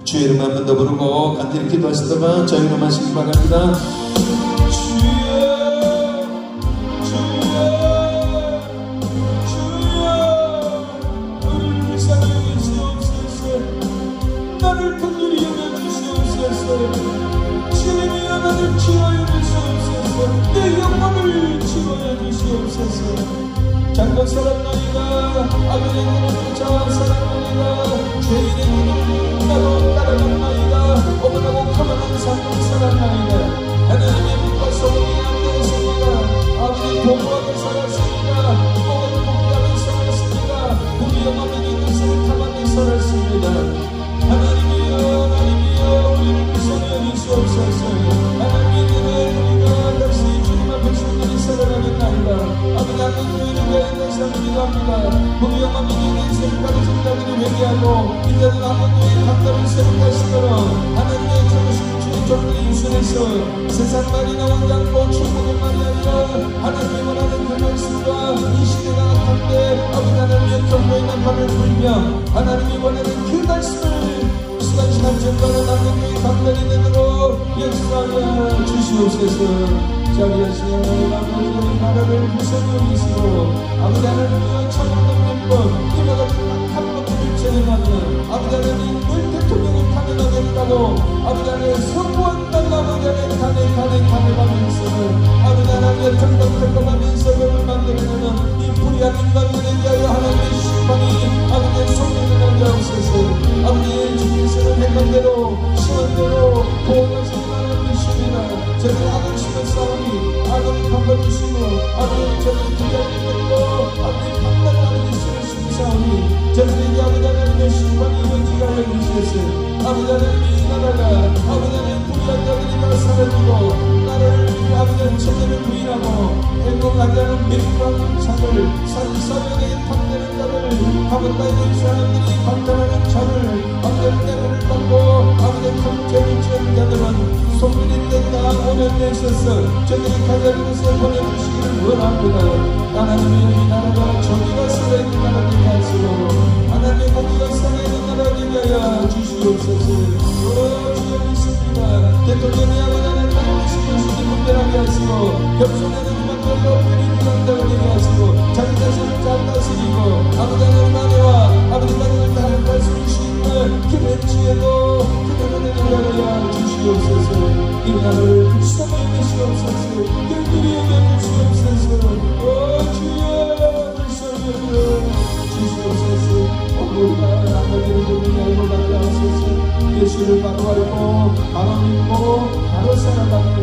주의 이름 한 번 더 부르고 간절히 기도하시다가 저희 이름 하시기 바랍니다. 나를 긍휼히 여겨주시옵소서. 주님이여 나를 치워여 주시옵소서. 내 영혼을 치워여 주시옵소서. 장각 사랑나이다. 아버지의 눈을 쫓아 사랑나이다. 죄인의 눈을 나도 따라간나이다. 어머나고 가만한 삶을 살았나이다. 하나님의 빛과 소금이 안 되었습니다. 아버지 공부하며 살았습니다. 먹은 공부하며 살았습니다. 우리 영혼이 있는 것을 가만히 살았습니다. 하나님이여 우리를 구성해 주시옵소서. 하나님의 우리가 다시 주님 앞에 순전히 살아가겠나이다. 아버지 하나님의 은혜를 다시 한번 기도합니다. 우리 영혼 믿는 인생까지 성자들이 회개하고 이제는 하나님의 감당을 새롭게 하시도록 하나님의 정신 주의 종들이 유순해서 세상 말이나 원장고 충분한 말이 아니라 하나님이 원하는 그 말씀과 이 시대가 나타난데 아버지 하나님의 경고의 난판을 불며 하나님이 원하는 그 말씀을 시간 전반에 남는 강단이 되도록 역사하여 주시옵소서. 자리하시는 아버지의 나라를 구성해 주시고 아버지 하나님의 참동법법 이와 같은 악한 것들을 제거하며 아버지 하나님 늘 대통령을 탄핵하겠다고 아버지 하나님의 선포한다는 아버지 하나님 가네가면서 아버지 하나님 털썩하면서 그를 만들어내는 이 불의한 인간들에 대하여 하나님의 심판이 아버지의 손을 나게 하옵소서. 아버지의 주께서는 행한 대로 심한 대로 보호하시는 하나님의 신이라 저들의 악을 심은 싸움이 악을 갚아주시고 아버지 저들의 부자를 들고 아버지 판단하는 신을 심은 싸움이 저들에게 아버지 하나님의 심판이 이루어지게 하여 주시옵소서. 아버지 하나님 이 나라가 아버지 하나님 불의한 자들이 다 사라지고 나를 아버지 천년을 부인하고 행복하지 않은 맹구한 자를 사회에 탐내는 자를 아버지 사람들이 방탄하는 자를 방탄 대를 받고 아버지 큰 죄를 지은 자들은 속물이 된다 오늘 내셔서 저들이 가진 곳에 보내주시기를 원합니다. 하나님의 이 나라가 정의가 살아있는 나라 되게 하시고 하나님의 공의가 살아있는 나라 되게 하여 주시옵소서. 주여 믿습니다. 대통령이 아버지 하나님의 신을 분별하게 하시고 협소하는 만들고 어린이 간다고 되게 하시고 자기 자신을 잘 다스리고 아버지 하나님 아내와 아버지 가정을 잘 다스릴 수 있는 힘의 지혜도 그대로 내려가야 주시옵소서. 이 나라를 불쌍히 여기시옵소서. 길들이 여겨주시옵소서. 주여 불쌍히 여겨주시옵소서. 우리가 아버지를 보니 알고 받게 하소서. 예수를 바로 알고 바로 믿고 바로 살아가는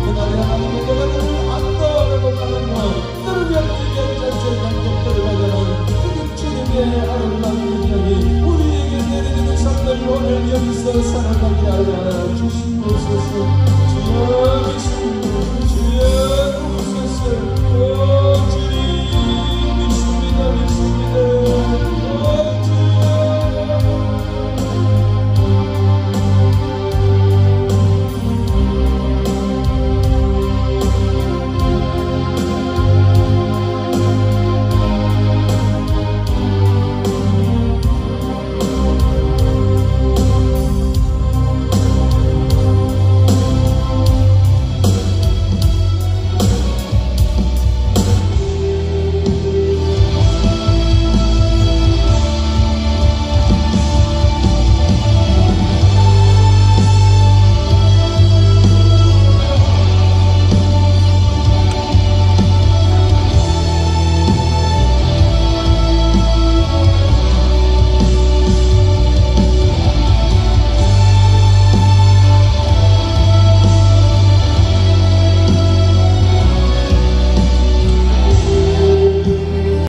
그날의 하나님의 내가 너를 안다라고 말하며 너를 위한 위대한 전체 감격들을 가져는 그 주님의 아름다운 능력이 우리에게 내리는 삶을 오늘 여기서 살아가게 하여